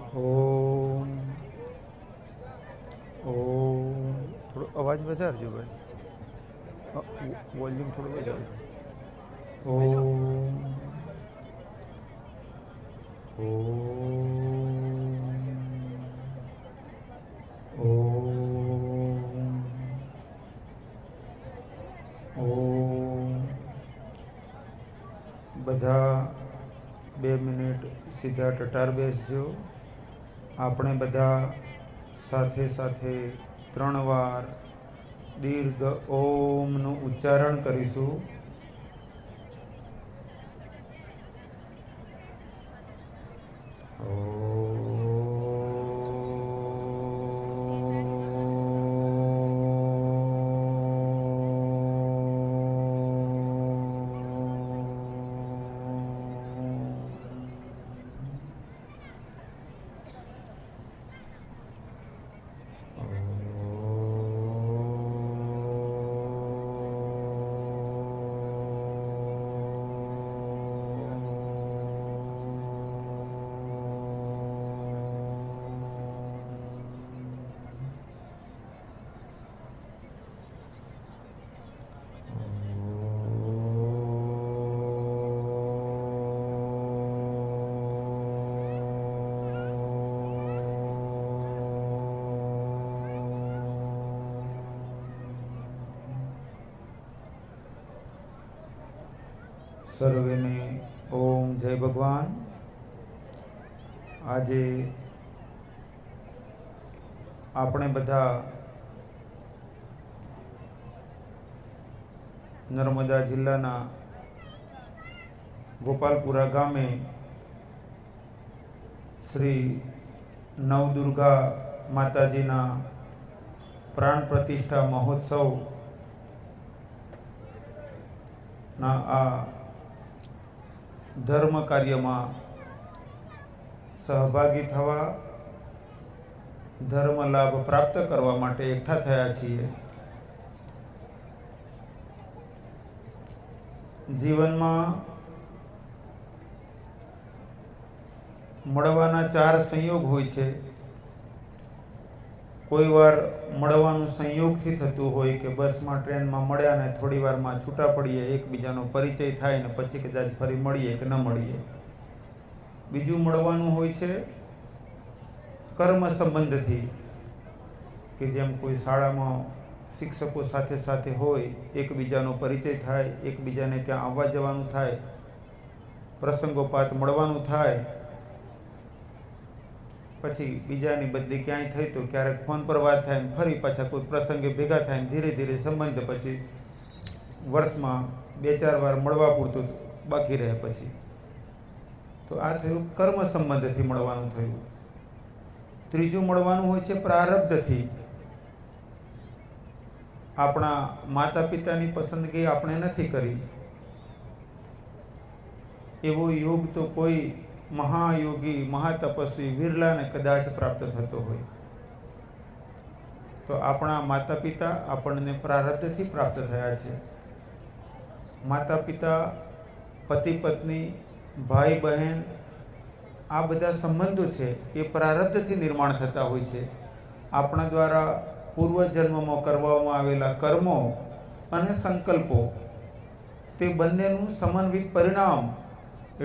ઓમ ઓમ. થોડો અવાજ વધારજો ભાઈ, વોલ્યુમ થોડો વધારજો. ઓમ ઓમ ઓમ. બધા 2 મિનિટ સીધા ટટાર બેસજો. આપણે બધા સાથે સાથે 3 વાર દીર્ઘ ઓમનું ઉચ્ચારણ કરીશું. સર્વેને ઓમ જય ભગવાન. આજે આપણે બધા નર્મદા જિલ્લાના ગોપાલપુરા ગામે શ્રી નવદુર્ગા માતાજીના પ્રાણ પ્રતિષ્ઠા મહોત્સવના આ ધર્મ કાર્યમાં સહભાગી થવા, ધર્મ લાભ પ્રાપ્ત કરવા માટે એકઠા થયા છીએ. જીવનમાં મળવાના 4 સંયોગ હોય છે. કોઈ વાર મળવાનું સંયોગથી થતું હોય કે બસમાં ટ્રેનમાં મળ્યા ને થોડી વારમાં છૂટા પડીએ, એકબીજાનો પરિચય થાય ને પછી કદાચ ફરી મળીએ કે ન મળીએ. બીજું મળવાનું હોય છે કર્મ સંબંધથી, કે જેમ કોઈ શાળામાં શિક્ષકો સાથે સાથે હોય, એકબીજાનો પરિચય થાય, એકબીજાને ત્યાં આવવા જવાનું થાય, પ્રસંગોપાત મળવાનું થાય. પછી બીજાની બદલી ક્યાંય થઈ તો ક્યારેક ફોન પર વાત થાય ને ફરી પાછા કોઈ પ્રસંગે ભેગા થાય ને ધીરે ધીરે સંબંધ પછી વર્ષમાં 2-4 વાર મળવા પૂરતું બાકી રહે. પછી તો આ થયું કર્મ સંબંધથી મળવાનું થયું. ત્રીજું મળવાનું હોય છે પ્રારબ્ધથી. આપણા માતા પિતાની પસંદગી આપણે નથી કરી, એવો યોગ તો કોઈ મહાયોગી મહાતપસ્વી વિરલાને કદાચ પ્રાપ્ત થતો હોય. તો આપણા માતા પિતા આપણને પ્રારબ્ધથી પ્રાપ્ત થયા છે. માતા પિતા, પતિ પત્ની, ભાઈ બહેન, આ બધા સંબંધો છે એ પ્રારબ્ધથી નિર્માણ થતા હોય છે. આપણા દ્વારા પૂર્વજન્મમાં કરવામાં આવેલા કર્મો અને સંકલ્પો, તે બંનેનું સમન્વિત પરિણામ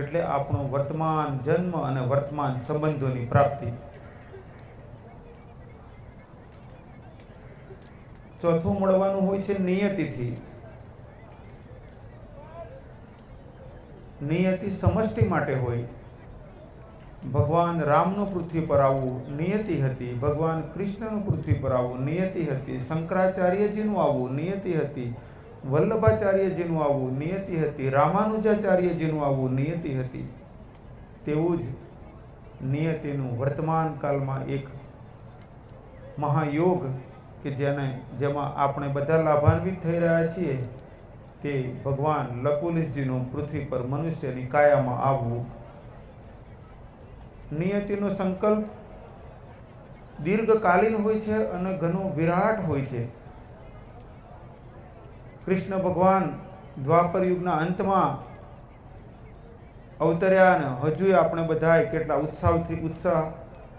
એટલે આપણું વર્તમાન જન્મ અને વર્તમાન સંબંધોની પ્રાપ્તિ. ચોથું મળવાનું હોય છે નિયતિથી. નિયતિ સમષ્ટિ માટે હોય. ભગવાન રામનું પૃથ્વી પર આવવું નિયતિ હતી, ભગવાન કૃષ્ણનું પૃથ્વી પર આવવું નિયતિ હતી, શંકરાચાર્યજીનું આવવું નિયતિ હતી, વલ્લભાચાર્યજીનું આવવું નિયતિ હતી, રામાનુજાચાર્યજીનું આવવું નિયતિ હતી. તેવું જ નિયતિનું વર્તમાન કાળમાં એક મહાયોગ કે જેમાં આપણે બધા લાભાન્વિત થઈ રહ્યા છીએ, તે ભગવાન લકુલિશજીનું પૃથ્વી પર મનુષ્યની કાયામાં આવવું. નિયતિનો સંકલ્પ દીર્ઘકાલીન હોય છે અને ઘણો વિરાટ હોય છે. કૃષ્ણ ભગવાન દ્વાપર યુગના અંતમાં અવતર્યા અને હજુ આપણે બધાય કેટલા ઉત્સાહ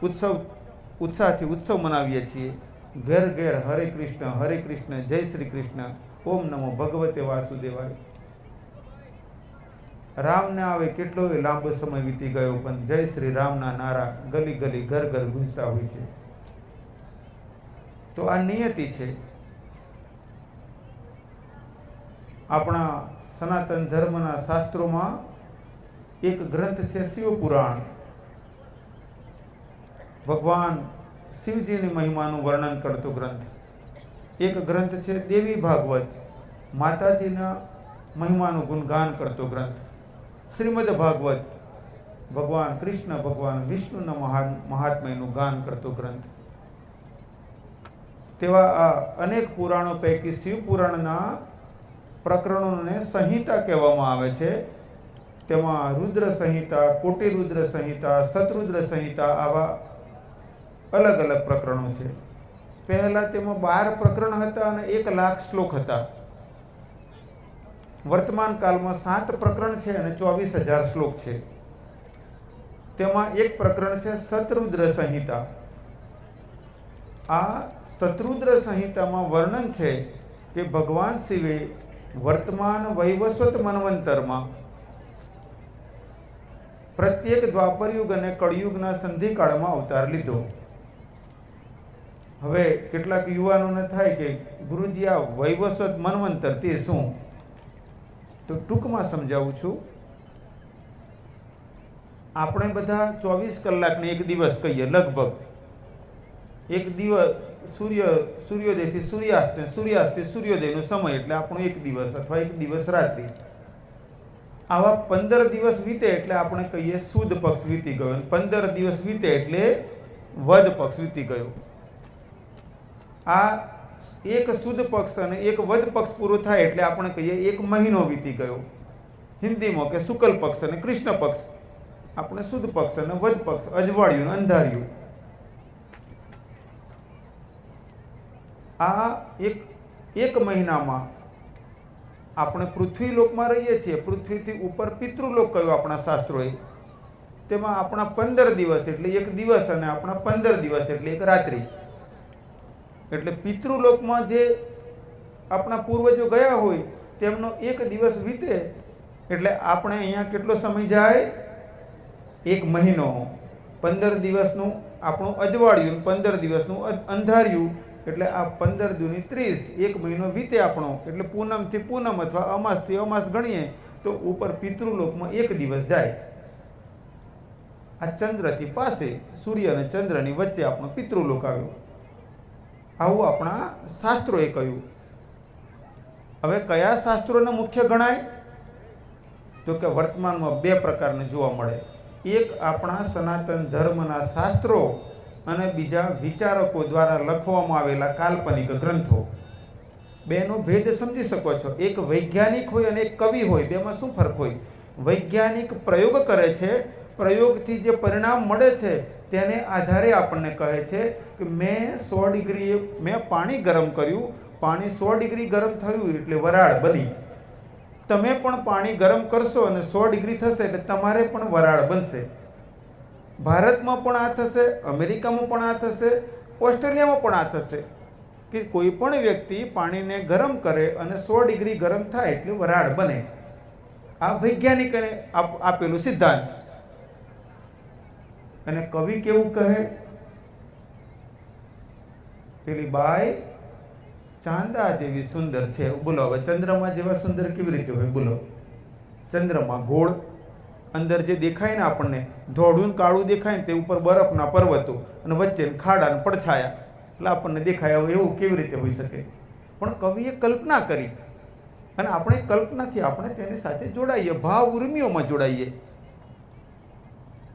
ઉત્સાહથી ઉત્સવ મનાવીએ છીએ. ઘેર ઘેર હરે કૃષ્ણ જય શ્રી કૃષ્ણ, ઓમ નમો ભગવતે વાસુદેવાય. રામને આવે કેટલોય લાંબો સમય વીતી ગયો, પણ જય શ્રી રામના નારા ગલી ગલી ઘર ઘર ગુંજતા હોય છે. તો આ નિયતિ છે. આપણા સનાતન ધર્મના શાસ્ત્રોમાં એક ગ્રંથ છે શિવપુરાણ. ભગવાન શિવજીની મહિમાનું વર્ણન કરતો ગ્રંથ. એક ગ્રંથ છે દેવી ભાગવત, માતાજીના મહિમાનું ગુણગાન કરતો ગ્રંથ. શ્રીમદ ભાગવત, ભગવાન કૃષ્ણ ભગવાન વિષ્ણુના મહાત્મ્યનું ગાન કરતો ગ્રંથ. તેવા આ અનેક પુરાણો પૈકી શિવપુરાણના પ્રકરણોને સંહિતા કહેવામાં આવે છે. તેમાં રુદ્ર સંહિતા, કોટિ રુદ્ર સંહિતા, શતરુદ્ર સંહિતા, આવા અલગ અલગ પ્રકરણો છે. પહેલા તેમાં 12 પ્રકરણ હતા અને 1 લાખ શ્લોક હતા. વર્તમાન કાળમાં 7 પ્રકરણ છે અને 24,000 શ્લોક છે. તેમાં એક પ્રકરણ છે શતરુદ્ર સંહિતા. આ શતરુદ્ર સંહિતામાં વર્ણન છે કે ભગવાન શિવે વર્તમાન વૈવસ્વત મન્વંતરમાં પ્રત્યેક દ્વાપરયુગ અને કળિયુગના સંધિકાળમાં અવતાર લીધો. હવે કેટલાક યુવાનોને થાય કે ગુરુજી આ વૈવસ્વત મન્વંતર તે શું? તો ટૂંકમાં સમજાવું છું. આપણે બધા 24 કલાકને એક દિવસ કહીએ લગભગ. એક દિવસ સૂર્યોદયથી સૂર્યાસ્ત, સૂર્યાસ્તથી સૂર્યોદયનો સમય એટલે આપણો એક દિવસ અથવા એક દિવસ રાત્રિ. આવા 15 દિવસ વીતે એટલે આપણે કહીએ સુદ પક્ષ વીતી ગયો. 15 દિવસ વીતે એટલે વદ પક્ષ વીતી ગયો. આ એક સુદ પક્ષ અને એક વદ પક્ષ પૂરો થાય એટલે આપણે કહીએ એક મહિનો વીતી ગયો. હિન્દીમાં કે શુક્લ પક્ષ અને કૃષ્ણ પક્ષ, આપણે સુદ પક્ષ અને વદ પક્ષ, અજવાળિયું અને અંધારિયું. આ એક મહિનામાં આપણે પૃથ્વીલોકમાં રહીએ છીએ. પૃથ્વીથી ઉપર પિતૃલોક કયો આપણા શાસ્ત્રોએ. તેમાં આપણા 15 દિવસ એટલે એક દિવસ અને આપણા 15 દિવસ એટલે એક રાત્રિ. એટલે પિતૃલોકમાં જે આપણા પૂર્વજો ગયા હોય તેમનો એક દિવસ વીતે એટલે આપણે અહીંયા કેટલો સમય જાય? એક મહિનો. 15 દિવસનું આપણું અજવાળિયું, 15 દિવસનું અંધારિયું એટલે આ 15 દુની 30, એક મહિનો વીતે આપણો. એટલે પૂનમથી પૂનમ અથવા અમાસથી અમાસ ગણીએ તો ઉપર પિતૃલોકમાં એક દિવસ જાય. આ ચંદ્રથી પાસે, સૂર્ય અને ચંદ્રની વચ્ચે આપણો પિતૃલોક આવ્યો. આવું આપણા શાસ્ત્રોએ કહ્યું. હવે કયા શાસ્ત્રોને મુખ્ય ગણાય? તો કે વર્તમાનમાં 2 પ્રકારને જોવા મળે. એક આપણા સનાતન ધર્મના શાસ્ત્રો અને બીજા વિચારકો દ્વારા લખવામાં આવેલા કાલ્પનિક ગ્રંથો. બેનો ભેદ સમજી શકો છો. એક વૈજ્ઞાનિક હોય અને એક કવિ હોય. બેમાં શું ફરક હોય? વૈજ્ઞાનિક પ્રયોગ કરે છે, પ્રયોગથી જે પરિણામ મળે છે તેને આધારે આપણને કહે છે કે મેં 100 ડિગ્રીએ મેં પાણી ગરમ કર્યું, પાણી 100 ડિગ્રી ગરમ થયું એટલે વરાળ બની. તમે પણ પાણી ગરમ કરશો અને 100 ડિગ્રી થશે એટલે તમારે પણ વરાળ બનશે. ભારતમાં પણ આ થશે, અમેરિકામાં પણ આ થશે, ઓસ્ટ્રેલિયામાં પણ આ થશે કે કોઈ પણ વ્યક્તિ પાણીને ગરમ કરે અને 100 ડિગ્રી ગરમ થાય એટલે વરાળ બને. આ વૈજ્ઞાનિકોને આપેલું સિદ્ધાંત. અને કવિ કેવું કહે? પેલી બાઈ ચાંદા જેવી સુંદર છે. બોલો હવે ચંદ્રમા જેવા સુંદર કેવી રીતે હોય? બોલો. ચંદ્રમાં ગોળ, અંદર જે દેખાય ને આપણને ધોળું કાળું દેખાય ને તે ઉપર બરફના પર્વતો અને વચ્ચે ખાડા ને પડછાયા એટલે આપણને દેખાય. એવું કેવી રીતે હોઈ શકે? પણ કવિએ કલ્પના કરી અને આપણે કલ્પનાથી આપણે તેની સાથે જોડાઈએ, ભાવ ઉર્મિઓમાં જોડાઈએ.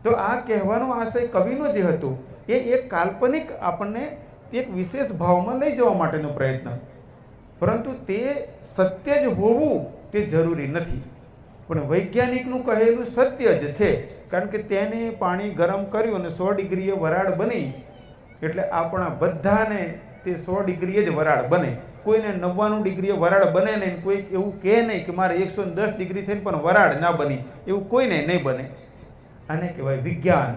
તો આ કહેવાનો આશય કવિનો જે હતો એ એક કાલ્પનિક આપણને એક વિશેષ ભાવમાં લઈ જવા માટેનો પ્રયત્ન. પરંતુ તે સત્ય જ હોવું તે જરૂરી નથી. પણ વૈજ્ઞાનિકનું કહેલું સત્ય જ છે. કારણ કે તેને પાણી ગરમ કર્યું અને 100 ડિગ્રીએ વરાળ બની એટલે આપણા બધાને તે 100 ડિગ્રીએ જ વરાળ બને. કોઈને 99 ડિગ્રીએ વરાળ બને નહીં. કોઈ એવું કહે નહીં કે મારે 110 ડિગ્રી થઈને પણ વરાળ ના બની, એવું કોઈને નહીં બને. આને કહેવાય વિજ્ઞાન.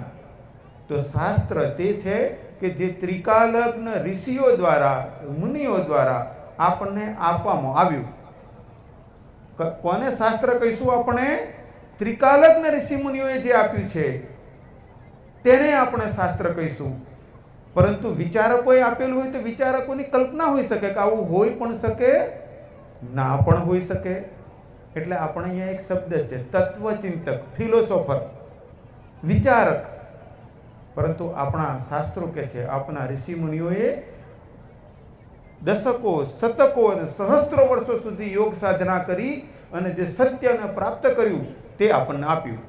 તો તો શાસ્ત્ર તે છે કે જે ત્રિકાલજ્ઞ ઋષિઓ દ્વારા, મુનિઓ દ્વારા આપણને આપવામાં આવ્યું. કોને શાસ્ત્ર કહીશું આપણે? ત્રિકાલજ્ઞ ઋષિ મુનિઓએ જે આપ્યું છે તેને આપણે શાસ્ત્ર કહીશું. પરંતુ વિચારકોએ આપેલું હોય તો વિચારકોની કલ્પના હોઈ શકે કે આવું હોઈ પણ શકે, ના પણ હોઈ શકે. એટલે આપણે અહીંયા એક શબ્દ છે તત્વચિંતક, ફિલોસોફર, વિચારક. પરંતુ આપણા શાસ્ત્રો કે છે, આપણા ઋષિ મુનિઓએ દશકો, શતકો અને સહસ્ત્રો વર્ષો સુધી યોગ સાધના કરી અને જે સત્યને પ્રાપ્ત કર્યું તે આપણને આપ્યું.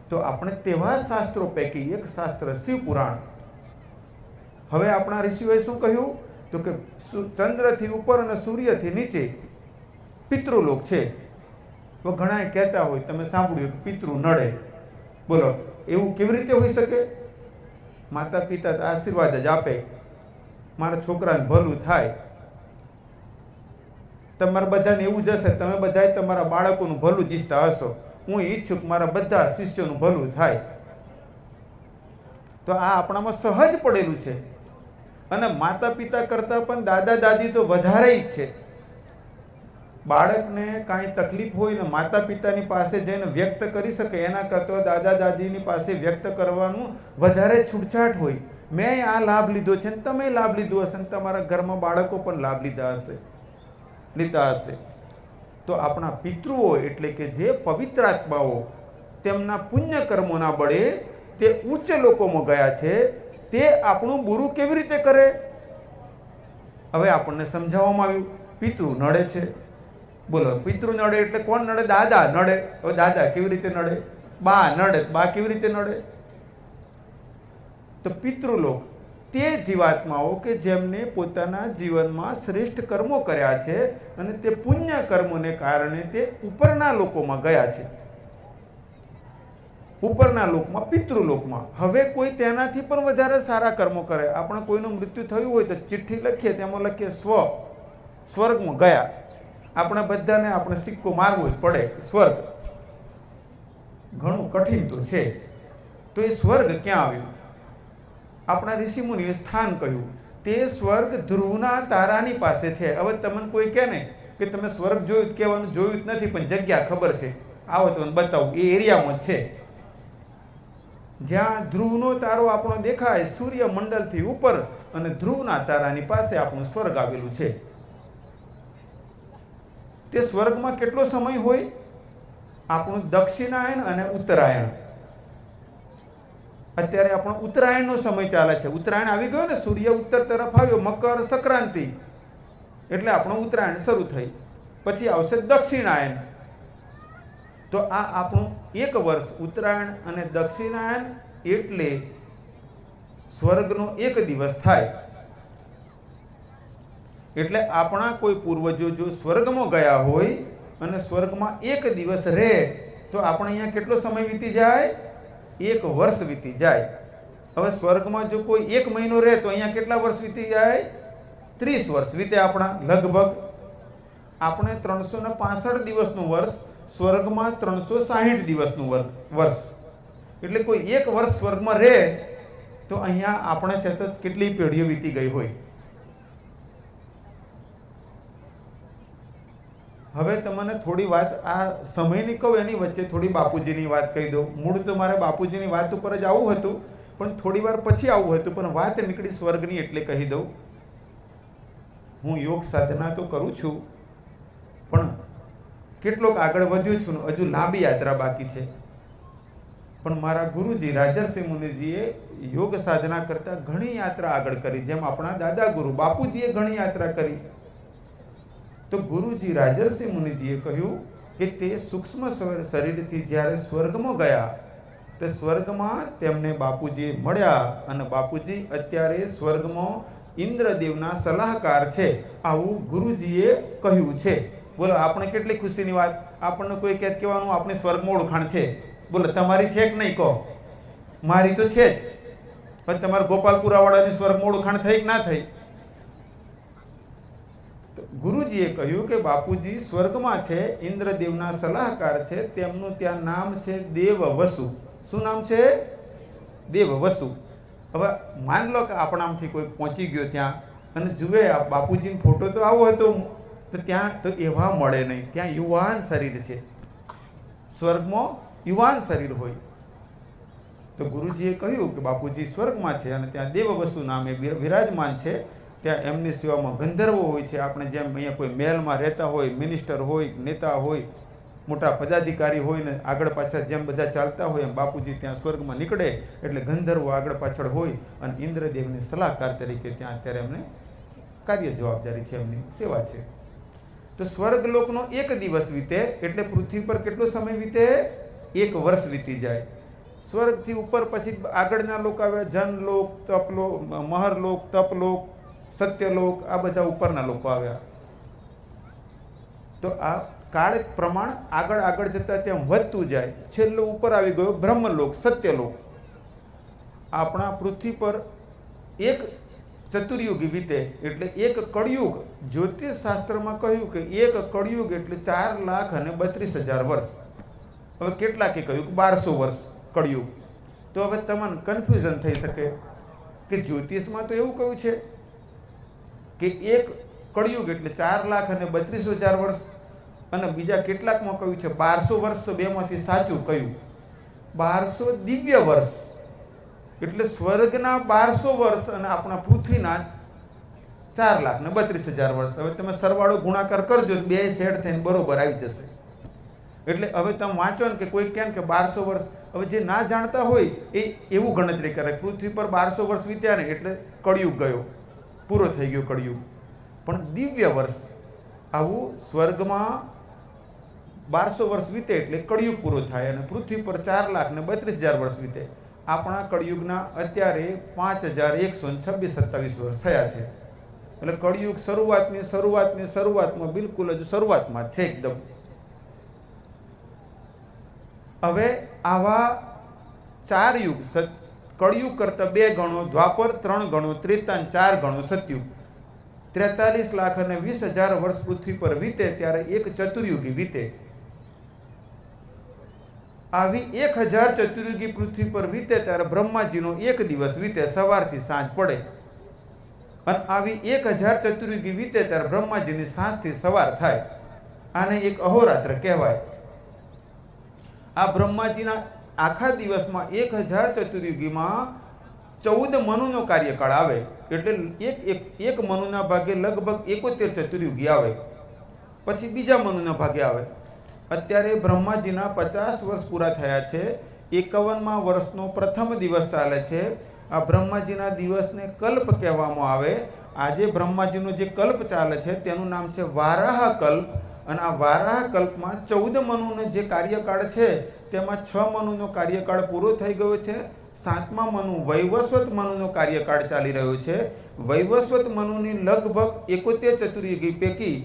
તો આપણે તેવા શાસ્ત્રો પૈકી એક શાસ્ત્ર શિવ પુરાણ. હવે આપણા ઋષિઓએ શું કહ્યું? તો કે ચંદ્રથી ઉપર અને સૂર્યથી નીચે પિતૃલોક છે. તો ઘણા કહેતા હોય, તમે સાંભળ્યું કે પિતૃ નડે. બોલો, એવું કેવી રીતે હોઈ શકે? માતા પિતા આશીર્વાદ જ આપે, મારા છોકરાને ભલું થાય. તમારા બધાને એવું જ હશે, તમે બધા તમારા બાળકોનું ભલું જ ઈચ્છતા હશો. હું ઈચ્છું કે મારા બધા શિષ્યોનું ભલું થાય. તો આ આપણામાં સહજ પડેલું છે. અને માતા પિતા કરતાં પણ દાદા દાદી તો વધારે જ છે. બાળકને કાંઈ તકલીફ હોય ને માતા પિતાની પાસે જઈને વ્યક્ત કરી શકે એના કરતાં દાદા દાદીની પાસે વ્યક્ત કરવાનું વધારે છૂટછાટ હોય. મેં આ લાભ લીધો છે ને તમે લાભ લીધો હશે ને તમારા ઘરમાં બાળકો પણ લાભ લીધા હશે. તો આપણા પિતૃઓ એટલે કે જે પવિત્ર આત્માઓ, તેમના પુણ્ય કર્મોના બળે તે ઉચ્ચ લોકોમાં ગયા છે. તે આપણું બુરું કેવી રીતે કરે? હવે આપણને સમજાવવામાં આવ્યું. પિતૃ નડે છે. બોલો, પિતૃ નડે એટલે કોણ નડે? દાદા નડે. હવે દાદા કેવી રીતે નડે? બા નડે. બા કેવી રીતે નડે? તો પિતૃલોક તે જીવાત્માઓ કે જેમને પોતાના જીવનમાં શ્રેષ્ઠ કર્મો કર્યા છે અને તે પુણ્ય કર્મોને કારણે તે ઉપરના લોકોમાં ગયા છે. ઉપરના લોકમાં, પિતૃલોકમાં. હવે કોઈ તેનાથી પણ વધારે સારા કર્મો કરે. આપણે કોઈનું મૃત્યુ થયું હોય તો ચિઠ્ઠી લખીએ, તેમાં લખીએ સ્વર્ગમાં ગયા. આપણે બધાને આપણે સિક્કો મારવો જ પડે. સ્વર્ગ ઘણું કઠિન તો છે. તો એ સ્વર્ગ ક્યાં આવ્યું? આપણા ઋષિ મુનિએ સ્થાન કહ્યું. તે સ્વર્ગ ધ્રુવના તારાની પાસે છે. હવે તમને કોઈ કહે ને કે તમે સ્વર્ગ જોયું, કહેવાનું જોયું જ નથી પણ જગ્યા ખબર છે, આવો તમને બતાવું. એ એરિયામાં જ છે જ્યાં ધ્રુવનો તારો આપણો દેખાય સૂર્યમંડળથી ઉપર, અને ધ્રુવના તારાની પાસે આપણું સ્વર્ગ આવેલું છે. તે સ્વર્ગમાં કેટલો સમય હોય? આપણું દક્ષિણાયન અને ઉત્તરાયણ. અત્યારે આપણો ઉત્તરાયણનો સમય ચાલે છે. ઉત્તરાયણ આવી ગયો ને, સૂર્ય ઉત્તર તરફ આવ્યો, મકર સંક્રાંતિ એટલે આપણું ઉત્તરાયણ શરૂ થઈ. પછી આવશે દક્ષિણાયન. તો આ આપણું એક વર્ષ, ઉત્તરાયણ અને દક્ષિણાયન એટલે સ્વર્ગનો એક દિવસ થાય. એટલે આપણા કોઈ પૂર્વજો જો સ્વર્ગમાં ગયા હોય અને સ્વર્ગમાં એક દિવસ રહે તો આપણે અહીંયા કેટલો સમય વીતી જાય? એક વર્ષ વીતી જાય. હવે સ્વર્ગમાં જો કોઈ એક મહિનો રહે તો અહીંયા કેટલા વર્ષ વીતી જાય? 30 વર્ષ વીતે આપણા લગભગ. આપણે 365 દિવસનું વર્ષ, સ્વર્ગમાં 360 દિવસનું વર્ષ. એટલે કોઈ એક વર્ષ સ્વર્ગમાં રહે તો અહીંયા આપણે છતાં કેટલી પેઢીઓ વીતી ગઈ હોય. હવે તમને થોડી વાત આ સમયની કહું, એની વચ્ચે થોડી બાપુજીની વાત કહી દઉં. મૂળ તો મારે બાપુજીની વાત ઉપર જ આવવું હતું, પણ થોડી વાર પછી આવવું હતું, પણ વાત નીકળી સ્વર્ગની એટલે કહી દઉં. હું યોગ સાધના તો કરું છું, પણ કેટલોક આગળ વધ્યો છું, હજુ લાંબી યાત્રા બાકી છે. પણ મારા ગુરુજી રાજર્ષિ મુનિજીએ યોગ સાધના કરતા ઘણી યાત્રા આગળ કરી, જેમ આપણા દાદા ગુરુ બાપુજીએ ઘણી યાત્રા કરી. તો ગુરુજી રાજર્ષિ મુનિજીએ કહ્યું કે તે સૂક્ષ્મ શરીરથી જ્યારે સ્વર્ગમાં ગયા તે સ્વર્ગમાં તેમને બાપુજી મળ્યા, અને બાપુજી અત્યારે સ્વર્ગમાં ઇન્દ્રદેવના સલાહકાર છે, આવું ગુરુજીએ કહ્યું છે. બોલો, આપણે કેટલી ખુશીની વાત. આપણને કોઈ કહેવાનું આપણી સ્વર્ગમાં ઓળખાણ છે. બોલો, તમારી છે કે નહીં કહો? મારી તો છે જ. પણ તમારા ગોપાલપુરાવાળાની સ્વર્ગમાં ઓળખાણ થઈ કે ના થઈ? ગુરુજીએ કહ્યું કે બાપુજી સ્વર્ગમાં છે, ઇન્દ્રદેવના સલાહકાર છે, તેમનું ત્યાં નામ છે દેવવસુ. શું નામ છે? દેવવસુ. હવે માન લો કે આપણામાંથી કોઈ પહોંચી ગયો ત્યાં અને જુએ આ બાપુજીનો ફોટો તો આવો હતો, તો ત્યાં તો એવા મળે નહીં. ત્યાં યુવાન શરીર છે, સ્વર્ગમાં યુવાન શરીર હોય. તો ગુરુજીએ કહ્યું કે બાપુજી સ્વર્ગમાં છે અને ત્યાં દેવવસુ નામે વિરાજમાન છે. ત્યાં એમની સેવામાં ગંધર્વો હોય છે. આપણે જેમ અહીંયા કોઈ મહેલમાં રહેતા હોય, મિનિસ્ટર હોય, નેતા હોય, મોટા પદાધિકારી હોય ને આગળ પાછળ જેમ બધા ચાલતા હોય એમ બાપુજી ત્યાં સ્વર્ગમાં નીકળે એટલે ગંધર્વો આગળ પાછળ હોય અને ઇન્દ્રદેવની સલાહકાર તરીકે ત્યાં અત્યારે એમને કાર્ય જવાબદારી છે, એમની સેવા છે. તો સ્વર્ગલોકનો એક દિવસ વીતે એટલે પૃથ્વી પર કેટલો સમય વીતે? 1 વર્ષ વીતી જાય. સ્વર્ગથી ઉપર પછી આગળના લોક આવ્યા, જનલોક, તપલોક, મહરલોક, તપલોક, સત્યલોક, આ બધા ઉપરના લોકો આવ્યા. તો આ કાળ પ્રમાણ આગળ આગળ જતાં ત્યાં વધતું જાય. છેલ્લો ઉપર આવી ગયો બ્રહ્મલોક, સત્યલોક. આપણા પૃથ્વી પર એક ચતુર્યુગ વીતે એટલે એક કળિયુગ. જ્યોતિષ શાસ્ત્રમાં કહ્યું કે એક કળિયુગ એટલે 4,32,000 વર્ષ. હવે કેટલાકે કહ્યું કે 1200 વર્ષ કળિયુગ. તો હવે તમને કન્ફ્યુઝન થઈ શકે કે જ્યોતિષમાં તો એવું કહ્યું છે કે એક કળિયુગ એટલે 4,32,000 વર્ષ અને બીજા કેટલાકમાં કહ્યું છે 1200 વર્ષ. તો બેમાંથી સાચું કયું? 1200 દિવ્ય વર્ષ એટલે સ્વર્ગના 1200 વર્ષ અને આપણા પૃથ્વીના 4,32,000 વર્ષ. હવે તમે સરવાળો ગુણાકાર કરજો, બે સેટ થઈને બરોબર આવી જશે. એટલે હવે તમે વાંચો ને કે કોઈ કહે કે 1200 વર્ષ, હવે જે ના જાણતા હોય એ એવું ગણતરી કરે. પૃથ્વી પર 1200 વર્ષ વીત્યા ને એટલે કળિયુગ ગયો, પૂરો થઈ ગયો કળિયુગ. પણ દિવ્ય વર્ષ આવું સ્વર્ગમાં 1200 વર્ષ વીતે એટલે કળિયુગ પૂરો થાય અને પૃથ્વી પર 4,32,000 વર્ષ વીતે. આપણા કળિયુગના અત્યારે 5,126-27 વર્ષ થયા છે. એટલે કળિયુગ શરૂઆતમાં બિલકુલ હજુ શરૂઆતમાં છે એકદમ. હવે આવા 4 યુગ, કળિયુગ કરતાં 2 ગણો દ્વાપર, 3 ગણો ત્રેતા, 4 ગણો સતયુગ, 43,20,000 વર્ષ પૃથ્વી પર વીતે ત્યારે એક ચતુર્યુગી વીતે. આવી 1,000 ચતુર્યુગી પૃથ્વી પર વીતે ત્યારે બ્રહ્માજીનો એક દિવસ વીતે, સવારથી સાંજ પડે. અને આવી 1,000 ચતુર્યુગી વીતે ત્યારે બ્રહ્માજીની સાંજથી સવાર થાય. આને એક અહોરાત્ર કહેવાય. આ બ્રહ્માજીના આખા દિવસમાં 1,000 ચતુર્યુગીમાં 14 મનુનો કાર્યકાળ આવે. એટલે એક મનુના ભાગે લગભગ 71 ચતુર્યુગી આવે, પછી બીજા મનુના ભાગે આવે. અત્યારે બ્રહ્માજીના 50 વર્ષ પૂરા થયા છે. 51મા વર્ષનો પ્રથમ દિવસ ચાલે છે. આ બ્રહ્માજીના દિવસને કલ્પ કહેવામાં આવે. આજે બ્રહ્માજીનો જે કલ્પ ચાલે છે તેનું નામ છે વારાહ કલ્પ. અને આ વારાહ કલ્પમાં 14 મનુનો જે કાર્યકાળ છે તેમાં 6 મનુનો કાર્યકાળ પૂરો થઈ ગયો છે. 7મા મનુ વૈવસ્વત મનુનો કાર્યકાળ ચાલી રહ્યો છે. વૈવસ્વત મનુની લગભગ 71 ચતુર્યુગી પૈકી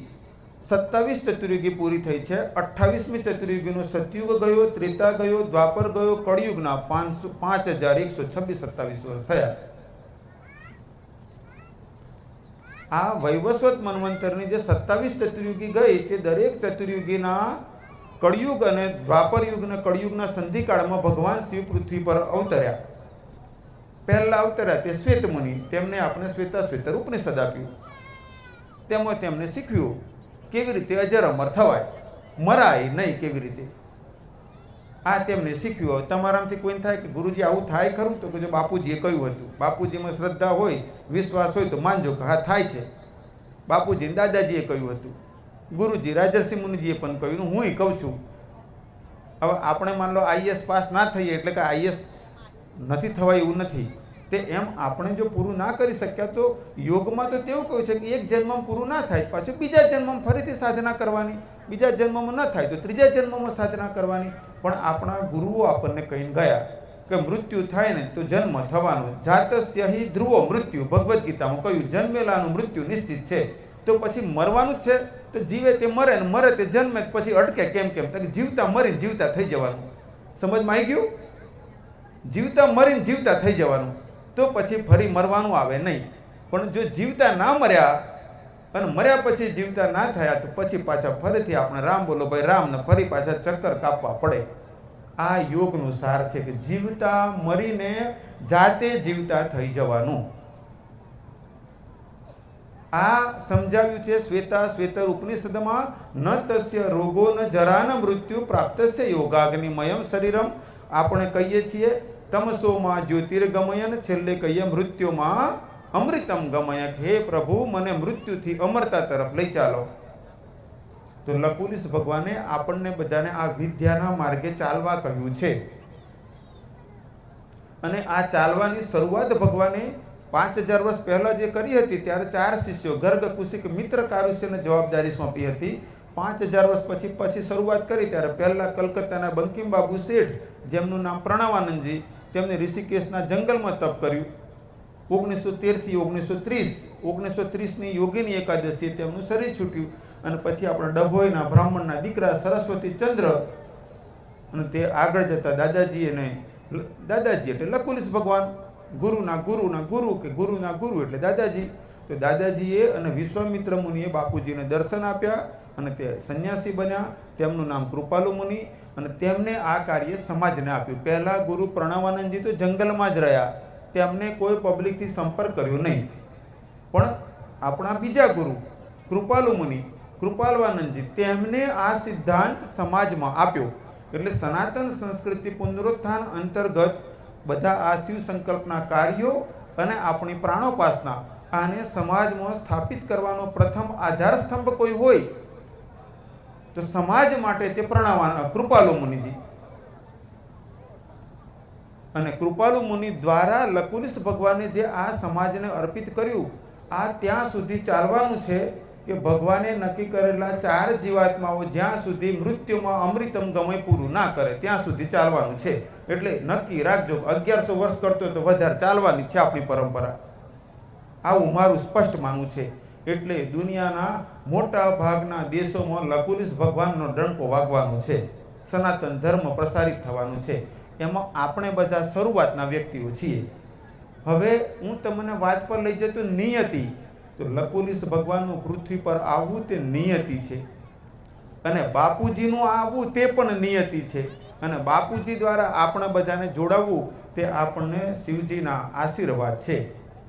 27 ચતુર્યુગી પૂરી થઈ છે. 28મી ચતુર્યુગીનો સતયુગ ગયો, ત્રેતા ગયો, દ્વાપર ગયો, કળિયુગના 5,126-27 વર્ષ થયા. આ વૈવસ્વત મન્વંતરની જે 27 ચતુર્યુગી ગઈ તે દરેક ચતુર્યુગીના કળિયુગ અને દ્વાપર યુગ અને કળિયુગના સંધિકાળમાં ભગવાન શિવ પૃથ્વી પર અવતર્યા. પહેલા અવતર્યા તે શ્વેત મુનિ. તેમને આપણે શ્વેતાશ્વેતર ઉપનિષદ આપ્યું. તેમાં તેમને શીખવ્યું કેવી રીતે અજર અમર થવાય, મરાય નહીં કેવી રીતે. આ તેમને શીખ્યું. તમારામાંથી કોઈને થાય કે ગુરુજી આવું થાય ખરું? તો કે જો બાપુજીએ કહ્યું હતું. બાપુજીમાં શ્રદ્ધા હોય, વિશ્વાસ હોય તો માનજો કે હા થાય છે. બાપુજીને દાદાજીએ કહ્યું હતું, ગુરુજી રાજર્ષિ મુનિજીએ પણ કહ્યું, હું કહું છું. હવે આપણે માન લો આઈએસ પાસ ના થઈએ એટલે કે આઈએસ નથી થવાય એવું નથી. તે એમ આપણે જો પૂરું ના કરી શક્યા તો યોગમાં તો તેવું કહ્યું છે કે એક જન્મમાં પૂરું ના થાય પાછું બીજા જન્મમાં ફરીથી સાધના કરવાની, બીજા જન્મમાં ન થાય તો ત્રીજા જન્મમાં સાધના કરવાની. પણ આપણા ગુરુઓ આપણને કહીને ગયા કે મૃત્યુ થાય ને તો જન્મ થવાનો. જાતસ્ય હિ ધ્રુવો મૃત્યુ, ભગવદ્ ગીતામાં કહ્યું જન્મેલાનું મૃત્યુ નિશ્ચિત છે. તો પછી મરવાનું જ છે. તો જીવે તે મરે ને મરે તે જન્મે, પછી અટકે કેમ? જીવતા મરીને જીવતા થઈ જવાનું. સમજમાં આવી ગયું? જીવતા મરીને જીવતા થઈ જવાનું. તો પછી ફરી મરવાનું આવે નહીં. પણ જો જીવતા ના મર્યા અને મર્યા પછી જીવતા ના થયા તો પછી પાછા ફરીથી આપણે રામ બોલો ભાઈ રામ ને ફરી પાછા ચક્કર કાપવા પડે. આ યોગનો સાર છે કે જીવતા મરીને જાતે જીવતા થઈ જવાનું. આ સમજાવ્યું છે શ્વેતા શ્વેતર ઉપનિષદમાં. ન તસ્ય રોગો ન જરા ન મૃત્યુ પ્રાપ્તસ્ય યોગાગ્નિમયમ શરીરમ. આપણે કહીએ છીએ તમસોમાં જ્યોતિર્ગમયન, છેલ્લે કહીએ મૃત્યુમાં અમૃતમ ગમયક. હે પ્રભુ, મને મૃત્યુથી અમરતા તરફ લઈ ચાલો. તો લકુલિશ ભગવાને આપણને બધાને આ વિદ્યાના માર્ગે ચાલવા કહ્યું છે. અને આ ચાલવાની શરૂઆત ભગવાને 5000 વર્ષ પહેલા જે કરી હતી ત્યારે 4 શિષ્યો ગર્ગ, કુશિક, મિત્ર, કારુષ્યને જવાબદારી સોંપી હતી. 5000 વર્ષ પછી શરૂઆત કરી ત્યારે પહેલા કલકત્તાના બંકિમબાબુ શેઠ, જેમનું નામ પ્રણવાનંદજી, તેમને ઋષિકેશના જંગલમાં તપ કર્યું. 1913 થી 1930ની યોગીની એકાદશીએ તેમનું શરીર છૂટ્યું. અને પછી આપણા ડભોઈના બ્રાહ્મણના દીકરા સરસ્વતી ચંદ્ર, અને તે આગળ જતા દાદાજી એટલે લકુલિશ ભગવાન, ગુરુના ગુરુ કે ગુરુના ગુરુ એટલે દાદાજી. તો દાદાજીએ અને વિશ્વામિત્ર મુનિએ બાપુજીને દર્શન આપ્યા અને તે સંન્યાસી બન્યા. તેમનું નામ કૃપાલુ મુનિ, અને તેમને આ કાર્ય સમાજને આપ્યું. પહેલા ગુરુ પ્રણવાનંદજી તો જંગલમાં જ રહ્યા, તેમને કોઈ પબ્લિકથી સંપર્ક કર્યો નહીં. પણ આપણા બીજા ગુરુ કૃપાલુ મુનિ, કૃપાલવાનંદજી, તેમને આ સિદ્ધાંત સમાજમાં આપ્યો. એટલે સનાતન સંસ્કૃતિ પુનરુત્થાન અંતર્ગત બધા આ શિવ સંકલ્પના કાર્યો અને આપણી પ્રાણોપાસના આને સમાજમાં સ્થાપિત કરવાનો પ્રથમ આધાર સ્તંભ કોઈ હોય તો સમાજ માટે તે કૃપાલુ મુનિજી. અને કૃપાલુ મુનિ દ્વારા લકુલિશ ભગવાને જે આ સમાજને અર્પિત કર્યું, આ ત્યાં સુધી ચાલવાનું છે કે ભગવાને નક્કી કરેલા 4 જીવાત્માઓ જ્યાં સુધી મૃત્યુમાં અમૃતમ ગમય પૂરું ના કરે ત્યાં સુધી ચાલવાનું છે. એટલે નક્કી રાખજો, 1100 વર્ષ કરતો તો વધારે ચાલવાની છે આપણી પરંપરા. આવું મારું સ્પષ્ટ માનવું છે. એટલે દુનિયાના મોટા ભાગના દેશોમાં લકુલિશ ભગવાનનો ડંકો વાગવાનો છે, સનાતન ધર્મ પ્રસારિત થવાનું છે. એમાં આપણે બધા શરૂઆતના વ્યક્તિઓ છીએ. હવે હું તમને વાત પર લઈ જતો નિયતિ. તો લકુલિશ ભગવાનનું પૃથ્વી પર આવવું તે નિયતિ છે, અને બાપુજીનું આવવું તે પણ નિયતિ છે. અને બાપુજી દ્વારા આપણે બધાને જોડાવવું તે આપણને શિવજીના આશીર્વાદ છે,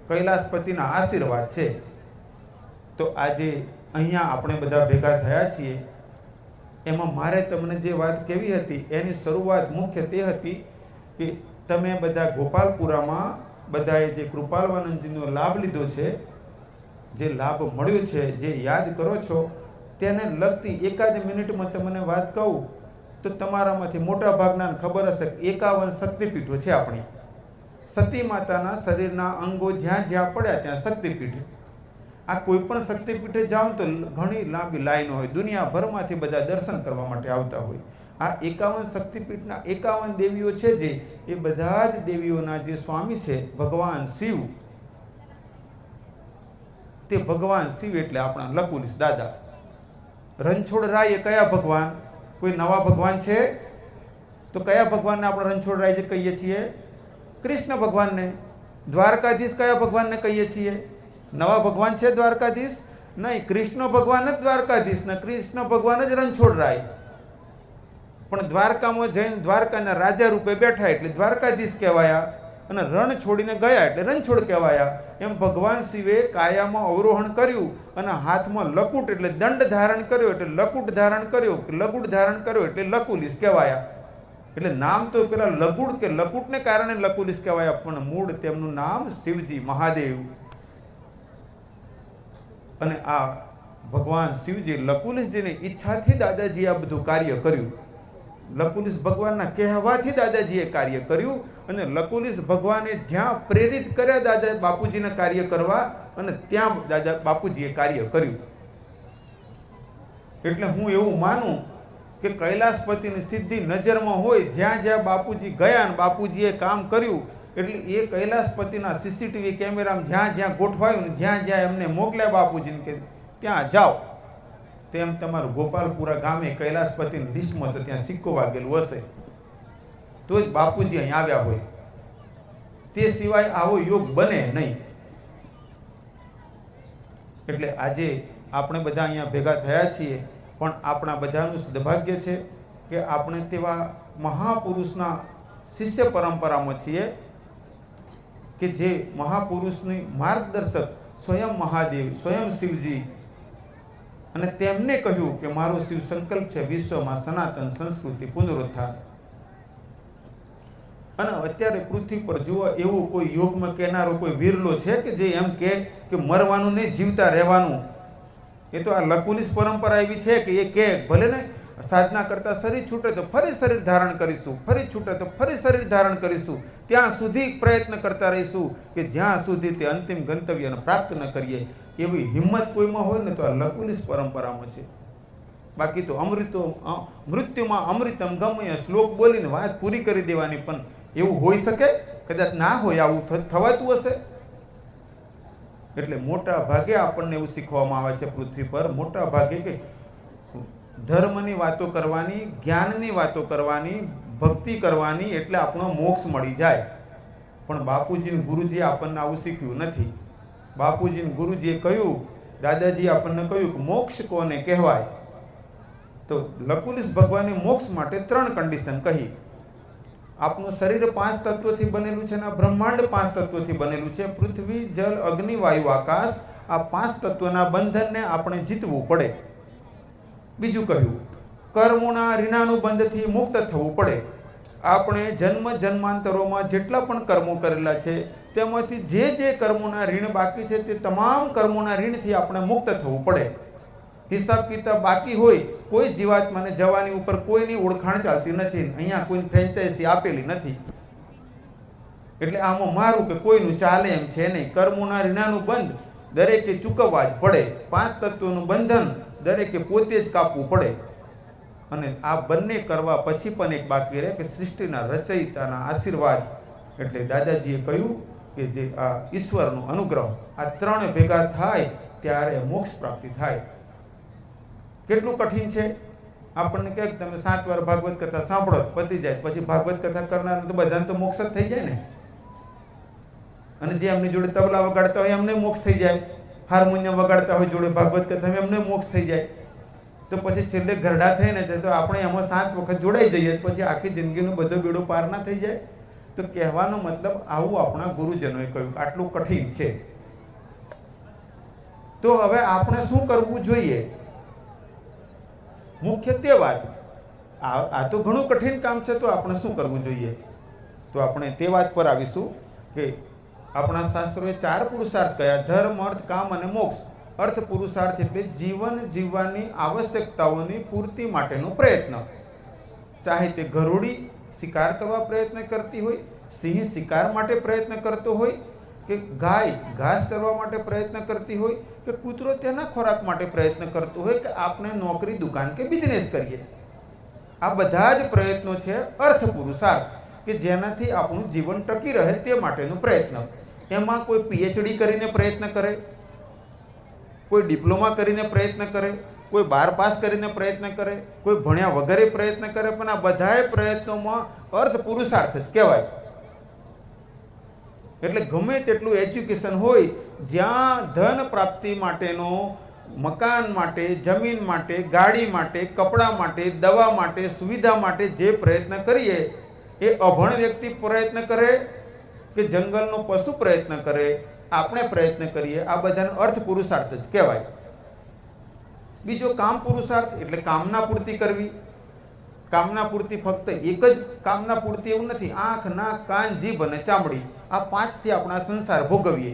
કૈલાસપતિના આશીર્વાદ છે. તો આજે અહીંયા આપણે બધા ભેગા થયા છીએ, એમાં મારે તમને જે વાત કહેવી હતી એની શરૂઆત મુખ્ય તે હતી કે તમે બધા ગોપાલપુરામાં બધાએ જે કૃપાલવાનંદજીનો લાભ લીધો છે, જે લાભ મળ્યો છે, જે યાદ કરો છો, તેને લગતી એકાદ મિનિટમાં તમને વાત કહું તો તમારામાંથી મોટા ભાગના ખબર હશે 51 શક્તિપીઠો છે આપણી. સતી માતાના શરીરના અંગો જ્યાં જ્યાં પડ્યા ત્યાં શક્તિપીઠ. આ કોઈ પણ શક્તિપીઠે જાઓ તો ઘણી લાંબી લાઈનો હોય, દુનિયાભરમાંથી બધા દર્શન કરવા માટે આવતા હોય. આ 51 શક્તિપીઠના 51 દેવીઓ છે, જે એ બધા જ દેવીઓના જે સ્વામી છે ભગવાન શિવ, તે ભગવાન શિવ એટલે આપણા લકુલિશ દાદા. રણછોડરાય એ કયા ભગવાન? કોઈ નવા ભગવાન છે? તો કયા ભગવાનને આપણે રણછોડરાય જે કહીએ છીએ? કૃષ્ણ ભગવાનને. દ્વારકાધીશ કયા ભગવાનને કહીએ છીએ? નવા ભગવાન છે દ્વારકાધીશ? નહીં, કૃષ્ણ ભગવાન જ દ્વારકાધીશ ને કૃષ્ણ ભગવાન જ રણછોડરાય. પણ દ્વારકામાં જઈને દ્વારકાના રાજા રૂપે બેઠા એટલે દ્વારકાધીશ કહેવાયા, અને રણ છોડીને ગયા એટલે રણછોડ કહેવાયા. એમ ભગવાન શિવે કાયામાં અવરોહણ કર્યું અને હાથમાં લકુટ એટલે દંડ ધારણ કર્યો એટલે લકુટ ધારણ કર્યો, લગુડ ધારણ કર્યો એટલે લકુલિશ કહેવાયા. એટલે નામ તો પેલા લગુડ કે લકુટને કારણે લકુલિશ કહેવાયા, પણ મૂળ તેમનું નામ શિવજી મહાદેવ. અને આ ભગવાન શિવજી લકુલિશજીની ઈચ્છાથી દાદાજી આ બધું કાર્ય કર્યું. લકુલિશ ભગવાનના કહેવાથી દાદાજીએ કાર્ય કર્યું, અને લકુલિશ ભગવાને જ્યાં પ્રેરિત કર્યા દાદા બાપુજીને કાર્ય કરવા, અને ત્યાં દાદા બાપુજીએ કાર્ય કર્યું. એટલે હું એવું માનું કે કૈલાસપતિની સીધી નજરમાં હોય, જ્યાં જ્યાં બાપુજી ગયા ને બાપુજીએ કામ કર્યું, એટલે એ કૈલાસપતિના સીસીટીવી કેમેરામાં જ્યાં જ્યાં ગોઠવાયું ને જ્યાં જ્યાં એમને મોકલ્યા બાપુજીને કે ત્યાં જાઓ, તેમ તમારું ગોપાલપુરા ગામે કૈલાસપતિની લિસ્ટમાં તો ત્યાં સિક્કો વાગેલું હશે, તો જ બાપુજી અહીં આવ્યા હોય. તે સિવાય આવો યોગ બને નહીં. એટલે આજે આપણે બધા અહીંયા ભેગા થયા છીએ, પણ આપણા બધાનું સદભાગ્ય છે કે આપણે તેવા મહાપુરુષના શિષ્ય પરંપરામાં છીએ કે જે મહાપુરુષની માર્ગદર્શક સ્વયં મહાદેવ, સ્વયં શિવજી, અને તેમને કહ્યું કે મારો શિવ સંકલ્પ છે વિશ્વમાં સનાતન સંસ્કૃતિ પુનરુત્થાન. અને અત્યારે પૃથ્વી પર જુઓ એવું કોઈ યોગમાં કહેનારો કોઈ વિરલો છે કે જે એમ કે મરવાનું નહીં, જીવતા રહેવાનું. એ તો આ લકુલિશ પરંપરા એવી છે કે એ કે ભલે ને સાધના કરતા શરીર છૂટે તો ફરી શરીર ધારણ કરીશું, ફરી છૂટે તો ફરી શરીર ધારણ કરીશું, ત્યાં સુધી પ્રયત્ન કરતા રહીશું કે જ્યાં સુધી તે અંતિમ ગંતવ્યને પ્રાપ્ત ન કરીએ. એવી હિંમત કોઈમાં હોય ને તો આ લકુલિશ પરંપરામાં છે. બાકી તો મૃત્યુમાં અમૃતમ ગમ્ય શ્લોક બોલીને વાત પૂરી કરી દેવાની. પણ એવું હોઈ શકે? કદાચ ના હોય, આવું થવાતું હશે. એટલે મોટા ભાગે આપણને એવું શીખવામાં આવે છે પૃથ્વી પર, મોટા ભાગે કે ધર્મની વાતો કરવાની, જ્ઞાનની વાતો કરવાની, ભક્તિ કરવાની એટલે આપણો મોક્ષ મળી જાય. પણ બાપુજી ગુરુજીએ આપણને આવું શીખ્યું નથી. બાપુજી ગુરુજીએ કહ્યું, દાદાજી આપણને કહ્યું કે મોક્ષ કોને કહેવાય. તો લકુલિશ ભગવાને મોક્ષ માટે 3 કન્ડિશન કહી. આપણું શરીર 5 તત્વોથી બનેલું છે અને આ બ્રહ્માંડ 5 તત્વોથી બનેલું છે. પૃથ્વી, જલ, અગ્નિ, વાયુ, આકાશ, આ 5 તત્વોના બંધનને આપણે જીતવું પડે. બીજું કહ્યું, કર્મોના ઋણાનુબંધથી મુક્ત થવું પડે. આપણે જન્મ જન્માંતરોમાં જેટલા પણ કર્મો કરેલા છે તેમાંથી જે કર્મોના ઋણ બાકી છે તે તમામ કર્મોના ઋણથી આપણે મુક્ત થવું પડે. હિસાબ કિતાબ બાકી હોય, કોઈ જીવાત્માને જવાની ઉપર કોઈની ઓળખાણ ચાલતી નથી, અહીંયા કોઈ ફ્રેન્ચાઇઝી આપેલી નથી. એટલે આમાં મારું કે કોઈનું ચાલે એમ છે નહીં. કર્મોના ઋણાનું બંધ દરેકે ચૂકવવા જ પડે. 5 તત્વોનું બંધન દરેકે પોતે જ કાપવું પડે. અને આ બંને કરવા પછી પણ એક બાકી રહે કે સૃષ્ટિના રચયિતાના આશીર્વાદ. એટલે દાદાજીએ કહ્યું કે જે આ ઈશ્વરનો અનુગ્રહ, આ 3 ભેગા થાય ત્યારે મોક્ષ પ્રાપ્તિ થાય. કેટલું કઠિન છે. આપણને કહે કે તમે 7 વાર ભાગવત કથા સાંભળો પતી જાય, પછી ભાગવત કથા કરનાર તો બધાને તો મોક્ષ જ થઈ જાય ને. અને જે એમની જોડે તબલા વગાડતા હોય એમને મોક્ષ થઈ જાય, હાર્મોનિયમ વગાડતા હોય જોડે ભાગવત કથા એમને મોક્ષ થઈ જાય. તો પછી છેલ્લે ઘરડા થઈને છે તો આપણે એમાં 7 વખત જોડાઈ જઈએ, પછી આખી જિંદગીનો બધો બેડો પાર ના થઈ જાય. તો કહેવાનો મતલબ આવું આપણા ગુરુજનોએ કહ્યું, આટલું કઠિન છે. તો હવે આપણે શું કરવું જોઈએ? મુખ્ય તે વાત, આ તો ઘણું કઠિન કામ છે, તો આપણે શું કરવું જોઈએ? તો આપણે તે વાત પર આવીશું કે આપણા શાસ્ત્રોએ 4 પુરુષાર્થ કયા: ધર્મ, અર્થ, કામ અને મોક્ષ. અર્થ પુરુષાર્થ એટલે જીવન જીવવાની આવશ્યકતાઓની પૂર્તિ માટેનો પ્રયત્ન. ચાહે તે ગરોળી શિકાર કરવા પ્રયત્ન કરતી હોય, સિંહ શિકાર માટે પ્રયત્ન કરતો હોય, કે ગાય ઘાસ ચરવા માટે પ્રયત્ન કરતી હોય, કે કૂતરો તેના ખોરાક માટે પ્રયત્ન કરતો હોય, કે આપણે નોકરી, દુકાન કે બિઝનેસ કરીએ. આ બધા જ પ્રયત્નો છે અર્થ પુરુષાર્થ, કે જેનાથી આપણું જીવન ટકી રહે તે માટેનો પ્રયત્ન. એમાં કોઈ PhD કરીને પ્રયત્ન કરે, કોઈ ડિપ્લોમા કરીને પ્રયત્ન કરે, કોઈ 12 પાસ કરીને પ્રયત્ન કરે, કોઈ ભણ્યા વગરે પ્રયત્ન કરે, પણ આ બધાય પ્રયત્નોમાં અર્થ પુરુષાર્થ જ કહેવાય. એટલે ગમે તેટલું એજ્યુકેશન હોય, જ્યાં ધન પ્રાપ્તિ માટેનો, મકાન માટે, જમીન માટે, ગાડી માટે, કપડાં માટે, દવા માટે, સુવિધા માટે જે પ્રયત્ન કરીએ એ અભણ વ્યક્તિ પ્રયત્ન કરે કે જંગલનો પશુ પ્રયત્ન કરે, આપણે પ્રયત્ન કરીએ, આ બધાનો અર્થ પુરુષાર્થ જ કહેવાય. બીજો કામ પુરુષાર્થ એટલે કામના પૂર્તિ કરવી. કામના પૂર્તિ ફક્ત એક જ કામના પૂર્તિ એવું નથી. આંખ, નાક, કાન, જીભ અને ચામડી, આ 5થી આપણા સંસાર ભોગવીએ.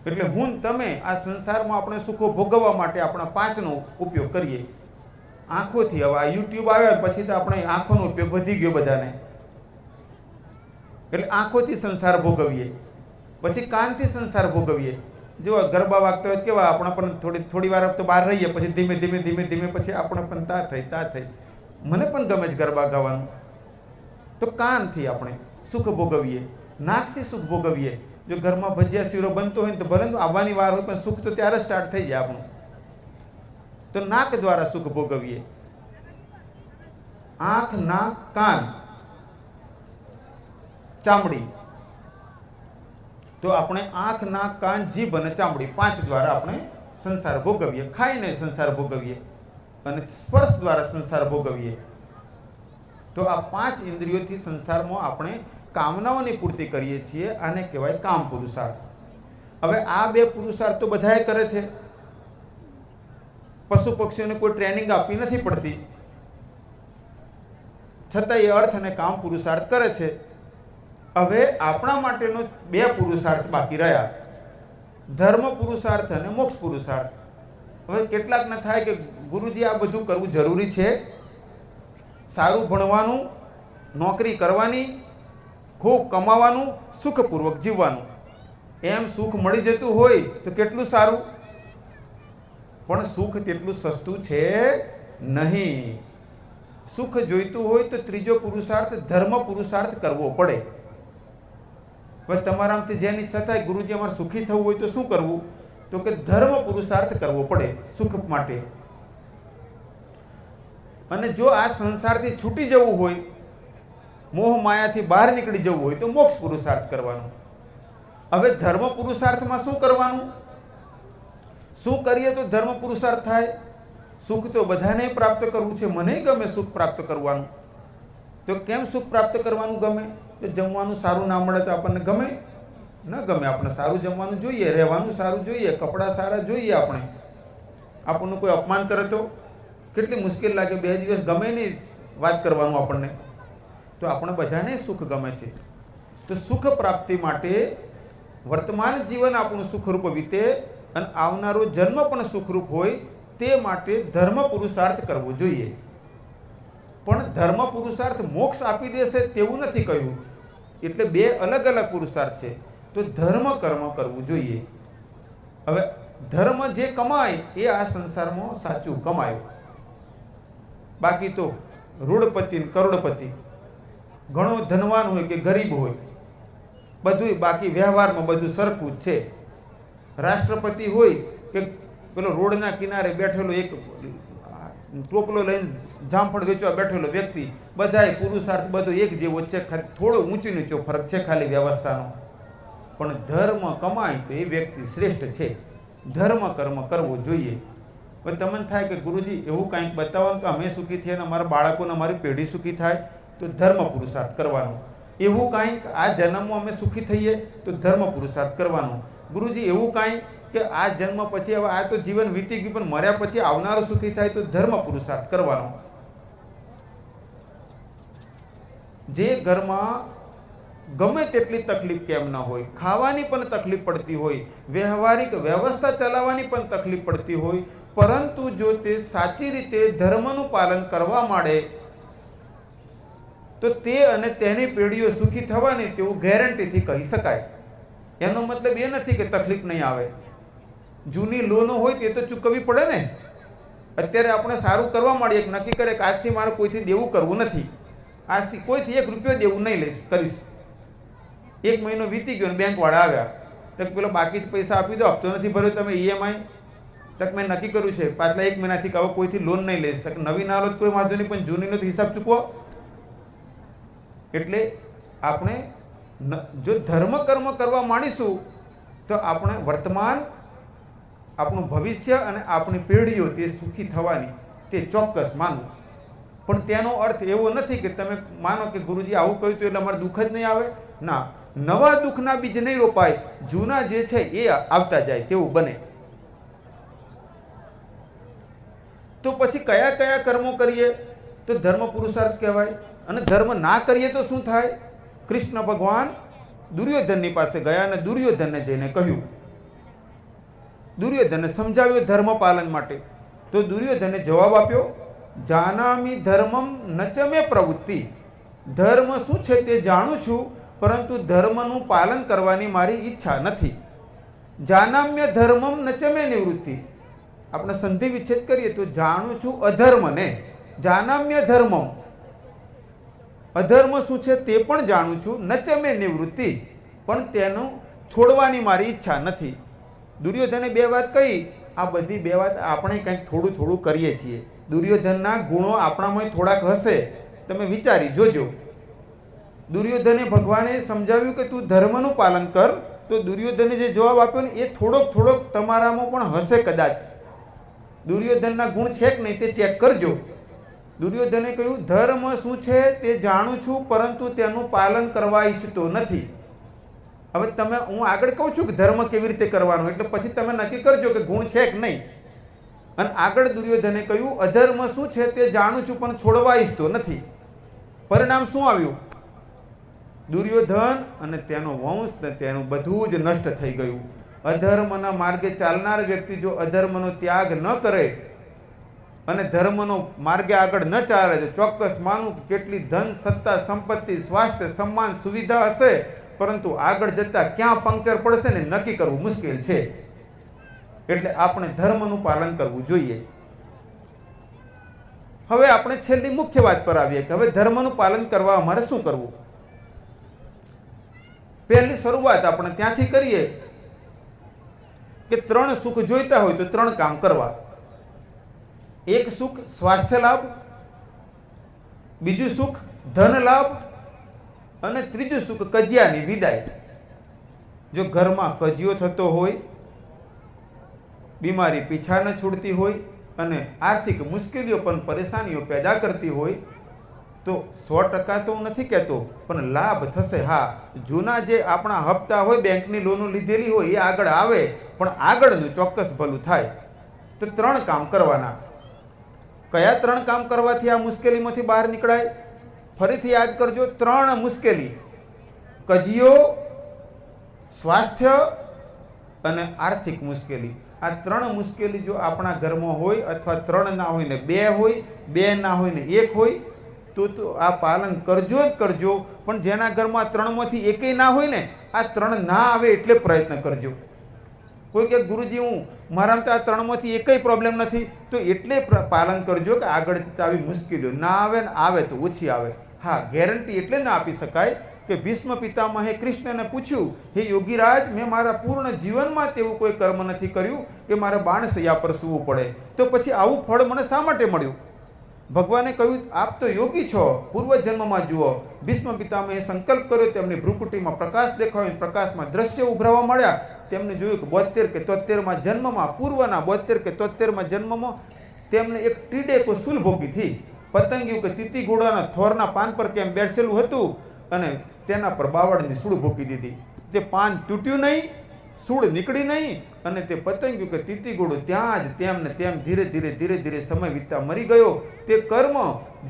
એટલે હું તમે આ સંસારમાં આપણે સુખો ભોગવવા માટે આપણા 5નો ઉપયોગ કરીએ. આંખોથી, હવે આ YouTube આવ્યા પછી તો આપણે આંખોનો ઉપયોગ વધી ગયો બધાને. એટલે આંખોથી સંસાર ભોગવીએ. પછી કાનથી સંસાર ભોગવીએ. જો ગરબા વાગતા હોય કેવા આપણે પણ થોડી વાર તો બહાર રહીએ, પછી ધીમે ધીમે પછી આપણે પણ તા થઈ મને પણ ગમે છે ગરબા ગાવાનું. તો કાનથી આપણે સુખ ભોગવીએ. નાકથી સુખ ભોગવીએ. જો ઘરમાં ભજીયા શીરો બનતો હોય ને તો ભલે આવવાની વાર હોય પણ સુખ તો ત્યારે સ્ટાર્ટ થઈ જાય આપણું. તો નાક દ્વારા સુખ ભોગવીએ. આંખ, નાક, કાન, ચામડી. તો આપણે આંખ, નાક, કાન, જીભ અને ચામડી 5 દ્વારા આપણે સંસાર ભોગવીએ. ખાઈને સંસાર ભોગવીએ અને સ્પર્શ દ્વારા સંસાર ભોગવીએ. તો આ 5 ઇન્દ્રિયોથી સંસારમાં આપણે કામનાઓની પૂર્તિ કરીએ છીએ. આને કહેવાય કામ પુરુષાર્થ. હવે આ 2 પુરુષાર્થ તો બધાએ કરે છે. પશુ પક્ષીઓને કોઈ ટ્રેનિંગ આપવી નથી પડતી, છતાં એ અર્થ અને કામ પુરુષાર્થ કરે છે. હવે આપણા માટેનો 2 પુરુષાર્થ બાકી રહ્યા, ધર્મ પુરુષાર્થ અને મોક્ષ પુરુષાર્થ. હવે કેટલાકને થાય કે ગુરુજી આ બધું કરવું જરૂરી છે? સારું ભણવાનું, નોકરી કરવાની, ખૂબ કમાવાનું, સુખપૂર્વક જીવવાનું. એમ સુખ મળી જતું હોય તો કેટલું સારું, પણ સુખ તેટલું સસ્તું છે નહીં. સુખ જોઈતું હોય તો ત્રીજો પુરુષાર્થ ધર્મ પુરુષાર્થ કરવો પડે. હવે તમારામાંથી જેની ઈચ્છા થાય ગુરુજી અમારે સુખી થવું હોય તો શું કરવું, તો કે ધર્મ પુરુષાર્થ કરવો પડે સુખ માટે. અને જો આ સંસારથી છૂટી જવું હોય, મોહ માયાથી બહાર નીકળી જવું હોય તો મોક્ષ પુરુષાર્થ કરવાનો. હવે ધર્મ પુરુષાર્થમાં શું કરવાનું, શું કરીએ તો ધર્મ પુરુષાર્થ થાય? સુખ તો બધાને પ્રાપ્ત કરવું છે, મને ગમે સુખ પ્રાપ્ત કરવાનું. તો કેમ સુખ પ્રાપ્ત કરવાનું ગમે? તો જમવાનું સારું ના મળે તો આપણને ગમે ન ગમે? આપણે સારું જમવાનું જોઈએ, રહેવાનું સારું જોઈએ, કપડાં સારા જોઈએ. આપણને કોઈ અપમાન કરે તો કેટલી મુશ્કેલ લાગે, 2 દિવસ ગમે નહીં વાત કરવાનું આપણને. તો આપણે બધાને સુખ ગમે છે. તો સુખ પ્રાપ્તિ માટે વર્તમાન જીવન આપણું સુખરૂપ વીતે અને આવનારો જન્મ પણ સુખરૂપ હોય તે માટે ધર્મ પુરુષાર્થ કરવો જોઈએ. પણ ધર્મ પુરુષાર્થ મોક્ષ આપી દેશે તેવું નથી કહ્યું. એટલે 2 અલગ અલગ પુરુષાર્થ છે. તો ધર્મ કર્મ કરવું જોઈએ. હવે ધર્મ જે કમાય એ આ સંસારમાં સાચું કમાય. બાકી તો રૂઢપતિ કરોડપતિ, ઘણો ધનવાન હોય કે ગરીબ હોય, બધું બાકી વ્યવહારમાં બધું સરખું જ છે. રાષ્ટ્રપતિ હોય કે પેલો રોડના કિનારે બેઠેલો એક ટોપલો લઈને જામફળ વેચવા બેઠેલો વ્યક્તિ, બધાય પુરુષાર્થ બધો એક જેવો છે. થોડો ઊંચી નીચો ફરક છે ખાલી વ્યવસ્થાનો. પણ ધર્મ કમાય તો એ વ્યક્તિ શ્રેષ્ઠ છે. ધર્મ કર્મ કરવો જોઈએ. હવે તમને થાય કે ગુરુજી એવું કાંઈક બતાવવાનું કે અમે સુખી થઈએ અને અમારા બાળકોને અમારી પેઢી સુખી થાય, તો ધર્મ પુરુષાર્થ કરવાનો. એવું કાંઈક આ જન્મમાં અમે સુખી થઈએ તો ધર્મ પુરુષાર્થ કરવાનો. ગુરુજી એવું કાંઈ કે આ જન્મ પછી હવે આ તો જીવન વીતી ગયું પણ મર્યા પછી આવનારો સુખી થાય તો ધર્મ પુરુષાર્થ કરવાનો. જે ઘરમાં ગમે તેટલી તકલીફ કેમ ન હોય, ખાવાની પણ તકલીફ પડતી હોય, વ્યવહારિક વ્યવસ્થા ચલાવવાની પણ તકલીફ પડતી હોય, પરંતુ જો તે સાચી રીતે ધર્મનું પાલન કરવા માંડે તો તે અને તેની પેઢીઓ સુખી થવાની તેવું ગેરંટીથી કહી શકાય. એનો મતલબ એ નથી કે તકલીફ નહીં આવે. જૂની લોનો હોય તે તો ચૂકવવી પડે ને. અત્યારે આપણે સારું કરવા માંડીએ, નક્કી કરે કે આજથી મારે કોઈથી દેવું કરવું નથી, આજથી કોઈથી 1 રૂપિયો દેવું નહીં કરીશ. 1 મહિનો વીતી ગયો ને બેંકવાળા આવ્યા તો પેલો બાકી પૈસા આપી દો, હપ્તો નથી ભર્યો તમે EMI. તક મેં નક્કી કર્યું છે પાછલા 1 મહિનાથી કે હવે કોઈથી લોન નહીં લઈશ. તક નવી ના લો કોઈ વાંધો નહીં, પણ જૂનીનો તો હિસાબ ચૂકવો. એટલે આપણે જો ધર્મ કર્મ કરવા માંડીશું તો આપણે વર્તમાન, આપણું ભવિષ્ય અને આપણી પેઢીઓ તે સુખી થવાની તે ચોક્કસ માનવું. પણ તેનો અર્થ એવો નથી કે તમે માનો કે ગુરુજી આવું કહ્યું તો એટલે અમારે દુઃખ જ નહીં આવે. ના, નવા દુઃખના બીજ નહીં રોપાય, જૂના જે છે એ આવતા જાય તેવું બને. તો પછી કયા કયા કર્મો કરીએ તો ધર્મ પુરુષાર્થ કહેવાય, અને ધર્મ ના કરીએ તો શું થાય? કૃષ્ણ ભગવાન દુર્યોધનની પાસે ગયા અને દુર્યોધનને જઈને કહ્યું, દુર્યોધનને સમજાવ્યો ધર્મ પાલન માટે. તો દુર્યોધને જવાબ આપ્યો, જાનામિ ધર્મમ નચમે પ્રવૃત્તિ. ધર્મ શું છે તે જાણું છું, પરંતુ ધર્મનું પાલન કરવાની મારી ઈચ્છા નથી. જાનામ્ય ધર્મમ નચમે નિવૃત્તિ. આપણે સંધિ વિચ્છેદ કરીએ તો જાણું છું અધર્મને, જાનામ્ય ધર્મમ. અધર્મ શું છે તે પણ જાણું છું, નચમે નિવૃત્તિ, પણ તેનું છોડવાની મારી ઈચ્છા નથી. દુર્યોધને 2 વાત કહી. આ બધી 2 વાત આપણે કંઈક થોડું થોડું કરીએ છીએ. દુર્યોધનના ગુણો આપણામાં થોડાક હશે, તમે વિચારી જોજો. દુર્યોધને ભગવાને સમજાવ્યું કે તું ધર્મનું પાલન કર, તો દુર્યોધને જે જવાબ આપ્યો ને એ થોડોક થોડોક તમારામાં પણ હશે કદાચ. દુર્યોધનના ગુણ છે કે નહીં તે ચેક કરજો. દુર્યોધને કહ્યું, ધર્મ શું છે તે જાણું છું, પરંતુ તેનું પાલન કરવા ઈચ્છતો નથી. હવે તમે, હું આગળ કહું છું કે ધર્મ કેવી રીતે કરવાનો, એટલે પછી તમે નક્કી કરજો કે ગુણ છે કે નહીં. અને આગળ દુર્યોધને કહ્યું, અધર્મ શું છે તે જાણું છું, પણ છોડવા ઈચ્છતો નથી. પરિણામ શું આવ્યું? દુર્યોધન અને તેનો વંશ ને તેનું બધું જ નષ્ટ થઈ ગયું. અધર્મના માર્ગે ચાલનાર વ્યક્તિ જો અધર્મનો ત્યાગ ન કરે અને ધર્મનો માર્ગે આગળ ન ચાલે તો ચોક્કસ માનું કે કેટલી ધન, સત્તા, સંપત્તિ, સ્વાસ્થ્ય, સન્માન, સુવિધા હશે, પરંતુ આગળ જતા ક્યાં પંક્ચર પડશે ને નક્કી કરવું મુશ્કેલ છે. એટલે આપણે ધર્મનું પાલન કરવું જોઈએ. હવે આપણે છેલ્લી મુખ્ય વાત પર આવીએ કે હવે ધર્મનું પાલન કરવા અમારે શું કરવું. પહેલી શરૂઆત આપણે ત્યાંથી કરીએ કે 3 સુખ જોઈતા હોય તો 3 કામ કરવા. એક સુખ સ્વાસ્થ્ય લાભ, બીજું સુખ ધન લાભ, અને ત્રીજું સુખ કજિયાની વિદાય. જો ઘરમાં કજિયો થતો હોય, બીમારી પીછા ન છૂટતી હોય અને આર્થિક મુશ્કેલીઓ પણ પરેશાનીઓ પેદા કરતી હોય તો 100% તો હું નથી કહેતો, પણ લાભ થશે. હા, જૂના જે આપણા હપ્તા હોય, બેંકની લોનો લીધેલી હોય એ આગળ આવે, પણ આગળનું ચોક્કસ ભલું થાય. તો 3 કામ કરવાના. કયા 3 કામ કરવાથી આ મુશ્કેલીમાંથી બહાર નીકળાય? ફરીથી યાદ કરજો, 3 મુશ્કેલી: કજિયો, સ્વાસ્થ્ય અને આર્થિક મુશ્કેલી. આ 3 મુશ્કેલી જો આપણા ઘરમાં હોય, અથવા 3 ના હોય ને 2 હોય, 2 ના હોય ને 1 હોય, તો આ પાલન કરજો જ કરજો. પણ જેના ઘરમાં 3માંથી એકેય ના હોય ને, આ 3 ના આવે એટલે પ્રયત્ન કરજો. કોઈ કે ગુરુજી હું મારામાં તો આ 3માંથી એકેય પ્રોબ્લેમ નથી, તો એટલે પાલન કરજો કે આગળ આવી મુશ્કેલીઓ ના આવે ને આવે તો ઓછી આવે. હા, ગેરંટી એટલે ના આપી શકાય કે ભીષ્મ પિતામહે કૃષ્ણને પૂછ્યું, હે યોગીરાજ, મેં મારા પૂર્ણ જીવનમાં તેવું કોઈ કર્મ નથી કર્યું કે મારે બાણશૈયા પર સૂવું પડે, તો પછી આવું ફળ મને શા માટે મળ્યું? ભગવાને કહ્યું, આપ તો યોગી છો, પૂર્વજન્મમાં જુઓ. ભીષ્મ પિતામહે સંકલ્પ કર્યો, તેમની ભ્રુકુટીમાં પ્રકાશ દેખાયો, પ્રકાશમાં દ્રશ્ય ઉભરાવા મળ્યા. તેમને જોયું કે 72 કે 73માં જન્મમાં, પૂર્વના 72 કે 73માં જન્મમાં તેમને એક ટીડે સૂલ ભોગી થી. પતંગિયું કે તીતી ઘોડાના થોરના પાન પર કેમ બેસેલું હતું અને તેના પર બાવળની સૂળ ભોગી દીધી. તે પાન તૂટ્યું નહીં, સૂળ નીકળી નહીં, અને તે પતંગિયું કે તીતી ઘોડું ત્યાં જ તેમને તેમ ધીરે ધીરે સમય વીતતા મરી ગયો. તે કર્મ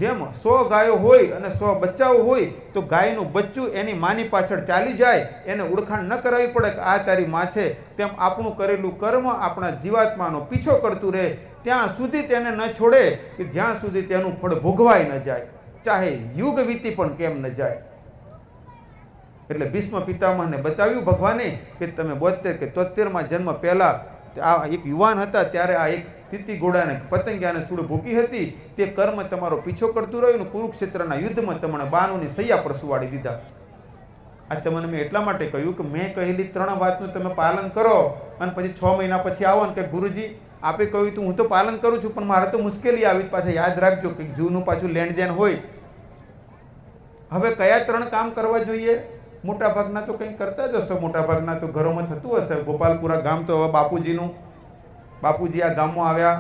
જેમ 100 ગાયો હોય અને 100 બચ્ચાઓ હોય તો ગાયનું બચ્ચું એની માની પાછળ ચાલી જાય, એને ઓળખાણ ન કરાવવી પડે કે આ તારી માં છે, તેમ આપણું કરેલું કર્મ આપણા જીવાત્માનો પીછો કરતું રહે, ત્યાં સુધી તેને ન છોડે કે જ્યાં સુધી તેનું ફળ ભોગવાય ન જાય, ચાહે યુગ વીતી પણ કેમ ન જાય. એટલે ભીષ્મ પિતામહને બતાવ્યું ભગવાને કે તમે 72 કે 73માં જન્મ પહેલા આ એક યુવાન હતા ત્યારે આ એક તીતી ઘોડાને પતંગિયાને સૂળ ભૂકી હતી, તે કર્મ તમારો પીછો કરતું રહ્યું. કુરુક્ષેત્રના યુદ્ધમાં તમને બાનુની સૈયા પર સુવાડી દીધા. આ તમને મેં એટલા માટે કહ્યું કે મેં કહેલી 3 વાતનું તમે પાલન કરો અને પછી 6 મહિના પછી આવો ને કે ગુરુજી આપે કહ્યું તું હું તો પાલન કરું છું પણ મારે તો મુશ્કેલી આવી. પાછા યાદ રાખજો કે જૂનું પાછું લેણદેન હોય. હવે કયા 3 કામ કરવા જોઈએ? મોટા ભાગના તો કંઈ કરતા જ હશો, મોટા ભાગના તો ઘરોમાં થતું હશે. ગોપાલપુરા ગામ તો હવે બાપુજી આ ગામમાં આવ્યા,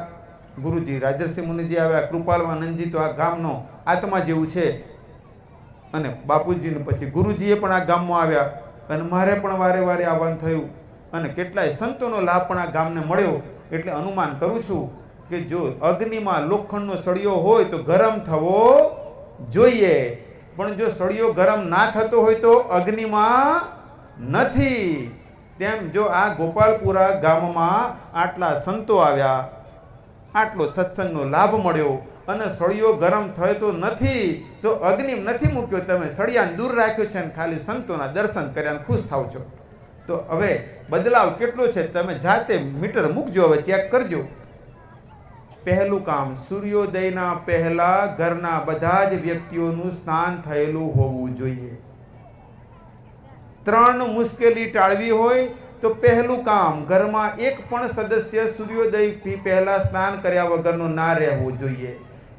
ગુરુજી રાજર્ષિ મુનિજી આવ્યા, કૃપાલવાનંદજી તો આ ગામનો આત્મા જેવું છે, અને બાપુજીને પછી ગુરુજીએ પણ આ ગામમાં આવ્યા, અને મારે પણ વારે વારે આવવાનું થયું, અને કેટલાય સંતોનો લાભ પણ આ ગામને મળ્યો. એટલે અનુમાન કરું છું કે જો અગ્નિમાં લોખંડનો સળિયો હોય તો ગરમ થવો જોઈએ, પણ જો સળિયો ગરમ ના થતો હોય તો અગ્નિમાં નથી. તેમ જો આ ગોપાલપુરા ગામમાં આટલા સંતો આવ્યા, આટલો સત્સંગનો લાભ મળ્યો અને સળિયો ગરમ થતો નથી તો અગ્નિ નથી મૂક્યો, તમે સળિયાને દૂર રાખ્યો છે અને ખાલી સંતોના દર્શન કર્યા ખુશ થાવ છો. તો હવે બદલાવ કેટલો છે તમે જાતે મીટર મૂકજો, હવે ચેક કરજો. પહેલું કામ, સૂર્યોદયના પહેલા ઘરના બધા જ વ્યક્તિઓનું સ્નાન થયેલું હોવું જોઈએ. 3 મુશ્કેલી ટાળવી હોય તો પહેલું કામ, ઘરમાં એક પણ સદસ્ય સૂર્યોદયથી પહેલા સ્નાન કર્યા વગરનો ના રહેવું જોઈએ.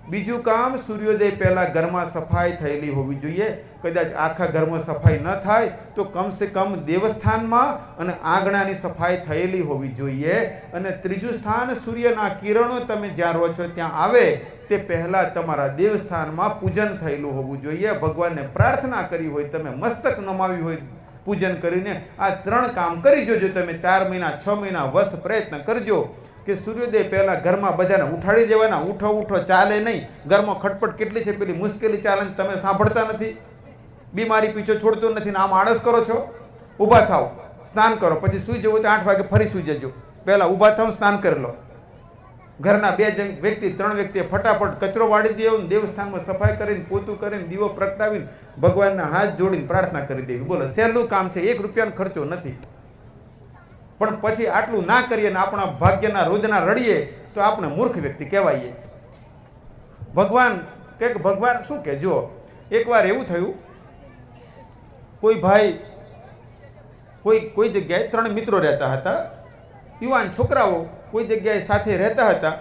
બીજું કામ, સૂર્યોદય પહેલાં ઘરમાં સફાઈ થયેલી હોવી જોઈએ. કદાચ આખા ઘરમાં સફાઈ ન થાય તો કમસે કમ દેવસ્થાનમાં અને આંગણાની સફાઈ થયેલી હોવી જોઈએ. અને ત્રીજું સ્થાન, સૂર્યના કિરણો તમે જ્યાં રહો છો ત્યાં આવે તે પહેલાં તમારા દેવસ્થાનમાં પૂજન થયેલું હોવું જોઈએ. ભગવાનને પ્રાર્થના કરી હોય, તમે મસ્તક નમાવી હોય પૂજન કરીને. આ 3 કામ કરી જોજો તમે. 4 મહિના 6 મહિના વર્ષ પ્રયત્ન કરજો કે સૂર્યોદય પહેલાં ઘરમાં બધાને ઉઠાડી દેવાના. ઉઠો ઉઠો ચાલે નહીં. ઘરમાં ખટપટ કેટલી છે, પેલી મુશ્કેલી ચાલે તમે સાંભળતા નથી. બીમારી પીછો છોડતો નથી ને આમ આળસ કરો છો. ઊભા થાવ, સ્નાન કરો, પછી સૂઈ જવું તો 8 વાગે ફરી સૂઈ જજો. પહેલાં ઊભા થાવ, સ્નાન કરી લો. ઘરના 2 વ્યક્તિ 3 વ્યક્તિએ ફટાફટ કચરો વાળી દેવો, દેવસ્થાનમાં સફાઈ કરીને, પોતું કરીને, દીવો પ્રગટાવીને, ભગવાનના હાથ જોડીને પ્રાર્થના કરી દેવી. બોલો, સહેલું કામ છે, 1 રૂપિયાનો ખર્ચો નથી. પણ પછી આટલું ના કરીએ ને આપણા ભાગ્યના રોજના રડીએ તો આપણે મૂર્ખ વ્યક્તિ કહેવાઈએ. ભગવાન કે ભગવાન શું કે, જો એકવાર એવું થયું, કોઈ ભાઈ કોઈ જગ્યાએ 3 મિત્રો રહેતા હતા. યુવાન છોકરાઓ કોઈ જગ્યાએ સાથે રહેતા હતા.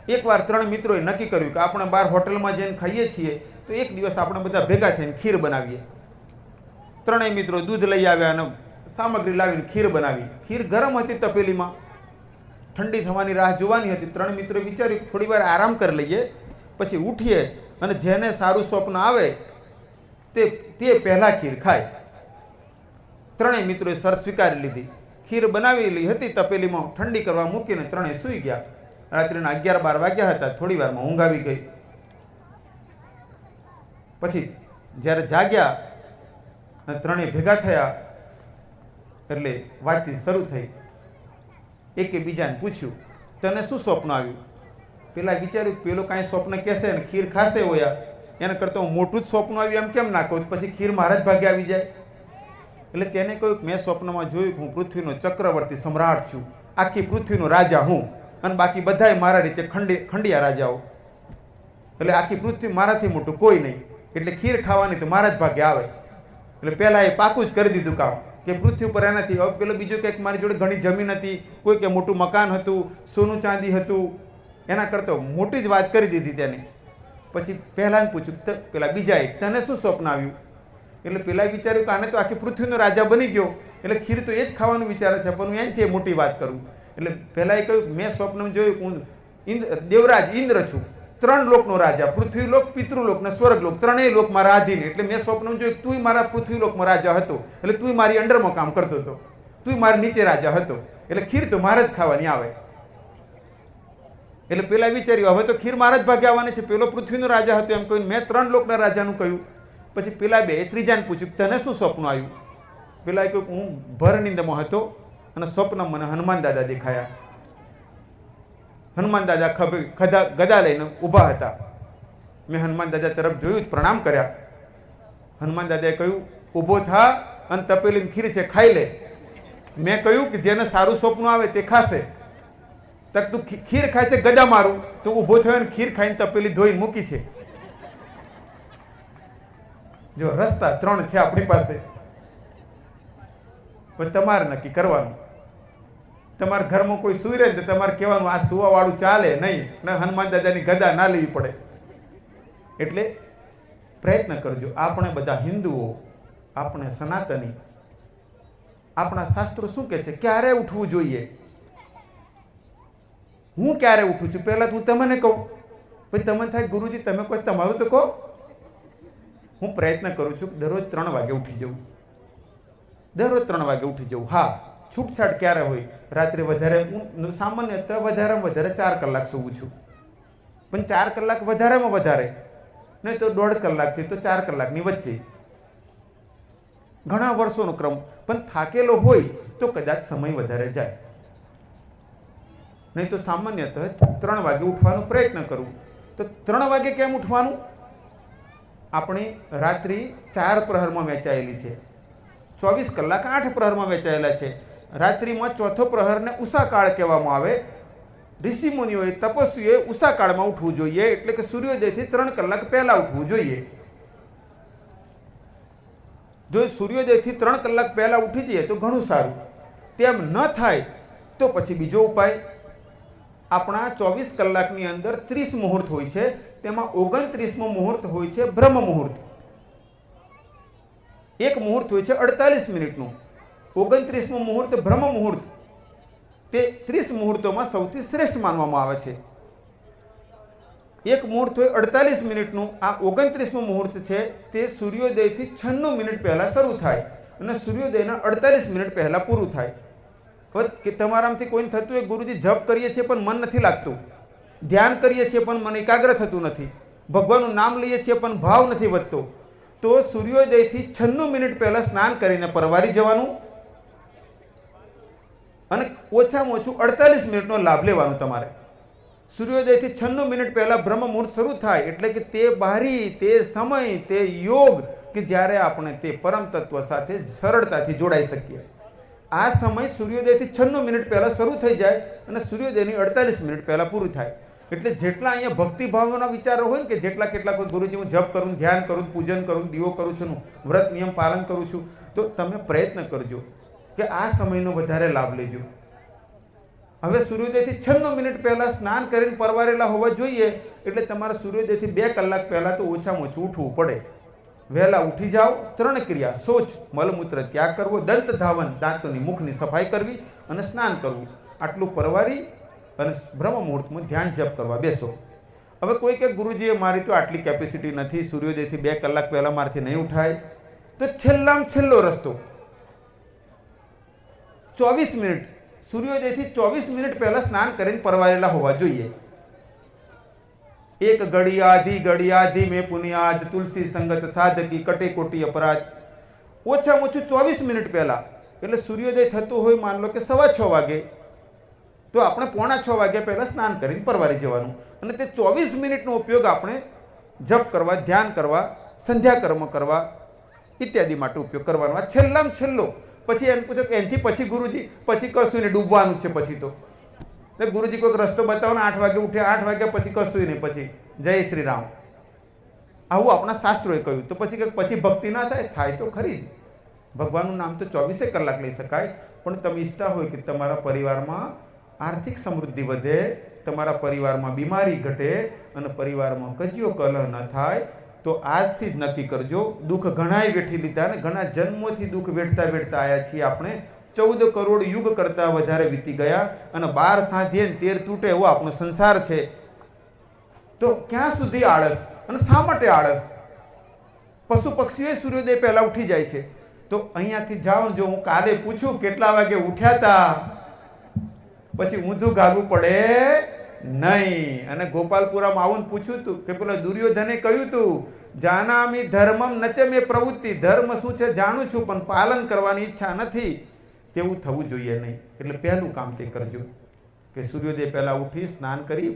એકવાર 3 મિત્રોએ નક્કી કર્યું કે આપણે બહાર હોટલમાં જઈને ખાઈએ છીએ તો એક દિવસ આપણે બધા ભેગા થઈને ખીર બનાવીએ. 3 મિત્રો દૂધ લઈ આવ્યા અને સામગ્રી લાવીને ખીર બનાવી. ખીર ગરમ હતી તપેલીમાં, ઠંડી થવાની રાહ જોવાની હતી. 3 મિત્રોએ વિચાર્યું થોડી વાર આરામ કરી લઈએ, પછી ઉઠીએ અને જેને સારું સ્વપ્ન આવે તે પહેલાં ખીર ખાય. 3 મિત્રોએ શરત સ્વીકારી લીધી. ખીર બનાવેલી હતી તપેલીમાં, ઠંડી કરવા મૂકીને 3 સૂઈ ગયા. રાત્રિના 11-12 વાગ્યા હતા. થોડી વારમાં ઊંઘ આવી ગઈ. પછી જ્યારે જાગ્યા અને 3 ભેગા થયા એટલે વાતચીત શરૂ થઈ. એકે બીજાને પૂછ્યું, તને શું સ્વપ્ન આવ્યું? પેલા વિચાર્યું પેલો કાંઈ સ્વપ્ન કહેશે ને ખીર ખાશે હોયા, એને કરતાં હું મોટું જ સ્વપ્ન આવ્યું એમ કેમ ના કહું, પછી ખીર મારા જ ભાગે આવી જાય. એટલે તેને કહ્યું મેં સ્વપ્નમાં જોયું કે હું પૃથ્વીનો ચક્રવર્તી સમ્રાટ છું, આખી પૃથ્વીનો રાજા હું, અને બાકી બધાય મારા રીતે ખંડિયા રાજાઓ. એટલે આખી પૃથ્વી મારાથી મોટું કોઈ નહીં, એટલે ખીર ખાવાની તો મારા જ ભાગે આવે. એટલે પહેલાં એ પાકું જ કરી દીધું કામ કે પૃથ્વી ઉપર એનાથી. હવે પેલો બીજો કંઈક મારી જોડે ઘણી જમીન હતી, કોઈ કે મોટું મકાન હતું, સોનું ચાંદી હતું, એના કરતાં મોટી જ વાત કરી દીધી તેને. પછી પહેલાં પૂછ્યું પેલા બીજાએ, તને શું સ્વપ્ન આવ્યું? એટલે પેલા વિચાર્યું કે આને તો આખી પૃથ્વીનો રાજા બની ગયો, એટલે ખીર તો એ જ ખાવાનું વિચારે છે, પણ હું એનાથી મોટી વાત કરું. એટલે પહેલાં એ કહ્યું મેં સ્વપ્નમાં જોયું હું દેવરાજ ઇન્દ્ર છું, 3 લોકનો રાજા, પૃથ્વીલોક, પિતૃલોક ને સ્વર્ગલોક, 3 લોક મારા આધીન. એટલે મેં સ્વપ્નમાં જોયું તું મારા પૃથ્વીલોકમાં રાજા હતો, એટલે તું મારી અંડરમાં કામ કરતો હતો, તું મારી નીચે રાજા હતો, એટલે ખીર તો મારે જ ખાવાની આવે. એટલે પેલા વિચાર્યું હવે તો ખીર મારા જ ભાગે આવવાની છે, પેલો પૃથ્વીનો રાજા હતો એમ કહ્યું મેં 3 લોકના રાજાનું કહ્યું. પછી પેલા 2 ત્રીજાને પૂછ્યું તને શું સ્વપ્ન આવ્યું? પેલા કહ્યું હું ભર નિંદમાં હતો અને સ્વપ્ન મને હનુમાન દાદા દેખાયા. હનુમાન દાદા ગદા લઈને ઊભા હતા. મેં હનુમાન દાદા તરફ જોયું, પ્રણામ કર્યા. હનુમાન દાદાએ કહ્યું ઊભો થા અને તપેલીની ખીર છે ખાઈ લે. મેં કહ્યું કે જેને સારું સ્વપ્ન આવે તે ખાશે. તક તું ખીર ખાય છે ગદા મારું, તો ઊભો થયો ને ખીર ખાઈને તપેલી ધોઈને મૂકી છે. જો રસ્તા 3 છે આપણી પાસે, પણ તમારે નક્કી કરવાનું. તમારા ઘરમાં કોઈ સૂઈ રહે તો તમારે કહેવાનું આ સુવાવાળું ચાલે નહીં, ને હનુમાન દાદાની ગદા ના લેવી પડે. એટલે પ્રયત્ન કરજો. આપણે બધા હિન્દુઓ, આપણે સનાતની, આપણા શાસ્ત્રો શું કહે છે ક્યારે ઉઠવું જોઈએ? હું ક્યારે ઉઠું છું પહેલાં હું તમને કહું, પછી તમને થાય ગુરુજી તમે કોઈ તમારું તો કહો. હું પ્રયત્ન કરું છું દરરોજ 3 વાગે ઉઠી જવું, દરરોજ 3 વાગે ઉઠી જવું. હા, છૂટછાટ ક્યારે હોય, રાત્રે વધારે, હું સામાન્ય તો વધારેમાં વધારે 4 કલાક સૂવું છું, પણ 4 કલાક વધારેમાં વધારે નહીં તો 1.5 કલાકથી તો 4 કલાકની વચ્ચે, ઘણા વર્ષોનો ક્રમ. પણ થાકેલો હોય તો કદાચ સમય વધારે જાય, નહીં તો સામાન્યતઃ 3 વાગે ઉઠવાનો પ્રયત્ન કરું. તો 3 વાગે કેમ ઉઠવાનું? આપણી રાત્રિ 4 પ્રહરમાં વહેંચાયેલી છે, 24 કલાક 8 પ્રહરમાં વહેંચાયેલા છે. રાત્રિમાં ચોથો પ્રહરને ઉષાકાળ કહેવામાં આવે. ઋષિમુનિઓએ, તપસ્વીઓએ ઉષાકાળમાં ઉઠવું જોઈએ, એટલે કે સૂર્યોદયથી 3 કલાક પહેલાં ઉઠવું જોઈએ. જો સૂર્યોદયથી 3 કલાક પહેલાં ઉઠી જઈએ તો ઘણું સારું. તેમ ન થાય તો પછી બીજો ઉપાય, આપણા 24 કલાકની અંદર 30 મુહૂર્ત હોય છે, તેમાં 29મો મુહૂર્ત હોય છે બ્રહ્મ મુહૂર્ત. એક મુહૂર્ત હોય છે 48 મિનિટનું. 29મો મુહૂર્ત બ્રહ્મ મુહૂર્ત તે 30 મુહૂર્તોમાં સૌથી શ્રેષ્ઠ માનવામાં આવે છે. એક મુહૂર્ત હોય 48 મિનિટનું. આ 29મો મુહૂર્ત છે તે સૂર્યોદયથી 96 મિનિટ પહેલાં શરૂ થાય અને સૂર્યોદયના 48 મિનિટ પહેલાં પૂરું થાય. હવે કે તમારામાંથી કોઈને થતું હોય ગુરુજી જપ કરીએ છીએ પણ મન નથી લાગતું, ધ્યાન કરીએ છીએ પણ મન એકાગ્ર થતું નથી, ભગવાનનું નામ લઈએ છીએ પણ ભાવ નથી વધતો, તો સૂર્યોદયથી 96 મિનિટ પહેલાં સ્નાન કરીને પરવારી જવાનું અને ઓછામાં ઓછું 48 મિનિટનો લાભ લેવાનો તમારે. સૂર્યોદયથી 96 મિનિટ પહેલાં બ્રહ્મ મુહૂર્ત શરૂ થાય એટલે કે તે બારી, તે સમય, તે યોગ કે જ્યારે આપણે તે પરમ તત્વ સાથે સરળતાથી જોડાઈ શકીએ. આ સમય સૂર્યોદયથી 96 મિનિટ પહેલાં શરૂ થઈ જાય અને સૂર્યોદયની 48 મિનિટ પહેલાં પૂરું થાય. એટલે જેટલા અહીંયા ભક્તિભાવના વિચારો હોય ને કે જેટલા કેટલા કોઈ ગુરુજી હું જપ કરું, ધ્યાન કરું, પૂજન કરું, દીવો કરું છું, વ્રત નિયમ પાલન કરું છું, તો તમે પ્રયત્ન કરજો કે આ સમયનો વધારે લાભ લેજો. હવે સૂર્યોદયથી 96 મિનિટ પહેલાં સ્નાન કરીને પરવારેલા હોવા જોઈએ એટલે તમારે સૂર્યોદયથી 2 કલાક પહેલાં તો ઓછામાં ઓછું ઉઠવું પડે. વહેલા ઉઠી જાઓ, 3 ક્રિયા: શૌચ, મલમૂત્ર ત્યાગ કરવો, દંત ધાવન, દાંતોની મુખની સફાઈ કરવી અને સ્નાન કરવું. આટલું પરવારી અને બ્રહ્મ મુહૂર્તમાં ધ્યાન જપ કરવા બેસો. હવે કોઈ કે ગુરુજીએ મારી તો આટલી કેપેસિટી નથી, સૂર્યોદયથી 2 કલાક પહેલાં મારાથી નહીં ઉઠાય, તો છેલ્લામાં છેલ્લો રસ્તો 24 મિનિટ, સૂર્યોદયથી 24 મિનિટ પહેલાં સ્નાન કરીને પરવારેલા હોવા જોઈએ. એક ઘડી આધી મેં પુનિયાદ, તુલસી સંગત સાધકી, કટે કોટી અપરાધ. ઓછામાં ઓછું 24 મિનિટ પહેલાં, એટલે સૂર્યોદય થતું હોય માન લો કે 6:15 વાગે, તો આપણે 5:45 વાગ્યા પહેલાં સ્નાન કરીને પરવારી જવાનું અને તે 24 મિનિટનો ઉપયોગ આપણે જપ કરવા, ધ્યાન કરવા, સંધ્યા કર્મ કરવા ઇત્યાદિ માટે ઉપયોગ કરવાનો. આ છેલ્લામાં છેલ્લો. પછી એમ પૂછો કે એનાથી પછી ગુરુજી પછી કશું નહીં, ડૂબવાનું છે પછી તો ગુરુજી કોઈક રસ્તો બતાવો ને 8 વાગે ઉઠ્યા, 8 વાગ્યા પછી કશું નહીં, પછી જય શ્રી રામ, આવું આપણા શાસ્ત્રોએ કહ્યું. તો પછી ભક્તિ ના થાય? થાય તો ખરી જ. ભગવાનનું નામ તો 24 કલાક લઈ શકાય, પણ તમે ઈચ્છતા હોય કે તમારા પરિવારમાં આર્થિક સમૃદ્ધિ વધે, તમારા પરિવારમાં બીમારી ઘટે અને પરિવારમાં કજિયો કલહ ન થાય, તો આજથી જ નક્કી કરજો. દુઃખ ઘણાય વેઠી લીધા ને ઘણા જન્મોથી દુઃખ વેઠતા વેઠતા આવ્યા છીએ આપણે. 14 કરોડ યુગ કરતાં વધારે વીતી ગયા અને 12 સાંધીએ 13 તૂટે એવો આપણો સંસાર છે. તો ક્યાં સુધી આળસ? અને શા માટે આળસ? પશુ પક્ષીઓ સૂર્યોદય પહેલા ઉઠી જાય છે. તો અહીંયાથી જાઓ, જો હું કાલે પૂછું કેટલા વાગે ઉઠ્યા હતા, પછી ઊંધું ગાળવું પડે નહીં. અને ગોપાલપુરામાં આવું પૂછ્યું તું કે પેલા દુર્યોધને કહ્યું તું, જાનામી ધર્મમ નચે મેં પ્રવૃત્તિ, ધર્મ શું છે જાણું છું પણ પાલન કરવાની ઈચ્છા નથી. તેવું થવું જોઈએ નહીં. એટલે પહેલું કામ તે કરજો કે સૂર્યોદય પહેલાં ઉઠી સ્નાન કરી,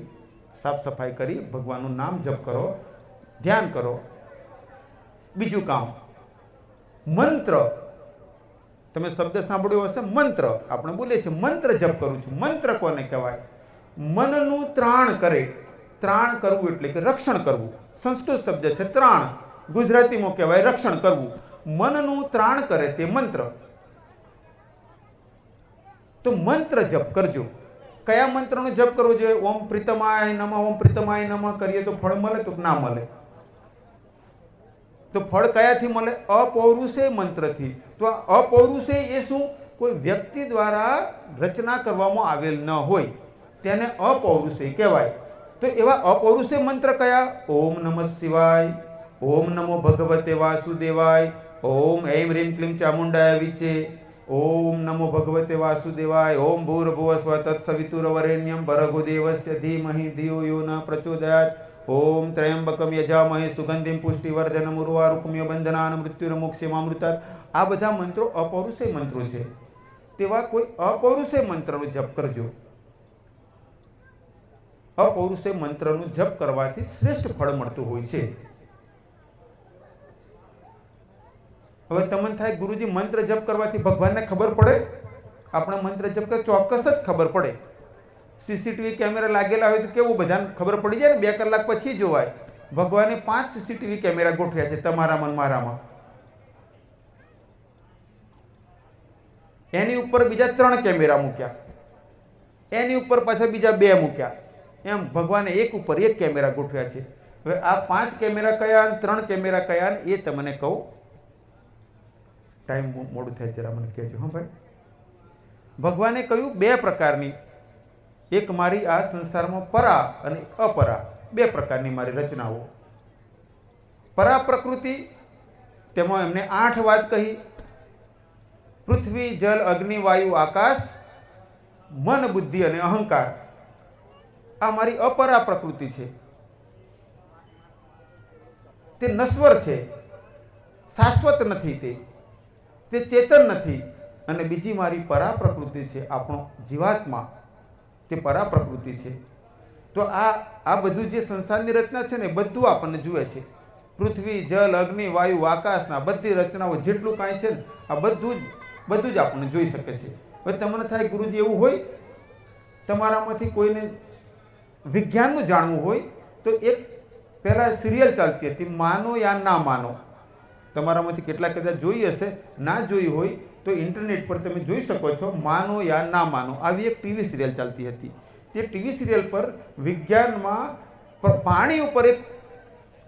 સાફ સફાઈ કરી, ભગવાનનું નામ જપ કરો, ધ્યાન કરો. બીજું કામ મંત્ર. તમે શબ્દ સાંભળ્યો હશે, મંત્ર. આપણે બોલીએ છીએ મંત્ર જપ કરું છું. મંત્ર કોને કહેવાય? મનનું ત્રાણ કરે. ત્રાણ કરવું એટલે કે રક્ષણ કરવું. સંસ્કૃત શબ્દ છે ત્રાણ, ગુજરાતીમાં કહેવાય રક્ષણ કરવું. મનનું ત્રાણ કરે તે મંત્ર. તો મંત્ર જપ કરજો. કયા મંત્રનો જપ કરવો જોઈએ? ઓમ પ્રીતમાય નમઃ, ઓમ પ્રીતમાય નમઃ કરીએ તો ફળ મળે તો ના મળે? તો ફળ કયાથી મળે? અપૌરુષેય મંત્રથી. તો આ અપૌરુષેય એ શું? કોઈ વ્યક્તિ દ્વારા રચના કરવામાં આવેલ ન હોય તેને અપૌરુષેય કહેવાય. તો એવા અપૌરુષેય મંત્ર કયા? ઓમ નમઃ શિવાય, ઓમ નમો ભગવતે વાસુદેવાય, ઓમ ऐं ह्रीं क्लीं चामुण्डाय विचे, ओम नमो भगवते वासुदेवाय, ओम भूर्भुवस्व तत्सवितुर्वरेण्यं भर्गो देवस्य धीमहि धियो यो न प्रचोदयात्, ओम त्र्यंबकम यजामहे सुगंधिं पुष्टिवर्धनम् उर्वारुकमिव बंधनान् मृत्युर्मोक्षेमामृतात्. આ બધા મંત્રો અપૌરુષેય મંત્રો છે. તેવા કોઈ અપૌરુષેય મંત્રનો જપ કરજો. અપૌરુષેય મંત્રનો જપ કરવાથી શ્રેષ્ઠ ફળ મળતું હોય છે. હવે તમને થાય ગુરુજી મંત્ર જપ કરવાથી ભગવાનને ખબર પડે? આપણે મંત્ર જપ કર ચોક્કસ જ ખબર પડે. સીસીટીવી કેમેરા લાગેલા હોય તો કેવું બધાને ખબર પડી જાય ને, 2 કલાક પછી જોવાય. ભગવાને 5 સીસીટીવી કેમેરા ગોઠવ્યા છે તમારામાં મારામાં. એની ઉપર બીજા 3 કેમેરા મૂક્યા. એની ઉપર પાછા બીજા 2 મૂક્યા. એમ ભગવાને એક ઉપર એક કેમેરા ગોઠવ્યા છે. હવે આ 5 કેમેરા કયા અને 3 કેમેરા કયા એ તમને કહું. ટાઈમ મોડું થાય જરા મને કહેજો. હા ભાઈ, ભગવાને કહ્યું 2 પ્રકારની, એક મારી આ સંસારમાં પરા અને અપરા, 2 પ્રકારની મારી રચનાઓ. પરા પ્રકૃતિ, તેમાં એમને 8 વાત કહી. પૃથ્વી, જલ, અગ્નિ, વાયુ, આકાશ, મન, બુદ્ધિ અને અહંકાર. આ મારી અપરા પ્રકૃતિ છે. તે નશ્વર છે, શાશ્વત નથી, તે ચેતન નથી. અને બીજી મારી પરા પ્રકૃતિ છે, આપણો જીવાત્મા, તે પરા પ્રકૃતિ છે. તો આ બધું જે સંસારની રચના છે ને, બધું આપણને જુએ છે. પૃથ્વી, જલ, અગ્નિ, વાયુ, આકાશના બધી રચનાઓ જેટલું કાંઈ છે ને, આ બધું જ આપણને જોઈ શકે છે. હવે તમને થાય ગુરુજી એવું હોય, તમારામાંથી કોઈને વિજ્ઞાનનું જાણવું હોય તો એક પહેલાં સિરિયલ ચાલતી હતી, માનો યા ના માનો. તમારામાંથી કેટલા કદાચ જોઈ હશે, ના જોઈ હોય તો ઇન્ટરનેટ પર તમે જોઈ શકો છો. માનો યા ના માનો આવી એક ટીવી સિરિયલ ચાલતી હતી. તે ટીવી સિરિયલ પર વિજ્ઞાનમાં પાણી ઉપર એક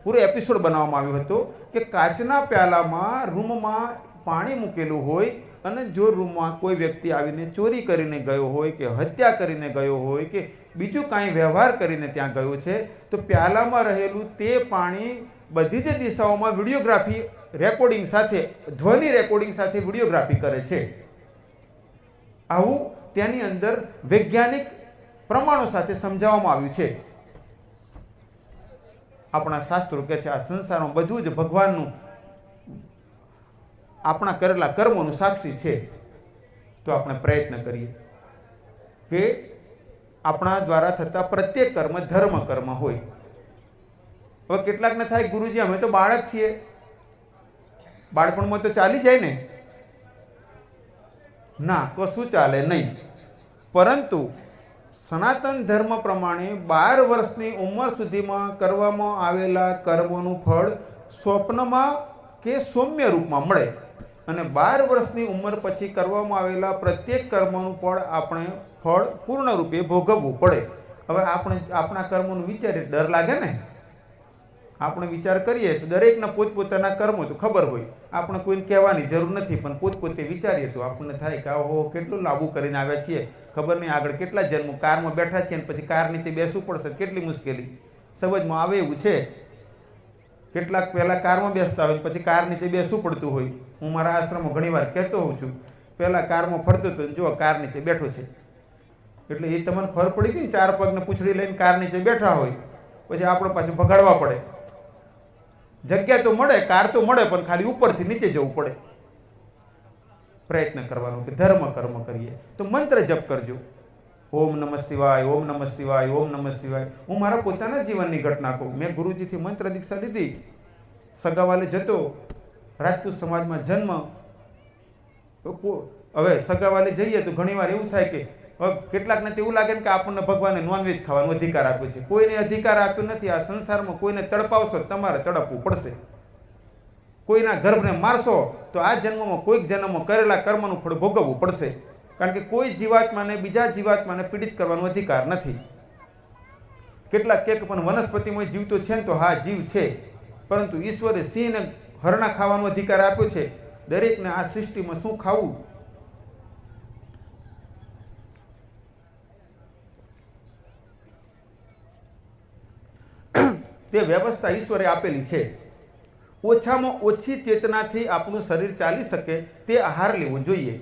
પૂરો એપિસોડ બનાવવામાં આવ્યો હતો કે કાચના પ્યાલામાં રૂમમાં પાણી મૂકેલું હોય અને જો રૂમમાં કોઈ વ્યક્તિ આવીને ચોરી કરીને ગયો હોય કે હત્યા કરીને ગયો હોય કે બીજું કાંઈ વ્યવહાર કરીને ત્યાં ગયો છે, તો પ્યાલામાં રહેલું તે પાણી બધી જ દિશાઓમાં વિડીયોગ્રાફી રેકોર્ડિંગ સાથે, ધ્વનિ રેકોર્ડિંગ સાથે વિડીયોગ્રાફી કરે છે. આવું તેની અંદર વૈજ્ઞાનિક પ્રમાણો સાથે સમજાવવામાં આવ્યું છે. આપણા શાસ્ત્રો કહે છે આ સંસારમાં બધું જ ભગવાનનું, આપણા કરેલા કર્મોનું સાક્ષી છે. તો આપણે પ્રયત્ન કરીએ કે આપણા દ્વારા થતા પ્રત્યેક કર્મ ધર્મ કર્મ હોય. હવે કેટલાકને થાય ગુરુજી અમે તો બાળક છીએ, બાળપણમાં તો ચાલી જાય ને. ના, કશું ચાલે નહીં. પરંતુ સનાતન ધર્મ પ્રમાણે 12 વર્ષની ઉંમર સુધીમાં કરવામાં આવેલા કર્મોનું ફળ સ્વપ્નમાં કે સૌમ્ય રૂપમાં મળે અને 12 વર્ષની ઉંમર પછી કરવામાં આવેલા પ્રત્યેક કર્મોનું ફળ પૂર્ણ રૂપે ભોગવવું પડે. હવે આપણે આપણા કર્મોનું વિચારીએ ડર લાગે ને. આપણે વિચાર કરીએ તો દરેકના પોતપોતાના કર્મો તો ખબર હોય, આપણે કોઈને કહેવાની જરૂર નથી, પણ પોતપોતે વિચારીએ તો આપણને થાય કે ઓહો કેટલું લાંબુ કરીને આવ્યા છીએ, ખબર નહીં આગળ કેટલા જન્મો કારમાં બેઠા છીએ અને પછી કાર નીચે બેસવું પડશે, કેટલી મુશ્કેલી સમજમાં આવે એવું છે. કેટલાક પહેલાં કારમાં બેસતા હોય પછી કાર નીચે બેસવું પડતું હોય. હું મારા આશ્રમમાં ઘણીવાર કહેતો હોઉં છું, પહેલાં કારમાં ફરતો હતો જો કાર નીચે બેઠો છે એટલે એ તમને ખબર પડી ગઈ ને, 4 પગને પૂંછડી લઈને કાર નીચે બેઠા હોય પછી આપણે પાછું ભગાડવા પડે. જગ્યા તો મળે, કાર તો મળે, પણ ખાલી ઉપરથી નીચે જવું પડે. પ્રયત્ન કરવાનો કે ધર્મ કર્મ કરીએ. તો મંત્ર જપ કરજો, ઓમ નમઃ શિવાય, ઓમ નમઃ શિવાય, ઓમ નમઃ શિવાય. હું મારા પોતાના જીવનની ઘટના કહું. મેં ગુરુજીથી મંત્ર દીક્ષા લીધી, સગાવાલે જતો, રાજપૂત સમાજમાં જન્મ. હવે સગાવાલે જઈએ તો ઘણીવાર એવું થાય કે કેટલાકને તો એવું લાગે ને કે આપણને ભગવાને નોનવેજ ખાવાનો અધિકાર આપ્યો છે. કોઈને અધિકાર આપ્યો નથી. આ સંસારમાં કોઈને તડપાવશો તમારે તડપવું પડશે. કોઈના ગર્ભને મારશો તો આ જન્મમાં કોઈક જન્મમાં કરેલા કર્મનું ફળ ભોગવવું પડશે. કારણ કે કોઈ જીવાત્માને બીજા જીવાત્માને પીડિત કરવાનો અધિકાર નથી. કેટલાક કે પણ વનસ્પતિમાં જીવ તો છે ને, તો હા જીવ છે, પરંતુ ઈશ્વરે સિંહને હરણા ખાવાનો અધિકાર આપ્યો છે. દરેકને આ સૃષ્ટિમાં શું ખાવું તે વ્યવસ્થા ઈશ્વરે આપેલી છે. ઓછામાં ઓછી ચેતનાથી આપણું શરીર ચાલી શકે તે આહાર લેવો જોઈએ.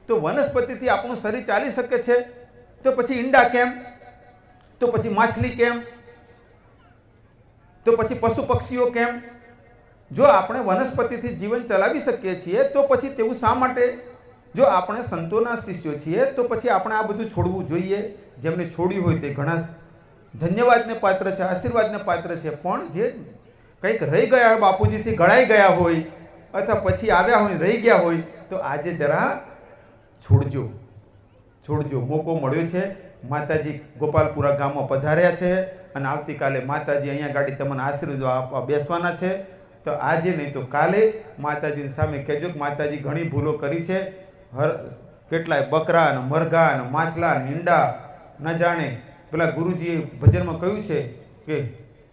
તો વનસ્પતિથી આપણું શરીર ચાલી શકે છે, તો પછી ઈંડા કેમ, તો પછી માછલી કેમ, તો પછી પશુ પક્ષીઓ કેમ? જો આપણે વનસ્પતિથી જીવન ચલાવી શકીએ છીએ તો પછી તેવું શા માટે? જો આપણે સંતોના શિષ્યો છીએ તો પછી આપણે આ બધું છોડવું જોઈએ. જેમને છોડ્યું હોય તે ઘણા ધન્યવાદને પાત્ર છે, આશીર્વાદને પાત્ર છે. પણ જે કંઈક રહી ગયા હોય, બાપુજીથી ઘડાઈ ગયા હોય અથવા પછી આવ્યા હોય રહી ગયા હોય, તો આજે જરા છોડજો. મોકો મળ્યો છે. માતાજી ગોપાલપુરા ગામમાં પધાર્યા છે અને આવતીકાલે માતાજી અહીંયા ગાડી તમને આશીર્વાદ આપવા બેસવાના છે. તો આજે નહીં તો કાલે માતાજીની સામે કહેજો કે માતાજી ઘણી ભૂલો કરી છે. કેટલાય બકરા અને મરઘા અને માછલા, ઈંડા ન જાણે પેલા ગુરુજીએ ભજનમાં કહ્યું છે કે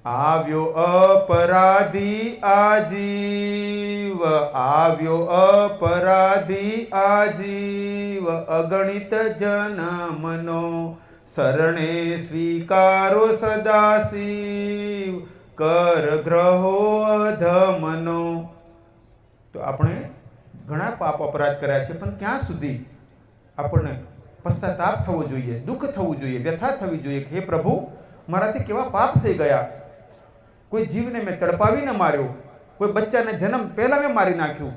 આવ્યો અપરાધી આજીવ, આવ્યો અપરાધી આજીવ, અગણિત જન્મનો શરણે સ્વીકારો સદાશિવ, કર ગ્રહો અધમનો. તો આપણે ઘણા પાપ અપરાધ કર્યા છે, પણ ક્યાં સુધી આપણને પશ્ચાતાપ થવો જોઈએ, દુઃખ થવું જોઈએ, વ્યથા થવી જોઈએ કે હે પ્રભુ, મારાથી કેવા પાપ થઈ ગયા. કોઈ જીવને મેં તડપાવીને માર્યો, કોઈ બચ્ચાને જન્મ પહેલા મેં મારી નાખ્યું,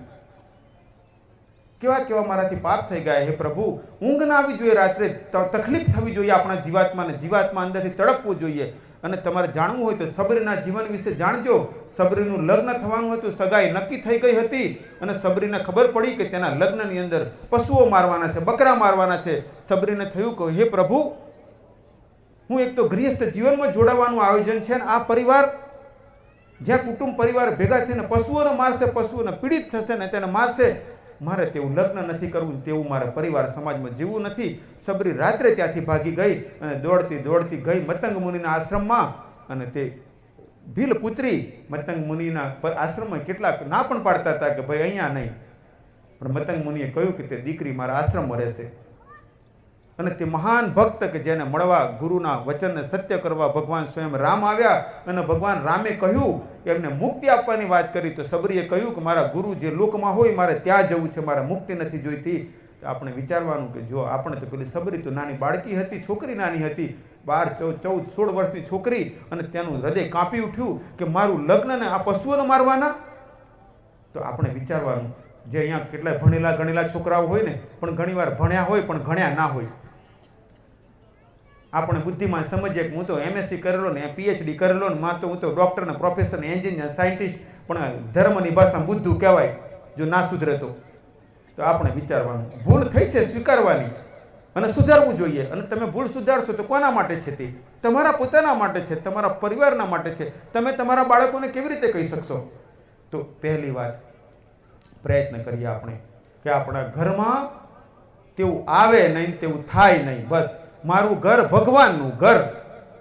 કેવા કેવા મારાથી પાપ થઈ ગયા. હે પ્રભુ, ઊંઘ ના આવી જોઈએ, રાત્રે તકલીફ થવી જોઈએ આપણા જીવાત્માને, જીવાત્મા અંદરથી તડપવું જોઈએ. અને તમારે જાણવું હોય તો સબરીના જીવન વિશે જાણજો. સબરીનું લગ્ન થવાનું હતું, સગાઈ નક્કી થઈ ગઈ હતી, અને સબરીને ખબર પડી કે તેના લગ્નની અંદર પશુઓ મારવાના છે, બકરા મારવાના છે. સબરીને થયું કે હે પ્રભુ, હું એક તો ગૃહસ્થ જીવનમાં જોડાવાનું આયોજન છે, અને આ પરિવાર જ્યાં કુટુંબ પરિવાર ભેગા થઈને પશુઓને મારશે, પશુઓને પીડિત થશે ને તેને મારશે, મારે તેવું લગ્ન નથી કરવું, તેવું મારા પરિવાર સમાજમાં જીવવું નથી. સબરી રાત્રે ત્યાંથી ભાગી ગઈ અને દોડતી દોડતી ગઈ મતંગ મુનિના આશ્રમમાં. અને તે ભીલ પુત્રી મતંગ મુનિના આશ્રમમાં કેટલાક ના પણ પાડતા હતા કે ભાઈ અહીંયા નહીં, પણ મતંગ મુનિએ કહ્યું કે તે દીકરી મારા આશ્રમમાં રહેશે. અને તે મહાન ભક્ત કે જેને મળવા, ગુરુના વચનને સત્ય કરવા ભગવાન સ્વયં રામ આવ્યા, અને ભગવાન રામે કહ્યું કે એમને મુક્તિ આપવાની વાત કરી. તો સબરીએ કહ્યું કે મારા ગુરુ જે લોકમાં હોય મારે ત્યાં જવું છે, મારે મુક્તિ નથી જોઈતી. તો આપણે વિચારવાનું કે જો આપણે તો પેલી સબરી તો નાની બાળકી હતી, છોકરી નાની હતી, 12, 14, 16 વર્ષની છોકરી, અને તેનું હૃદય કાંપી ઉઠ્યું કે મારું લગ્ન ને આ પશુઓને મારવાના. તો આપણે વિચારવાનું, જે અહીંયા કેટલાય ભણેલા ગણેલા છોકરાઓ હોય ને, પણ ઘણીવાર ભણ્યા હોય પણ ગણ્યા ના હોય. આપણે બુદ્ધિમાં સમજીએ કે હું તો MSc કરેલો ને PhD કરેલો ને, હું તો ડૉક્ટર ને પ્રોફેસર ને એન્જિનિયર સાયન્ટિસ્ટ, પણ ધર્મની ભાષામાં બુદ્ધુ કહેવાય જો ના સુધરે તો. તો આપણે વિચારવાનું, ભૂલ થઈ છે સ્વીકારવાની અને સુધારવું જોઈએ. અને તમે ભૂલ સુધારશો તો કોના માટે છે? તે તમારા પોતાના માટે છે, તમારા પરિવારના માટે છે. તમે તમારા બાળકોને કેવી રીતે કહી શકશો? તો પહેલી વાત, પ્રયત્ન કરીએ આપણે કે આપણા ઘરમાં તેવું આવે નહીં, તેવું થાય નહીં. બસ મારું ઘર ભગવાનનું ઘર,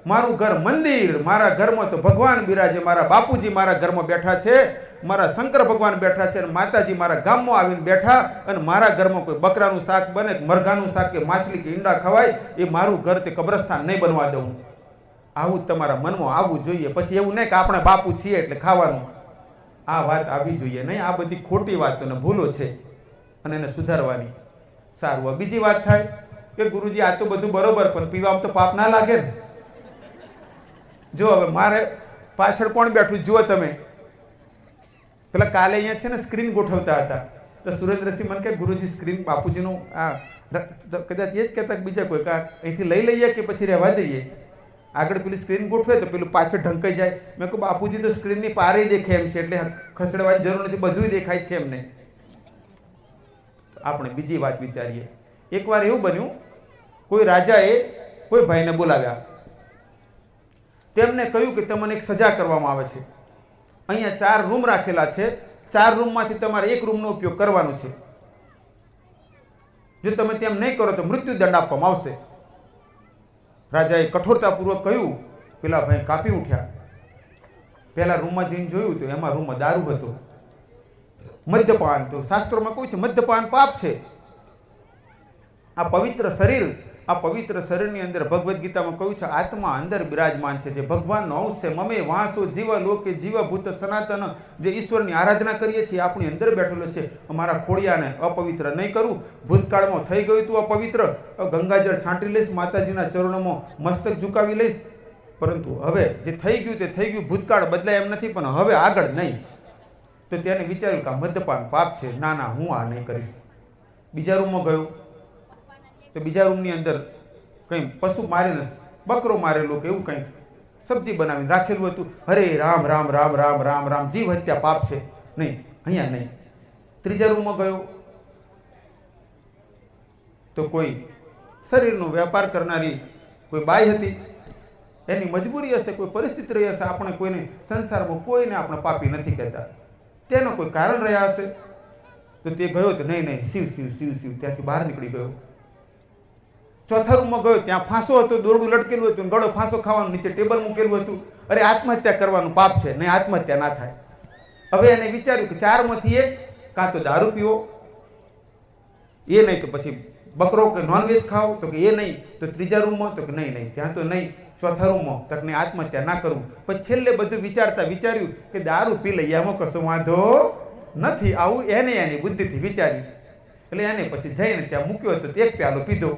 મારું ઘર મંદિર, મારા ઘરમાં તો ભગવાન બિરાજે, મારા બાપુજી મારા ઘરમાં બેઠા છે, મારા શંકર ભગવાન બેઠા છે, અને માતાજી મારા ગામમાં આવીને બેઠા, અને મારા ઘરમાં કોઈ બકરાનું શાક બને, મરઘાનું શાક કે માછલી કે ઈંડા ખવાય, એ મારું ઘર તે કબ્રસ્તાન નહીં બનવા દઉં. આવું તમારા મનમાં આવવું જોઈએ. પછી એવું નહીં કે આપણે બાપુ છીએ એટલે ખાવાનું. આ વાત આવવી જોઈએ નહીં. આ બધી ખોટી વાતો ને ભૂલો છે, અને એને સુધારવાની. સારું, બીજી વાત થાય કે ગુરુજી આ તો બધું બરોબર, પણ પીવામાં તો પાપ ના લાગે ને. જો હવે મારે પાછળ કોણ બેઠું જુઓ તમે. પેલા કાલે અહીંયા છે ને સ્ક્રીન ગોઠવતા હતા, તો સુરેન્દ્રસિંહ મને કહે ગુરુજી સ્ક્રીન બાપુજીનું આ કદાચ એ જ કહેતા કે બીજા કોઈ અહીંથી લઈ લઈએ કે પછી રહેવા દઈએ. આગળ પેલી સ્ક્રીન ગોઠવે તો પેલું પાછળ ઢંકાઈ જાય. મેં કહું બાપુજી તો સ્ક્રીનની પારે દેખાય એમ છે, એટલે ખસેડવાની જરૂર નથી, બધું દેખાય છે એમને. આપણે બીજી વાત વિચારીએ. એકવાર એવું બન્યું, કોઈ રાજાએ કોઈ ભાઈને બોલાવ્યા, તેમને કહ્યું કે તમને એક સજા કરવામાં આવે છે. અહીંયા 4 રૂમ રાખેલા છે, 4 રૂમમાંથી તમારે એક રૂમનો ઉપયોગ કરવાનો છે. જો તમે તેમ નહીં કરો તો મૃત્યુદંડ આપવામાં આવશે. રાજાએ કઠોરતાપૂર્વક કહ્યું. પેલા ભાઈ કાપી ઉઠ્યા. પહેલા રૂમમાં જઈને જોયું તો એમાં રૂમમાં દારૂ હતો, મદ્યપાન. તો શાસ્ત્રોમાં કહ્યું છે મદ્યપાન પાપ છે. આ પવિત્ર શરીર, આ પવિત્ર શરીરની અંદર ભગવદ્ ગીતામાં કહ્યું છે આત્મા અંદર બિરાજમાન છે, જે ભગવાનનો અંશ છે. મમે વાંસો જીવ લોકે જીવભૂત સનાતન, જે ઈશ્વરની આરાધના કરીએ છીએ આપણી અંદર બેઠેલો છે. અમારા ખોડિયાને અપવિત્ર નહીં કરું. ભૂતકાળમાં થઈ ગયું તું અપવિત્ર, ગંગાજળ છાંટી લઈશ, માતાજીના ચરણોમાં મસ્તક ઝુકાવી લઈશ. પરંતુ હવે જે થઈ ગયું તે થઈ ગયું, ભૂતકાળ બદલાય એમ નથી, પણ હવે આગળ નહીં. તો તેને વિચાર્યું કે આ મદ્યપાન પાપ છે, ના ના હું આ નહીં કરીશ. બીજા રૂમમાં ગયો તો બીજા રૂમની અંદર કંઈ પશુ મારીને, બકરો મારેલો કે એવું કંઈ સબ્જી બનાવીને રાખેલું હતું. હરે રામ રામ રામ રામ રામ રામ, જીવ હત્યા પાપ છે, નહીં, અહીંયા નહીં. ત્રીજા રૂમમાં ગયો તો કોઈ શરીરનો વેપાર કરનારી કોઈ બાઈ હતી. એની મજબૂરી હશે, કોઈ પરિસ્થિતિ રહી હશે. આપણે કોઈને સંસારમાં કોઈને આપણે પાપી નથી કહેતા, તેનો કોઈ કારણ રહ્યા હશે. તો તે ગયો તો નહીં નહીં, શિવ શિવ શિવ શિવ, ત્યાંથી બહાર નીકળી ગયો. ચોથા રૂમમાં ગયો, ત્યાં ફાંસો હતો, દોરડું લટકેલું હતું, ગળો ફાંસો ખાવાનું, નીચે ટેબલ મૂકેલું હતું. અરે આત્મહત્યા કરવાનું પાપ છે, નહીં આત્મહત્યા ના થાય. હવે એને વિચાર્યું કે 4માંથી એક, કાં તો દારૂ પીવો, એ નહીં તો પછી બકરો કે નોનવેજ ખાઓ, તો કે એ નહીં, તો ત્રીજા રૂમમાં, તો કે નહીં, ત્યાં તો નહીં, ચોથા રૂમમાં, તો કે આત્મહત્યા ના કરું. પછી છેલ્લે બધું વિચાર્યું કે દારૂ પી લઈએ, એમાં કશો વાંધો નથી. આવું એની બુદ્ધિથી વિચાર્યું. એટલે એને પછી જઈને ત્યાં મૂક્યો હતો, એક પ્યાલો પીધો.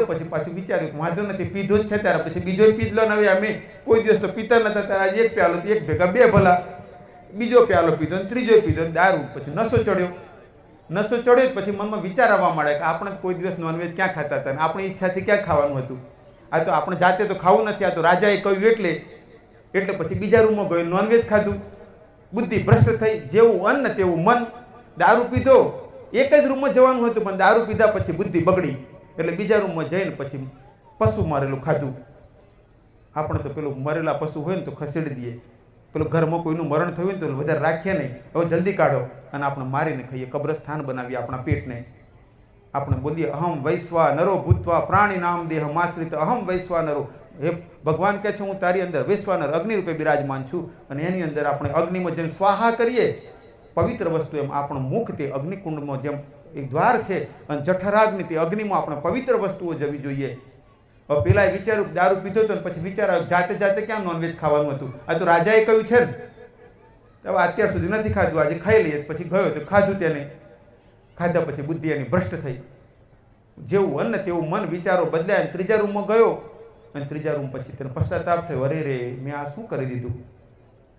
પછી પાછું વિચાર્યું કે વાંધો નથી, પીધો જ છે ત્યારે પછી બીજો પી લો ને. હવે અમે કોઈ દિવસ તો પીતા નતા, ત્યારે આજે એક પ્યાલો, એક ભેગા બે ભલા. બીજો પ્યાલો પીધો ને ત્રીજો પીધો, દારૂ. પછી નશો ચડ્યો પછી મનમાં વિચાર આવવા માંડે કે આપણે કોઈ દિવસ નોનવેજ ક્યાં ખાતા હતા, આપણી ઈચ્છાથી ક્યાં ખાવાનું હતું. આ તો આપણે જાતે તો ખાવું નથી, આ તો રાજાએ કહ્યું એટલે પછી બીજા રૂમમાં ગયો, નોનવેજ ખાધું. બુદ્ધિ ભ્રષ્ટ થઈ, જેવું અન્ન તેવું મન. દારૂ પીધો, એક જ રૂમમાં જવાનું હતું, પણ દારૂ પીધા પછી બુદ્ધિ બગડી, એટલે બીજા રૂમમાં જઈને પછી પશુ મારેલું ખાધું. આપણે તો પેલું મરેલા પશુ હોય ને તો ખસેડી દઈએ, પેલું ઘરમાં કોઈનું મરણ થયું ને તો વધારે રાખીએ નહીં, હવે જલ્દી કાઢો અને આપણે મારીને ખાઈએ, કબ્રસ્થાન બનાવીએ આપણા પેટને. આપણે બોલીએ અહમ વૈશ્વા નરો ભૂતવા પ્રાણી નામ દેહ માશ્રિત અહમ વૈશ્વા નરો. હે ભગવાન કહે છે હું તારી અંદર વૈશ્વાનર અગ્નિ રૂપે બિરાજમાન છું, અને એની અંદર આપણે અગ્નિમાં જેમ સ્વાહા કરીએ પવિત્ર વસ્તુ, એમ આપણું મુખ તે અગ્નિકુંડમાં જેમ એક દ્વાર છે, અને જઠરાગ્નિ તે અગ્નિમાં આપણે પવિત્ર વસ્તુઓ જવી જોઈએ. હવે પેલા વિચાર્યું દારૂ પીધો હતો, પછી વિચાર આવ્યો જાતે ક્યાં નોનવેજ ખાવાનું હતું, આ તો રાજાએ કહ્યું છે ને. હવે અત્યાર સુધી નથી ખાધું, આજે ખાઈ લઈએ. પછી ગયો તો ખાધું, તેને ખાધા પછી બુદ્ધિ એની ભ્રષ્ટ થઈ, જેવું અન્ન તેવું મન. વિચારો બદલાય. ત્રીજા રૂમમાં ગયો, અને ત્રીજા રૂમ પછી તેને પશ્ચાતાપ થયો, અરે રે મેં આ શું કરી દીધું,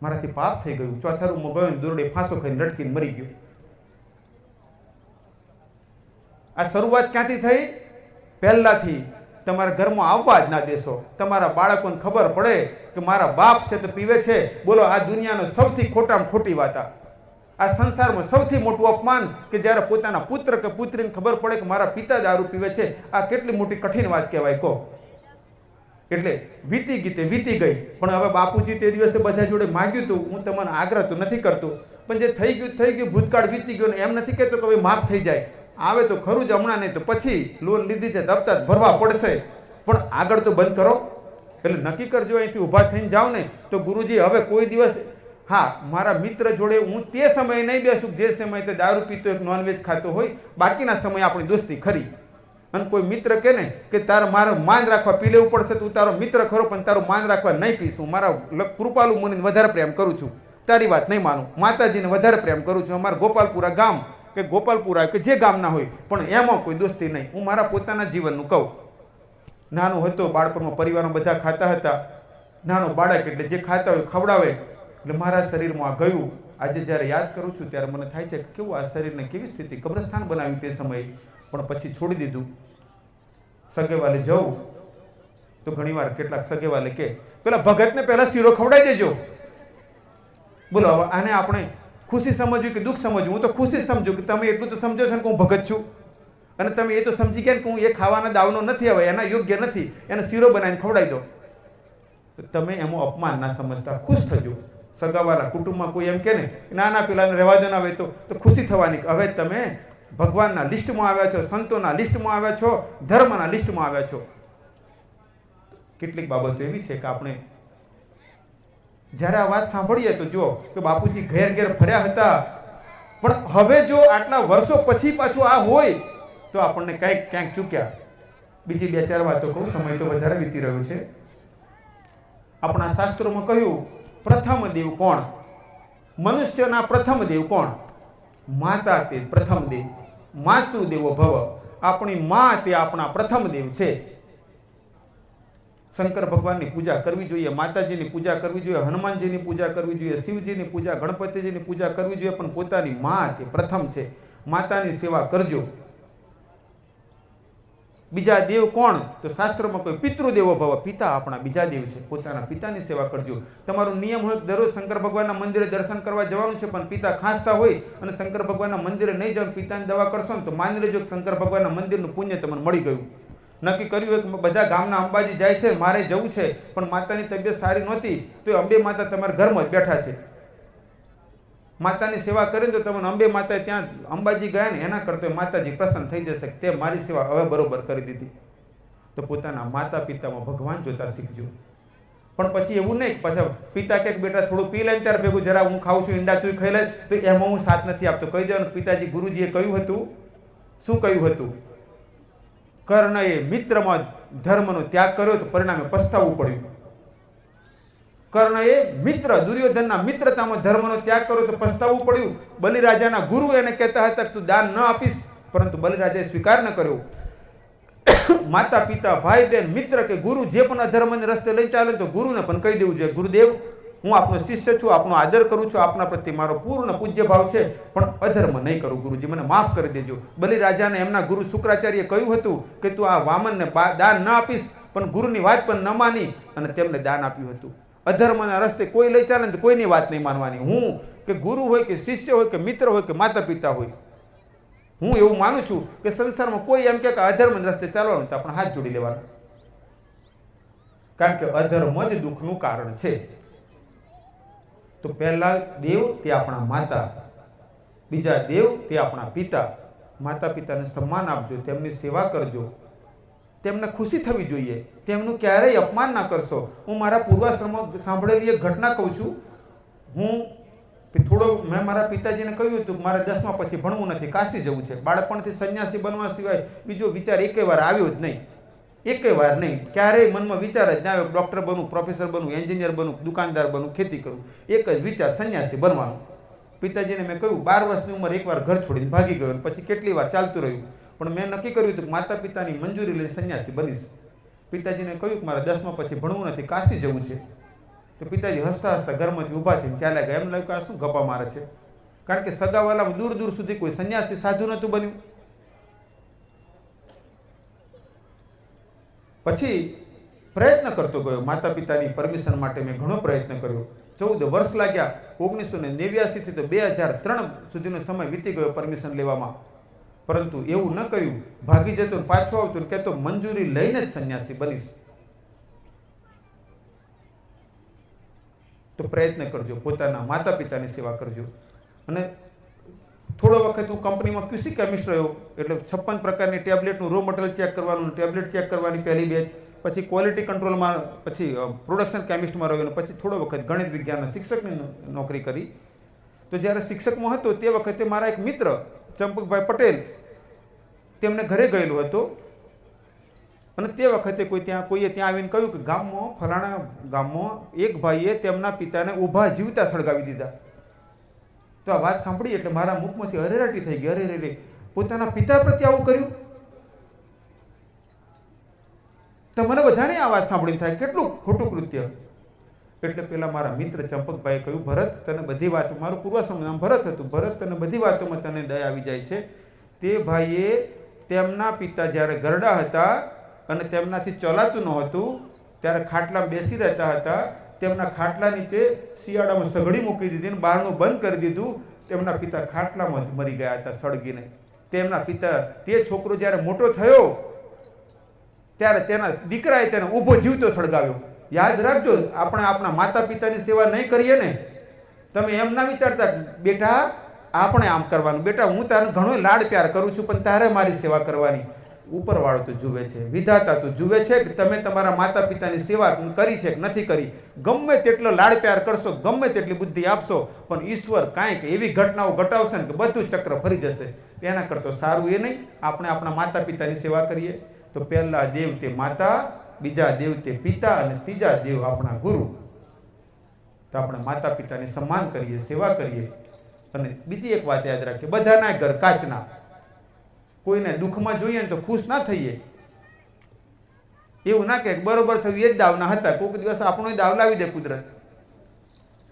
મારાથી પાપ થઈ ગયું. ચોથા રૂમમાં ગયો, દોરડે ફાંસો ખાઈને લટકીને મરી ગયો. આ શરૂઆત ક્યાંથી થઈ? પહેલાથી તમારા ઘરમાં આવવા જ ના દેશો. તમારા બાળકોને ખબર પડે કે મારા બાપ છે તો પીવે છે. બોલો, આ દુનિયાનો સૌથી ખોટામાં ખોટી વાત, આ સંસારમાં સૌથી મોટું અપમાન કે જ્યારે પોતાના પુત્ર કે પુત્રીને ખબર પડે કે મારા પિતા દારૂ પીવે છે. આ કેટલી મોટી કઠિન વાત કહેવાય કહો. એટલે વીતી ગઈ. પણ હવે બાપુજી તે દિવસે બધા જોડે માગ્યું હતું, હું તમને આગ્રહ તો નથી કરતો, પણ જે થઈ ગયું, ભૂતકાળ વીતી ગયો ને એમ નથી કહેતો કે હવે માફ થઈ જાય. આવે તો ખરું જ, હમણાં નહીં તો પછી લોન લીધી છે, હપ્તા ભરવા પડશે, પણ આગળ તો બંધ કરો. એટલે નક્કી કરજો, અહીંથી ઊભા થઈને જાઓ ને તો ગુરુજી હવે કોઈ દિવસ, હા, મારા મિત્ર જોડે હું તે સમયે નહીં બેસું જે સમયે તે દારૂ પીતો એક નોનવેજ ખાતો હોય, બાકીના સમયે આપણી દોસ્તી ખરી. અને કોઈ મિત્ર કહે ને કે તારે મારે માન રાખવા પી લેવું પડશે, તું તારો મિત્ર ખરો પણ તારું માન રાખવા નહીં પીશું. મારા કૃપાલુ મુનિને વધારે પ્રેમ કરું છું, તારી વાત નહીં માનું. માતાજીને વધારે પ્રેમ કરું છું. અમારા ગોપાલપુરા ગામ કે ગોપાલપુરા કે જે ગામના હોય, પણ એમાં કોઈ દોસ્તી નહીં. હું મારા પોતાના જીવનનું કહું. નાનો હતો, બાળપણમાં પરિવારમાં બધા ખાતા હતા. નાનો બાળક એટલે જે ખાતા હોય ખવડાવે, એટલે મારા શરીરમાં આ ગયું. આજે જ્યારે યાદ કરું છું ત્યારે મને થાય છે કે કેવું આ શરીરને કેવી સ્થિતિ, કબ્રસ્તાન બનાવ્યું તે સમયે, પણ પછી છોડી દીધું. સગેવાલે જવું તો ઘણીવાર કેટલાક સગેવાલે કે પેલા ભગતને પહેલા શીરો ખવડાવી દેજો. બોલો, હવે આને આપણે ખુશી સમજવું કે દુઃખ સમજવું? હું તો ખુશી સમજુ કે તમે એટલું તો સમજો છો ને કે હું ભગત છું, અને તમે એ તો સમજી ગયા કે હું એ ખાવાના દાવનો નથી, હવે એના યોગ્ય નથી, એને શીરો બનાવીને ખવડાવી દો. તમે એમાં અપમાન ના સમજતા, ખુશ થજો. સગાવાલા કુટુંબમાં કોઈ એમ કે ને ના પેલાને રહેવા દો ના હોય તો ખુશી થવાની. હવે તમે ભગવાનના લિસ્ટમાં આવ્યા છો, સંતોના લિસ્ટમાં આવ્યા છો, ધર્મના લિસ્ટમાં આવ્યા છો. કેટલીક બાબતો એવી છે કે આપણે જ્યારે આ વાત સાંભળીએ તો જો કે બાપુજી ઘેર ફર્યા હતા, પણ હવે જો આટલા વર્ષો પછી પાછું આ હોય તો આપણને ક્યાંક ચૂક્યા. બીજી 2-4 વાતો કહું, સમય તો વધારે વીતી રહ્યો છે. આપણા શાસ્ત્રોમાં કહ્યું પ્રથમ દેવ કોણ? મનુષ્યના પ્રથમ દેવ કોણ? માતા તે પ્રથમ દેવ. માતૃદેવો ભવ. આપણી મા તે આપણા પ્રથમ દેવ છે. શંકર ભગવાનની પૂજા કરવી જોઈએ, માતાજીની પૂજા કરવી જોઈએ, હનુમાનજીની પૂજા કરવી જોઈએ, શિવજીની પૂજા, ગણપતિજીની પૂજા કરવી જોઈએ, પણ પોતાની મા તે પ્રથમ છે. માતાની સેવા કરજો. બીજા દેવ કોણ? તો શાસ્ત્રમાં કોઈ પિતૃદેવો ભવ. પિતા આપણા બીજા દેવ છે, પોતાના પિતાની સેવા કરજો. તમારો નિયમ હોય દરરોજ શંકર ભગવાનના મંદિરે દર્શન કરવા જવાનું છે, પણ પિતા ખાંસતા હોય અને શંકર ભગવાનના મંદિરે નહીં જાવ, પિતાની દવા કરશો ને તો માની લેજો શંકર ભગવાનના મંદિરનું પુણ્ય તમને મળી ગયું. નક્કી કર્યું કે બધા ગામના અંબાજી જાય છે, મારે જવું છે, પણ માતાની તબિયત સારી નહોતી તો અંબે માતા તમારા ઘરમાં જ બેઠા છે. માતાની સેવા કરીને તો તમને અંબે માતા ત્યાં અંબાજી ગયા ને એના કરતાં માતાજી પ્રસન્ન થઈ જશે કે તે મારી સેવા હવે બરોબર કરી દીધી. તો પોતાના માતા પિતામાં ભગવાન જોતા શીખજો. પણ પછી એવું નહીં કે પાછા પિતા કે બેટા થોડું પી લે ત્યારે ભેગું જરા હું ખાઉં છું ઈંડા તું ખાઈ લે તો એમાં હું સાથ નથી આપતો. કહી દેવાનું પિતાજી ગુરુજીએ કહ્યું હતું. શું કહ્યું હતું? કર્ણએ મિત્રમાં ધર્મનો ત્યાગ કર્યો તો પરિણામે પસ્તાવવું પડ્યું. કર્ણએ મિત્ર દુર્યોધનના મિત્રતામાં ધર્મનો ત્યાગ કર્યો તો પસ્તાવવું પડ્યું. બલિરાજાના ગુરુ એને કહેતા હતા કે તું દાન ન આપીશ, પરંતુ બલિરાજાએ સ્વીકાર ન કર્યો. માતા પિતા ભાઈ બહેન મિત્ર કે ગુરુ જે પણ અધર્મને રસ્તે લઈ ચાલે તો ગુરુને પણ કહી દેવું જોઈએ, ગુરુદેવ હું આપનો શિષ્ય છું, આપનો આદર કરું છું, આપના પ્રત્યે મારો પૂર્ણ પૂજ્ય ભાવ છે, પણ અધર્મ નહીં કરું ગુરુજી, મને માફ કરી દેજો. બલિરાજાને એમના ગુરુ શુક્રાચાર્ય કહ્યું હતું કે તું આ વામનને દાન ન આપીશ, પણ ગુરુની વાત પણ ન માની અને તેમને દાન આપ્યું હતું. અધર્મના રસ્તે કોઈ લઈ ચાલે ને તો કોઈની વાત નહીં માનવાની. હું કે ગુરુ હોય કે શિષ્ય હોય કે મિત્ર હોય કે માતા પિતા હોય, હું એવું માનું છું કે સંસારમાં કોઈ એમ કે અધર્મ રસ્તે ચાલવાનું તો આપણે હાથ જોડી લેવાના, કારણ કે અધર્મ જ દુઃખનું કારણ છે. તો પહેલા દેવ તે આપણા માતા, બીજા દેવ તે આપણા પિતા. માતા પિતાને સન્માન આપજો, તેમની સેવા કરજો, તેમને ખુશી થવી જોઈએ, તેમનું ક્યારેય અપમાન ના કરશો. હું મારા પૂર્વાશ્રમમાં સાંભળેલી એક ઘટના કહું છું. હું થોડો મેં મારા પિતાજીને કહ્યું હતું કે મારે 10મા પછી ભણવું નથી, કાશી જવું છે. બાળપણથી સંન્યાસી બનવા સિવાય બીજો વિચાર એકે વાર આવ્યો જ નહીં, એકે વાર નહીં. ક્યારેય મનમાં વિચાર જ ના આવ્યો ડૉક્ટર બનવું, પ્રોફેસર બનવું, એન્જિનિયર બનવું, દુકાનદાર બનવું, ખેતી કરવું. એક જ વિચાર સંન્યાસી બનવાનું. પિતાજીને મેં કહ્યું 12 વર્ષની ઉંમર એકવાર ઘર છોડીને ભાગી ગયો, પછી કેટલી વાર ચાલતું રહ્યું, પણ મેં નક્કી કર્યું હતું કે માતા પિતાની મંજૂરી લઈને સંન્યાસી બનીશ. પિતાજીને કહ્યું કે મારે 10મા પછી ભણવું નથી, કાશી જવું છે. તો પિતાજી હસતા હસતા ઘરમાંથી ઊભા થઈને ચાલ્યા ગયા. એમ લાગ્યું કે આ શું ગપ્પા મારે છે, કારણ કે સગાવાલામાં દૂર દૂર સુધી કોઈ સંન્યાસી સાધુ નહોતું બન્યું. પછી પ્રયત્ન કરતો ગયો માતા પિતાની પરમિશન માટે. મેં ઘણો પ્રયત્ન કર્યો, 14 વર્ષ લાગ્યા. 1989 થી તો 2003 સુધીનો સમય વીતી ગયો પરમિશન લેવામાં, પરંતુ એવું ન કર્યું. ભાગી જતો પાછો આવતો ને કહેતો મંજૂરી લઈને જ સંન્યાસી બનીશ. તો પ્રયત્ન કરજો, પોતાના માતા પિતાની સેવા કરજો. અને થોડો વખત હું કંપનીમાં QC કેમિસ્ટ રહ્યો, એટલે 56 પ્રકારની ટેબ્લેટનું રો મટીરિયલ ચેક કરવાનું, ટેબ્લેટ ચેક કરવાની પહેલી બેચ, પછી ક્વોલિટી કંટ્રોલમાં, પછી પ્રોડક્શન કેમિસ્ટમાં રહ્યો, અને પછી થોડો વખત ગણિત વિજ્ઞાનના શિક્ષકની નોકરી કરી. તો જ્યારે શિક્ષકમાં હતો તે વખતે મારા એક મિત્ર ચંપકભાઈ પટેલ તેમને ઘરે ગયેલો હતો, અને તે વખતે કોઈએ ત્યાં આવીને કહ્યું કે ગામમાં ફલાણા ગામમાં એક ભાઈએ તેમના પિતાને ઊભા જીવતા સળગાવી દીધા. તો આ વાત સાંભળી એટલે મારા મુખમાંથી અરેરાટી થઈ ગઈ. અરે રે, પોતાના પિતા પ્રત્યે આવું કર્યું? તો મને બધાને આ વાત સાંભળીને થાય કેટલું ખોટું કૃત્ય. એટલે પેલા મારા મિત્ર ચંપકભાઈએ કહ્યું, ભરત તને બધી વાત, મારું પૂર્વાશ્રમનું નામ ભરત હતું, ભરત તને બધી વાતોમાં તને દયા આવી જાય છે. તે ભાઈએ તેમના પિતા જ્યારે ગરડા હતા અને તેમનાથી ચલાતું નહોતું ત્યારે ખાટલામાં બેસી રહેતા હતા. તેમના ખાટલા નીચે શિયાળામાં સગડી મૂકી દીધી અને બહારનું બંધ કરી દીધું. તેમના પિતા ખાટલામાં જ મરી ગયા હતા સળગીને. તેમના પિતા, તે છોકરો જ્યારે મોટો થયો ત્યારે તેના દીકરાએ તેને ઊભો જીવતો સળગાવ્યો. યાદ રાખજો, આપણે આપણા માતા પિતાની સેવા નહીં કરીએ ને, તમે એમ ના વિચારતા બેટા આપણે આમ કરવાનું, બેટા હું તારે ઘણો લાડ પ્યાર કરું છું પણ તારે મારી સેવા કરવાની. ઉપરવાળો તો જુએ છે, વિધાતા તો જુએ છે કે તમે તમારા માતા પિતાની સેવા કરી છે કે નથી કરી. ગમે તેટલો લાડ પ્યાર કરશો, ગમે તેટલી બુદ્ધિ આપશો, પણ ઈશ્વર કાંઈક એવી ઘટનાઓ ઘટાવશે ને કે બધું ચક્ર ફરી જશે. એના કરતાં સારું એ નહીં આપણે આપણા માતા પિતાની સેવા કરીએ. તો પહેલા દેવ તે માતા, બીજા દેવ તે પિતા, અને ત્રીજા દેવ આપણા ગુરુ. તો આપણે માતા પિતાની સન્માન કરીએ, સેવા કરીએ. અને બીજી એક વાત યાદ રાખીએ, બધાના ઘર કાચના. કોઈને દુઃખમાં જોઈએ ને તો ખુશ ના થઈએ. એવું ના કે બરોબર થયું એ જ દાવના હતા, કોઈક દિવસ આપણો દાવ લાવી દે કુદરત.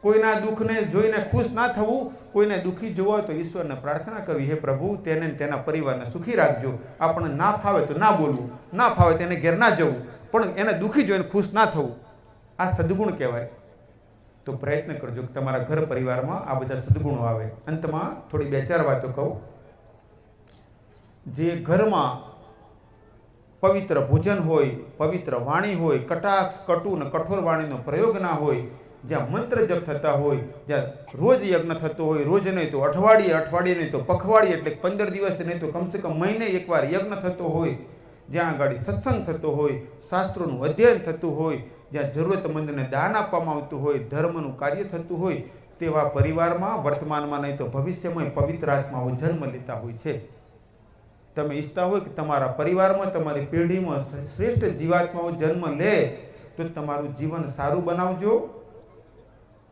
કોઈના દુઃખને જોઈને ખુશ ના થવું, કોઈને દુઃખી જોવા હોય તો ઈશ્વરને પ્રાર્થના કરવી, હે પ્રભુ તેને તેના પરિવારને સુખી રાખજો. આપણને ના ફાવે તો ના બોલવું, ના ફાવે તેને ઘેર ના જવું, પણ એને દુઃખી જોઈને ખુશ ના થવું. આ સદગુણ કહેવાય. તો પ્રયત્ન કરજો કે તમારા ઘર પરિવારમાં આ બધા સદગુણો આવે. અંતમાં થોડી 2-4 વાતો કહું. જે ઘરમાં પવિત્ર ભોજન હોય, પવિત્ર વાણી હોય, કટાક્ષ, કટુ અને કઠોર વાણીનો પ્રયોગ ના હોય, જ્યાં મંત્ર જપ થતા હોય, જ્યાં રોજ યજ્ઞ થતો હોય, રોજ નહીં તો અઠવાડિયે નહીં તો પખવાડિયે, એટલે 15 દિવસે નહીં તો કમસે કમ મહિને એકવાર યજ્ઞ થતો હોય, જ્યાં આગળ સત્સંગ થતો હોય, શાસ્ત્રોનું અધ્યયન થતું હોય, જ્યાં જરૂરતમંદને દાન આપવામાં આવતું હોય, ધર્મનું કાર્ય થતું હોય, તેવા પરિવારમાં વર્તમાનમાં નહીં તો ભવિષ્યમાં પવિત્ર આત્માઓ જન્મ લેતા હોય છે. તમે ઈચ્છતા હોય કે તમારા પરિવારમાં, તમારી પેઢીમાં શ્રેષ્ઠ જીવાત્માઓ જન્મ લે, તો તમારું જીવન સારું બનાવજો,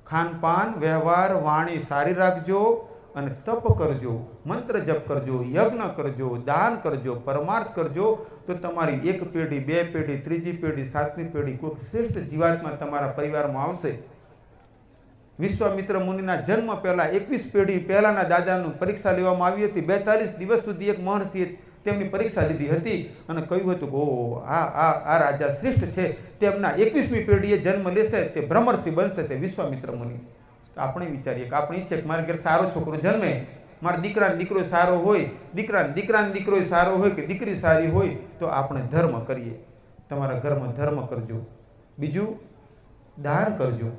ખાનપાન, વ્યવહાર, વાણી સારી રાખજો અને તપ કરજો, મંત્ર જપ કરજો, યજ્ઞ કરજો, દાન કરજો, પરમાર્થ કરજો, તો તમારી એક પેઢી, બે પેઢી, ત્રીજી પેઢી, સાતમી પેઢી કોઈ શ્રેષ્ઠ જીવાત્મા તમારા પરિવારમાં આવશે. વિશ્વામિત્ર મુનિના જન્મ પહેલાં 21 પેઢી પહેલાંના દાદાનું પરીક્ષા લેવામાં આવી હતી. 42 દિવસ સુધી એક મહર્ષિએ તેમની પરીક્ષા લીધી હતી અને કહ્યું હતું કે ઓ આ રાજા શ્રેષ્ઠ છે, તેમના 21મી પેઢીએ જન્મ લેશે તે બ્રહ્મર્ષિ બનશે, તે વિશ્વામિત્ર મુનિ. આપણે વિચારીએ કે આપણે ઈચ્છીએ કે મારા ઘેર સારો છોકરો જન્મે, મારા દીકરાનો દીકરો સારો હોય, દીકરાનો દીકરો સારો હોય કે દીકરી સારી હોય, તો આપણે ધર્મ કરીએ. તમારા ઘરમાં ધર્મ કરજો. બીજું, દાન કરજો.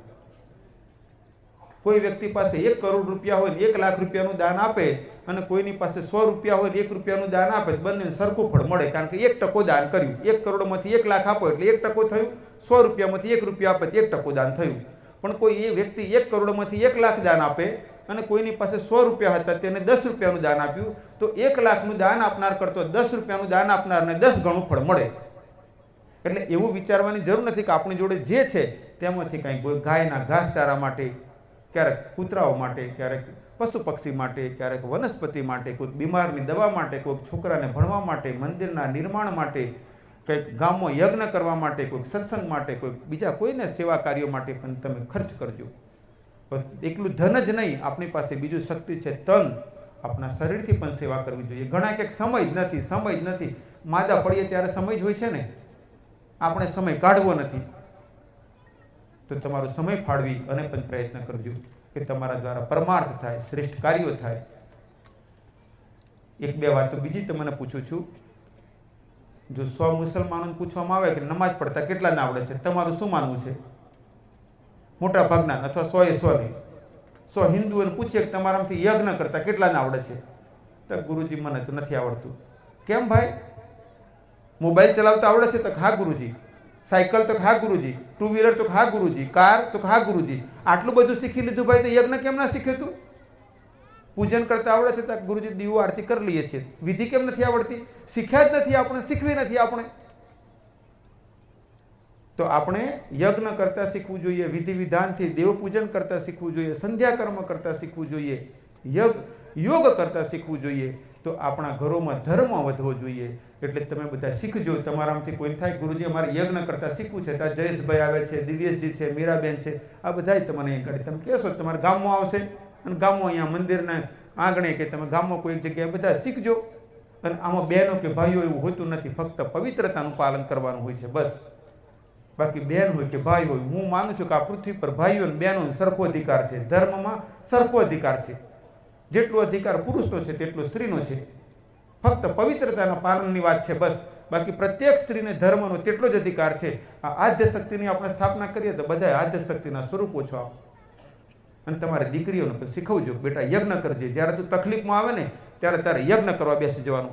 કોઈ વ્યક્તિ પાસે 1 કરોડ રૂપિયા હોય ને 1 લાખ રૂપિયાનું દાન આપે, અને કોઈની પાસે 100 રૂપિયા હોય ને 1 રૂપિયાનું દાન આપે, બંને સરખું ફળ મળે, કારણ કે 1% દાન કર્યું. 1 કરોડમાંથી 1 લાખ આપો એટલે 1% થયું, 100 રૂપિયામાંથી 1 રૂપિયા આપે તો 1% દાન થયું. પણ કોઈ એ વ્યક્તિ 1 કરોડમાંથી 1 લાખ દાન આપે અને કોઈની પાસે 100 રૂપિયા હતા તેને 10 રૂપિયાનું દાન આપ્યું, તો 1 લાખનું દાન આપનાર કરતો 10 રૂપિયાનું દાન આપનારને 10 ગણું ફળ મળે. એટલે એવું વિચારવાની જરૂર નથી કે આપણી જોડે જે છે તેમાંથી કંઈ કોઈ ગાયના ઘાસચારા માટે, ક્યારેક કૂતરાઓ માટે, ક્યારેક પશુ પક્ષી માટે, ક્યારેક વનસ્પતિ માટે, કોઈક બીમારની દવા માટે, કોઈક છોકરાને ભણવા માટે, મંદિરના નિર્માણ માટે, કંઈક ગામમાં યજ્ઞ કરવા માટે, કોઈક સત્સંગ માટે, કોઈક બીજા કોઈને સેવા કાર્યો માટે પણ તમે ખર્ચ કરજો. એકલું ધન જ નહીં, આપણી પાસે બીજું શક્તિ છે તન, આપણા શરીરથી પણ સેવા કરવી જોઈએ. ઘણા કંઈક સમય જ નથી. માદા પડીએ ત્યારે સમય જ હોય છે ને, આપણે સમય કાઢવો નથી. તો તમારો સમય ફાળવી અને પણ પ્રયત્ન કરજો કે તમારા દ્વારા પરમાર્થ થાય, શ્રેષ્ઠ કાર્યો થાય. 1-2 વાત તો બીજી તમને પૂછું છું. જો 100 મુસલમાનોને પૂછવામાં આવે કે નમાજ પડતા કેટલાને આવડે છે, તમારું શું માનવું છે? મોટા ભાગના, અથવા 100 નહીં. 100 હિન્દુઓને પૂછીએ કે તમારામાંથી યજ્ઞ કરતા કેટલાને આવડે છે, તો ગુરુજી મને તો નથી આવડતું. કેમ ભાઈ? મોબાઈલ ચલાવતા આવડે છે? તો હા ગુરુજી. સાયકલ તો હા ગુરુજી. 2 વ્હીલર તો હા ગુરુજી. કાર તો હા ગુરુજી. આટલું બધું શીખી લીધું ભાઈ, તો યજ્ઞ કેમ ના શીખ્યું તું? પૂજન કરતા આવડે છે તો ગુરુજી દીવો આરતી કરી લઈએ છીએ. વિધિ કેમ નથી આવડતી? શીખ્યા જ નથી આપણે, શીખવી નથી આપણે. તો આપણે યજ્ઞ કરતા શીખવું જોઈએ, વિધિ વિધાનથી દેવ પૂજન કરતા શીખવું જોઈએ, સંધ્યા કર્મ કરતા શીખવું જોઈએ, યોગ કરતા શીખવું જોઈએ. તો આપણા ઘરોમાં ધર્મ વધવો જોઈએ. એટલે તમે બધા શીખજો. તમારામાંથી કોઈ થાય ગુરુજી અમારે યજ્ઞ કરતા શીખવું છે, ત્યાં જયેશભાઈ આવે છે, દિવ્યેશજી છે, મીરાબેન છે, આ બધાય તમને અહીં કરી તમે કહેશો તમારા ગામમાં આવશે, અને ગામમાં અહીંયા મંદિરના આંગણે કે તમે ગામમાં કોઈ એક જગ્યાએ બધા શીખજો. અને આમાં બહેનો કે ભાઈઓ એવું હોતું નથી, ફક્ત પવિત્રતાનું પાલન કરવાનું હોય છે બસ. બાકી બહેન હોય કે ભાઈ હોય, હું માનું છું કે આ પૃથ્વી પર ભાઈઓ અને બહેનોનો સરખો અધિકાર છે. ધર્મમાં સરખો અધિકાર છે. જેટલો અધિકાર પુરુષનો છે તેટલો સ્ત્રીનો છે. ફક્ત પવિત્રતાના પાલનની વાત છે બસ. બાકી પ્રત્યેક સ્ત્રીને ધર્મનો તેટલો જ અધિકાર છે. આ આદ્ય શક્તિની આપણે સ્થાપના કરીએ તો બધા આદ્ય શક્તિના સ્વરૂપો છો. અને તમારે દીકરીઓને પણ શીખવજો, બેટા યજ્ઞ કરજે. જ્યારે તું તકલીફમાં આવે ને ત્યારે તારે યજ્ઞ કરવા બેસી જવાનું.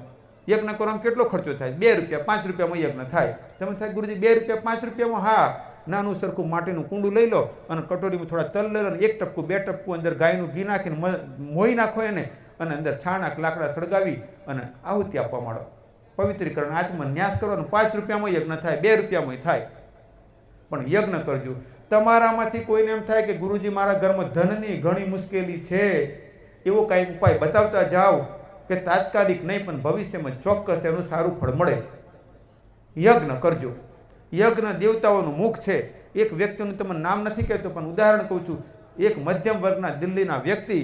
યજ્ઞ કરવામાં કેટલો ખર્ચો થાય? 2 રૂપિયા 5 રૂપિયામાં યજ્ઞ થાય. તમે થાય ગુરુજી 2 રૂપિયા 5 રૂપિયામાં? હા, નાનું સરખું માટીનું કુંડું લઈ લો અને કટોરીમાં થોડા તલ લઈ લો અને 1 ટપકું 2 ટપકું અંદર ગાયનું ઘી નાખીને મોઈ નાખો એને, અને અંદર છાણા લાકડા સળગાવી અને આહુતિ આપવા માંડો. પવિત્રીકરણ આચમન ન્યાસ કરવાનો. 5 રૂપિયામાં યજ્ઞ થાય, 2 રૂપિયામાં થાય. પણ યજ્ઞ કરજો. તમારામાંથી કોઈને એમ થાય કે ગુરુજી મારા ઘરમાં ધનની ઘણી મુશ્કેલી છે, એવો કાંઈ ઉપાય બતાવતા જાઓ કે તાત્કાલિક નહીં પણ ભવિષ્યમાં ચોક્કસ એનું સારું ફળ મળે. યજ્ઞ કરજો. યજ્ઞ દેવતાઓનું મુખ છે. એક વ્યક્તિનું તમને નામ નથી કહેતો પણ ઉદાહરણ કહું છું. એક મધ્યમ વર્ગના દિલ્હીના વ્યક્તિ,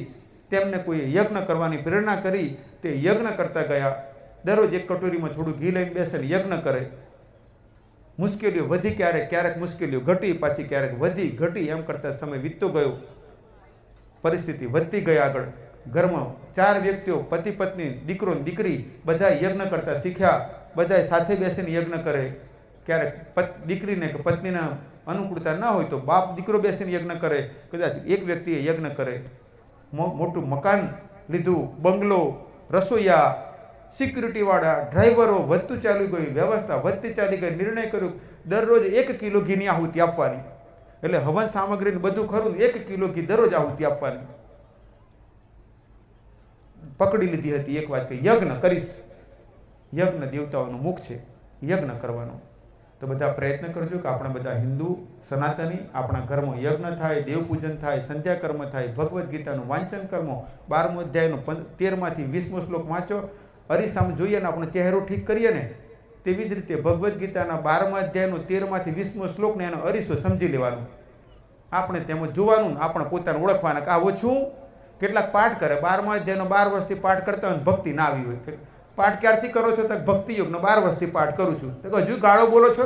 તેમને કોઈ યજ્ઞ કરવાની પ્રેરણા કરી, તે યજ્ઞ કરતા ગયા. દરરોજ એક કટોરીમાં થોડું ઘી લઈને બેસે ને યજ્ઞ કરે. મુશ્કેલીઓ વધી, ક્યારેક મુશ્કેલીઓ ઘટી, પાછી ક્યારેક વધી ઘટી, એમ કરતા સમય વીતતો ગયો. પરિસ્થિતિ વધતી ગઈ આગળ. ઘરમાં 4 વ્યક્તિઓ, પતિ પત્ની, દીકરો ને દીકરી, બધા યજ્ઞ કરતા શીખ્યા. બધા સાથે બેસીને યજ્ઞ કરે. ક્યારેક દીકરીને કે પત્નીના અનુકૂળતા ન હોય તો બાપ દીકરો બેસીને યજ્ઞ કરે, કદાચ એક વ્યક્તિએ યજ્ઞ કરે, મોટું મકાન લીધું, બંગલો, રસોઈયા, સિક્યુરિટીવાળા, ડ્રાઈવરો, વધતું ચાલી ગયું, વ્યવસ્થા વધતી ચાલી ગઈ, નિર્ણય કર્યો દરરોજ 1 કિલો ઘીની આહુતિ આપવાની. એટલે હવન સામગ્રીને બધું ખરું, 1 કિલો ઘી દરરોજ આહુતિ આપવાની. પકડી લીધી હતી એક વાત કે યજ્ઞ કરીશ, યજ્ઞ દેવતાઓનું મુખ છે, યજ્ઞ કરવાનો. તો બધા પ્રયત્ન કરજો કે આપણે બધા હિન્દુ સનાતની આપણા ઘરમાં યજ્ઞ થાય, દેવપૂજન થાય, સંધ્યા કર્મ થાય, ભગવદ્ ગીતાનું વાંચન કર્મો, 12મો અધ્યાયનો 13માંથી 20મો શ્લોક વાંચો, અરીસામાં જોઈએ ને આપણો ચહેરો ઠીક કરીએ ને તેવી જ રીતે ભગવદ્ ગીતાના 12મા અધ્યાયનો 13માંથી 20મો શ્લોકને એનો અરીસો સમજી લેવાનો. આપણે તેમાં જોવાનું, આપણે પોતાને ઓળખવાના કે આવો છું. કેટલાક પાઠ કરે, 12મા અધ્યાયનો 12 વર્ષથી પાઠ કરતા હોય, ભક્તિ ના આવી હોય. પાઠ ક્યારથી કરો છો? તો ભક્તિ યોગનો 12 વર્ષથી પાઠ કરું છું. તો હજુ ગાળો બોલો છો?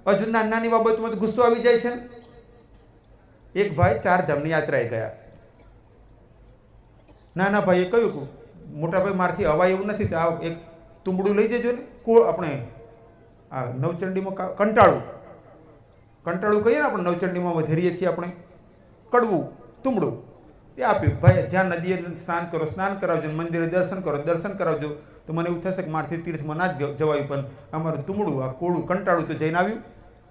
હજુ નાની બાબતમાં તો ગુસ્સો આવી જાય છે ને. એક ભાઈ 4 ધામની યાત્રાએ ગયા. નાના ભાઈએ કહ્યું, મોટા ભાઈ મારથી હવાય એવું નથી, તો આ એક તુંબડું લઈ જજો ને. આપણે આ નવચંડીમાં કંટાળું કહીએ ને, આપણે નવચંડીમાં વધેરીએ છીએ, આપણે કડવું તુંબડું એ આપ્યું. ભાઈ જ્યાં નદીએ સ્નાન કરો, સ્નાન કરાવજો, મંદિરે દર્શન કરો, દર્શન કરાવજો. તો મને એવું થશે કે મારથી તીર્થમાં ના જ જવાયું, પણ અમારું તુંબડું આ કોળું કંટાળું તો જઈને આવ્યું.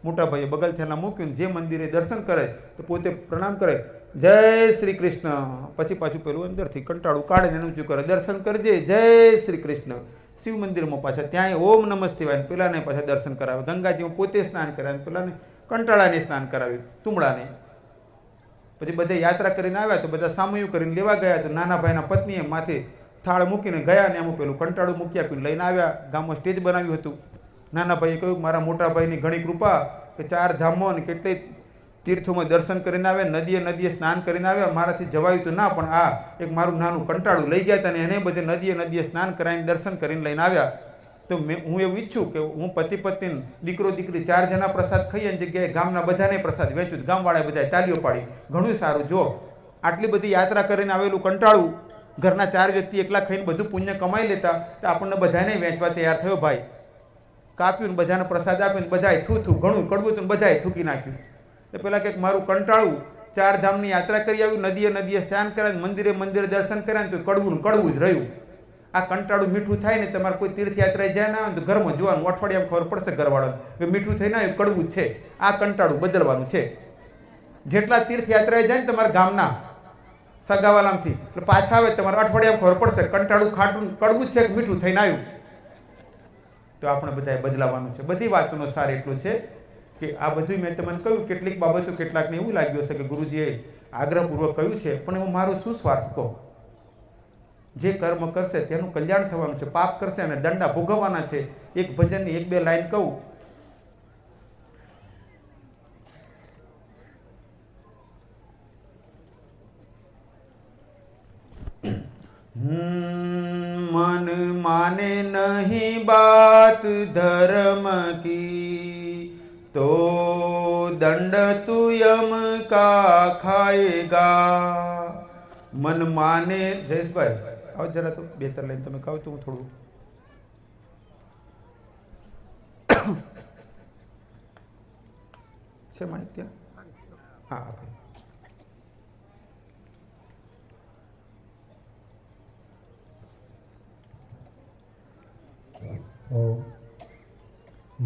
મોટા ભાઈએ બગલથેલા મૂક્યું, જે મંદિરે દર્શન કરે તો પોતે પ્રણામ કરે, જય શ્રી કૃષ્ણ. પછી પાછું પેલું અંદરથી કંટાળું કાઢે ને ઊંચું કરે, દર્શન કરજે, જય શ્રી કૃષ્ણ. શિવ મંદિરમાં પાછા ત્યાં ઓમ નમઃ શિવાય, પેલાને પાછા દર્શન કરાવે. ગંગાજીમાં પોતે સ્નાન કરાવે, પેલાને કંટાળાને સ્નાન કરાવ્યું, તુંબડાને. પછી બધા યાત્રા કરીને આવ્યા તો બધા સામયું કરીને લેવા ગયા. તો નાના ભાઈના પત્નીએ માથે થાળ મૂકીને ગયા ને એમાં પેલું કંટાળું મૂકી આપીને લઈને આવ્યા. ગામમાં સ્ટેજ બનાવ્યું હતું. નાના ભાઈએ કહ્યું, મારા મોટા ભાઈની ઘણી કૃપા કે 4 ધામમાં ને કેટલી તીર્થોમાં દર્શન કરીને આવ્યા, નદીએ સ્નાન કરીને આવ્યા, મારાથી જવાયું તો ના, પણ આ એક મારું નાનું કંટાળું લઈ ગયા હતા ને એને બધે નદીએ સ્નાન કરાવીને દર્શન કરીને લઈને આવ્યા. તો હું એવું ઈચ્છું કે હું પતિ પત્ની, દીકરો દીકરી 4 જણા પ્રસાદ ખાઈએ એની જગ્યાએ ગામના બધાને પ્રસાદ વેચું. ગામવાળાએ બધાએ તાલીઓ પાડી, ઘણું સારું. જો આટલી બધી યાત્રા કરીને આવેલું કંટાળું ઘરના 4 વ્યક્તિ એકલા ખાઈને બધું પુણ્ય કમાઈ લેતા, તો આપણને બધાને વેચવા તૈયાર થયો. ભાઈ કાપ્યું ને બધાને પ્રસાદ આપ્યો ને બધાએ થૂ ઘણું કડવું હતું ને બધાએ થૂકી નાખ્યું. તો પેલા કંઈક મારું કંટાળું 4 ધામની યાત્રા કરી આવ્યું, નદીએ સ્નાન કર્યા, મંદિરે દર્શન કર્યા ને તો કડવું જ રહ્યું. આ કંટાળું મીઠું થાય ને, તમારે કોઈ તીર્થયાત્રાએ જાય ના આવે તો ઘરમાં જોવાનું, અઠવાડિયામાં ખબર પડશે ઘરવાળાને કે મીઠું થઈ ના આવ્યું, કડવું છે. આ કંટાળું બદલવાનું છે. જેટલા તીર્થયાત્રાએ જાય ને તમારા ગામના સગાવાલામથી એટલે પાછા આવે તમારે અઠવાડિયામાં ખબર પડશે કંટાળું ખાટું કડવું જ છે કે મીઠું થઈને આવ્યું. તો આપણે બધાએ બદલાવાનું છે. બધી વાતોનો સાર એટલું છે કે આ બધું મેં તમને કહ્યું. કેટલીક બાબતો કેટલાકને એવું લાગ્યું હશે કે ગુરુજીએ આગ્રહપૂર્વક કહ્યું છે, પણ એમાં મારું શું સ્વાર્થ કહો? જે કર્મ કરશે તેનું કલ્યાણ થવાનું છે, પાપ કરશે અને દંડા ભોગવવાના છે. એક ભજનની 1-2 લાઈન કહું. मन माने नहीं बात धर्म की, तो दंड तू यम का खाएगा. मन माने, જયેશભાઈ આવો જરા, તો 2-3 લાઈન તમે કહો તો હું થોડું. છે માહિતી ત્યાં? હા ભાઈ.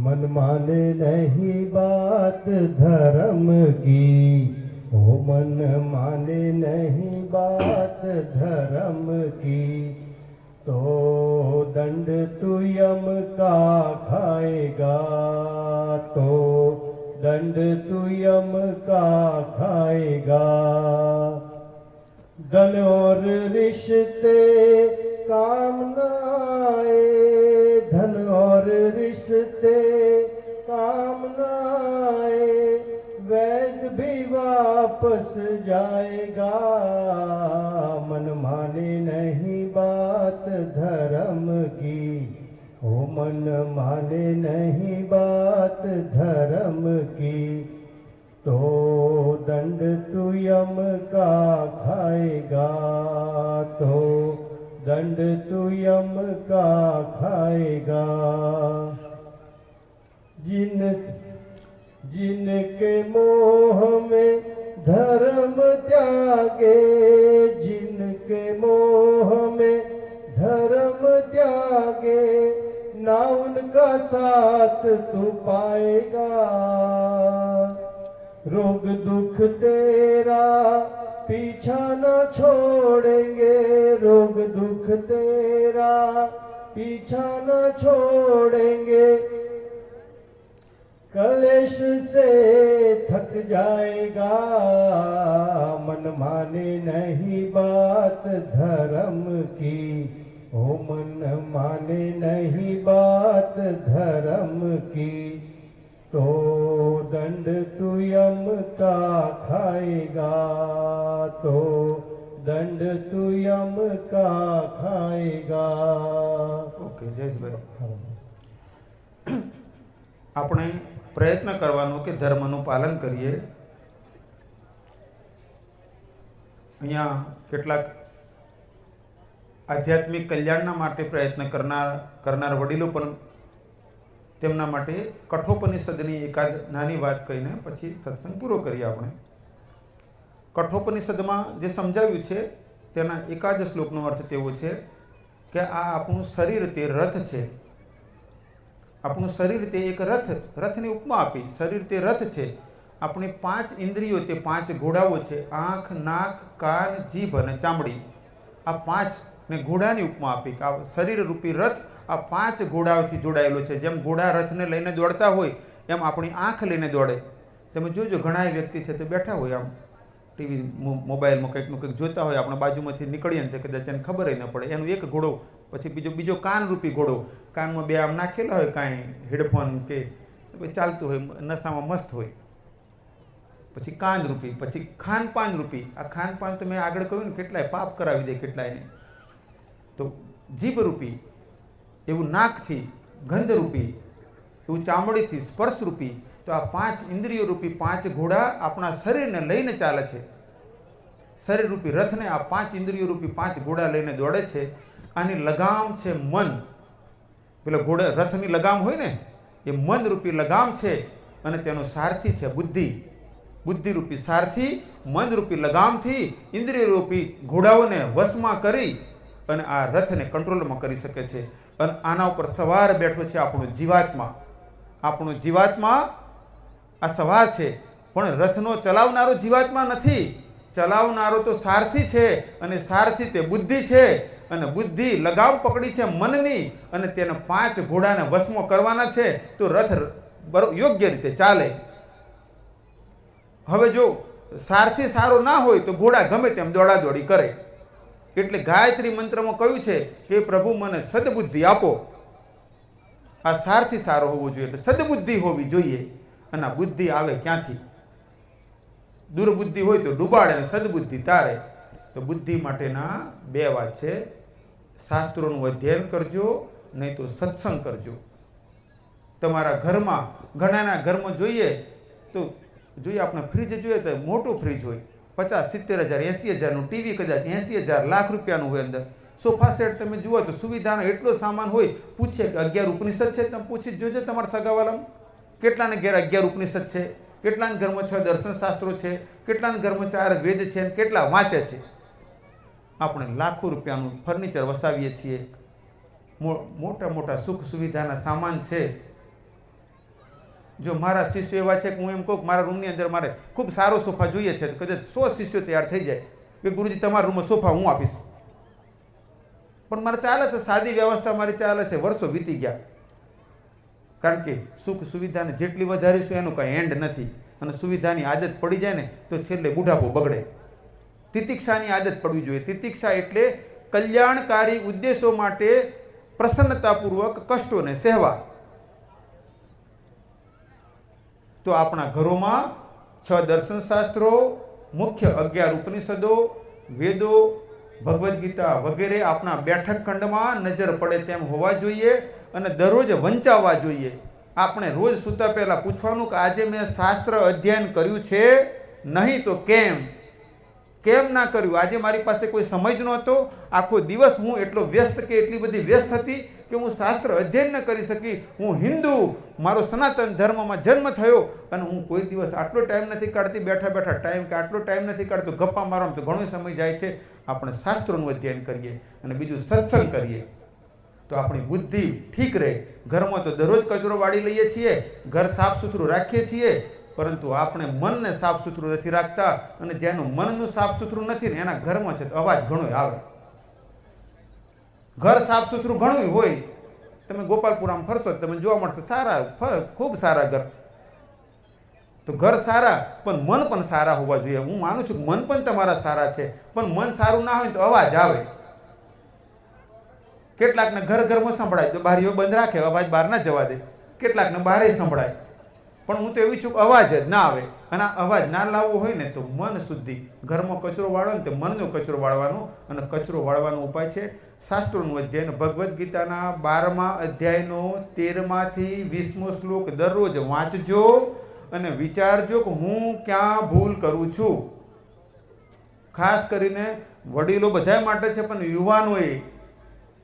मन माने नहीं बात धर्म की, ओ मन माने नहीं बात धर्म की, तो दंड तू यम का खाएगा, तो दंड तू यम का खाएगा. धन और रिश्ते कामनाए, धन और रिश्ते कामनाए, वैद भी वापस जाएगा. मन माने नहीं बात धर्म की, ओ मन माने नहीं बात धर्म की, तो दंड तू यम का खाएगा, तो दंड तू यम का खाएगा. जिनके मोह में धर्म त्यागे, जिनके मोह में धर्म त्यागे, ना उनका साथ तू पाएगा। रोग दुख तेरा पीछा न छोड़ेंगे, रोग दुख तेरा पीछा न छोड़ेंगे। कलेश से थक जाएगा, मन माने नहीं बात धर्म की, ओ मन माने नहीं बात धर्म की, तो दंड तू यम का खाएगा, तो दंड तू यम का खाएगा। ઓકે જયેશભાઈ, આપણે પ્રયત્ન કરવાનો કે ધર્મનું પાલન કરીએ. અહીંયા કેટલાક આધ્યાત્મિક કલ્યાણના માટે પ્રયત્ન કરનાર વડીલો પણ તેમના માટે કઠોપનિષદની એકાદ નાની વાત કહીને પછી સત્સંગ પૂરો કરીએ. આપણે કઠોપનિષદમાં જે સમજાવ્યું છે તેના એકાદ શ્લોકનો અર્થ તેવો છે કે આ આપણું શરીર તે રથ છે. આપણું શરીર તે એક રથની ઉપમા આપી. શરીર તે રથ છે. આપણી 5 ઇન્દ્રિયો તે 5 ઘોડાઓ છે. આંખ, નાક, કાન, જીભ અને ચામડી. આ 5 ને ઘોડાની ઉપમા આપી. આ શરીર રૂપી રથ આ 5 ઘોડાઓથી જોડાયેલો છે. જેમ ઘોડા રથને લઈને દોડતા હોય એમ આપણી આંખ લઈને દોડે. તમે જોજો ઘણા વ્યક્તિ છે તે બેઠા હોય આમ ટીવી મોબાઈલમાં કંઈકનું કંઈક જોતા હોય, આપણે બાજુમાંથી નીકળીએ ને તે કદાચ એને ખબર ન પડે. એનું એક ઘોડો, પછી બીજો કાનરૂપી ઘોડો, કાનમાં 2 આમ નાખેલા હોય કાંઈ હેડફોન કે ચાલતું હોય, નશામાં મસ્ત હોય. પછી કાનરૂપી, પછી ખાનપાન રૂપી. આ ખાનપાન તો મેં આગળ કહ્યું ને કેટલાય પાપ કરાવી દે કેટલાયને. તો જીભ રૂપી, એવું નાકથી ગંધરૂપી, એવું ચામડીથી સ્પર્શરૂપી. તો આ 5 ઇન્દ્રિયો રૂપી 5 ઘોડા આપણા શરીરને લઈને ચાલે છે. શરીર રૂપી રથને આ 5 ઇન્દ્રિયો રૂપી 5 ઘોડા લઈને દોડે છે. આની લગામ છે મન. પેલા ઘોડા રથની લગામ હોય ને એ મન રૂપી લગામ છે અને તેનો સારથી છે બુદ્ધિ. બુદ્ધિ રૂપી સારથી મન રૂપી લગામથી ઇન્દ્રિય રૂપી ઘોડાઓને વશમાં કરી અને આ રથને કંટ્રોલમાં કરી શકે છે. અને આના ઉપર સવાર બેઠો છે આપણું જીવાત્મા. આપણું જીવાત્મા આ સવાર છે, પણ રથનો ચલાવનારો જીવાત્મા નથી. ચલાવનારો તો સારથી છે અને સારથી તે બુદ્ધિ છે. અને બુદ્ધિ લગામ પકડી છે મનની અને તેને 5 ઘોડાને વશમાં કરવાના છે તો રથ યોગ્ય રીતે ચાલે. હવે જો સારથી સારો ના હોય તો ઘોડા ગમે તેમ દોડાદોડી કરે. એટલે ગાયત્રી મંત્રમાં કહ્યું છે કે પ્રભુ મને સદબુદ્ધિ આપો. આ સારથી સારો હોવો જોઈએ, એટલે સદબુદ્ધિ હોવી જોઈએ. અને આ બુદ્ધિ આવે ક્યાંથી? દુર્બુદ્ધિ હોય તો ડૂબાડે અને સદબુદ્ધિ તારે. તો બુદ્ધિ માટેના 2 વાત છે. શાસ્ત્રોનું અધ્યયન કરજો, નહીં તો સત્સંગ કરજો. તમારા ઘરમાં, ઘણાના ઘરમાં જોઈએ આપણે ફ્રીજ જોઈએ તો મોટું ફ્રીજ હોય, 50-70 હજાર 80 હજારનું. ટીવી કદાચ 80 હજાર લાખ રૂપિયાનું હોય. અંદર સોફા સેટ તમે જુઓ તો સુવિધાનો એટલો સામાન હોય. પૂછે કે 11 ઉપનિષદ છે? તમે પૂછી જોજો તમારા સગાવાલામાં કેટલાને ઘેર 11 ઉપનિષદ છે, કેટલાના ઘરમાં 6 દર્શન શાસ્ત્રો છે, કેટલાના ઘરમાં 4 વેદ છે, કેટલા વાંચે છે. આપણે લાખો રૂપિયાનું ફર્નિચર વસાવીએ છીએ, મોટા મોટા સુખ સુવિધાના સામાન છે. જો મારા શિષ્યો એવા છે કે હું એમ કહું મારા રૂમની અંદર મારે ખૂબ સારો સોફા જોઈએ છે, તો કદાચ 100 શિષ્યો તૈયાર થઈ જાય કે ગુરુજી તમારા રૂમમાં સોફા હું આપીશ. પણ મારે ચાલે છે, સાદી વ્યવસ્થા મારી ચાલે છે, વર્ષો વીતી ગયા. કારણ કે સુખ સુવિધાને જેટલી વધારીશું એનું કાંઈ એન્ડ નથી. અને સુવિધાની આદત પડી જાય ને તો છેલ્લે બુઢાપો બગડે. તિતિક્ષાની આદત પડવી જોઈએ. તિતિક્ષા એટલે કલ્યાણકારી ઉદ્દેશો માટે પ્રસન્નતાપૂર્વક કષ્ટોને સહેવા. તો આપણા ઘરોમાં 6 દર્શન શાસ્ત્રો, મુખ્ય 11 ઉપનિષદો, વેદો, ભગવદ્ ગીતા વગેરે આપણા બેઠક ખંડમાં નજર પડે તેમ હોવા જોઈએ અને દરરોજ વંચાવવા જોઈએ. આપણે રોજ સૂતા પહેલાં પૂછવાનું કે આજે મેં શાસ્ત્ર અધ્યયન કર્યું છે? નહીં તો કેમ? કેમ ના કર્યું? આજે મારી પાસે કોઈ સમય જ નહોતો, આખો દિવસ હું એટલો વ્યસ્ત કે એટલી બધી વ્યસ્ત હતી કે હું શાસ્ત્ર અધ્યયન ન કરી શકી. હું હિન્દુ, મારો સનાતન ધર્મમાં જન્મ થયો અને હું કોઈ દિવસ આટલો ટાઈમ નથી કાઢતી, બેઠા બેઠા ટાઈમ કે આટલો ટાઈમ નથી કાઢતો, ગપ્પા મારવામાં તો ઘણો સમય જાય છે. આપણે શાસ્ત્રોનું અધ્યયન કરીએ અને બીજું સત્સંગ કરીએ તો આપણી બુદ્ધિ ઠીક રહે. ઘરમાં તો દરરોજ કચરો વાળી લઈએ છીએ, ઘર સાફ સુથરું રાખીએ છીએ, પરંતુ આપણે મનને સાફ સુથરું નથી રાખતા. અને જેનું મનનું સાફ સુથરું નથી ને એના ઘરમાં છે તો અવાજ ઘણો આવે. ઘર સાફ સુથરું ઘણું હોય, તમે ગોપાલપુરામાં ફરશો તમે જોવા મળશે સારા, ખૂબ સારા ઘર. તો ઘર સારા પણ મન પણ સારા હોવા જોઈએ. હું માનું છું કે મન પણ તમારા સારા છે, પણ મન સારું ના હોય તો અવાજ આવે. કેટલાકને ઘર ઘરમાં સંભળાય તો બારીઓ બંધ રાખે, અવાજ બહાર ના જવા દે. કેટલાકને બહારે સંભળાય, પણ હું તો એવું ઈચ્છું કે અવાજ જ ના આવે. અને અવાજ ના લાવવો હોય ને તો મન શુદ્ધિ. ઘરમાં કચરો વાળો ને તો મનનો કચરો વાળવાનો, અને કચરો વાળવાનો ઉપાય છે શાસ્ત્રોનું અધ્યયન. ભગવદ્ ગીતાના 12મા અધ્યાયનો 13માથી 20મો શ્લોક દરરોજ વાંચજો અને વિચારજો કે હું ક્યાં ભૂલ કરું છું. ખાસ કરીને વડીલો બધા માટે છે, પણ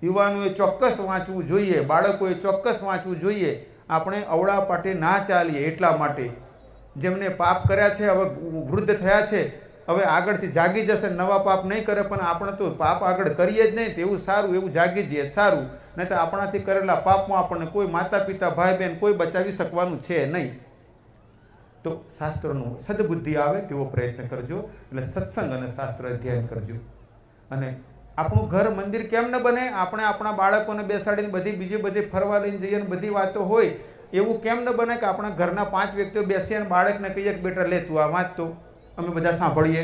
યુવાનોએ ચોક્કસ વાંચવું જોઈએ, બાળકોએ ચોક્કસ વાંચવું જોઈએ. આપણે અવળા પાટે ના ચાલીએ એટલા માટે. જેમને પાપ કર્યા છે, હવે વૃદ્ધ થયા છે, હવે આગળથી જાગી જશે, નવા પાપ નહીં કરે, પણ આપણે તો પાપ આગળ કરીએ જ નહીં. તેવું સારું, એવું જાગી જઈએ સારું. નહીં તો આપણાથી કરેલા પાપમાં આપણને કોઈ માતા પિતા ભાઈ બહેન કોઈ બચાવી શકવાનું છે નહીં. તો શાસ્ત્રનું સદબુદ્ધિ આવે તેવો પ્રયત્ન કરજો. એટલે સત્સંગ અને શાસ્ત્ર અધ્યયન કરજો. અને આપણું ઘર મંદિર કેમ ન બને? આપણે આપણા બાળકોને બેસાડીને બીજી ફરવા લઈને જઈએ ને બધી વાતો હોય, એવું કેમ ન બને કે આપણા ઘરના 5 વ્યક્તિઓ બેસીએ અને બાળકને કહીએ કે બેટા લે તું આ વાંચતો, અમે બધા સાંભળીએ,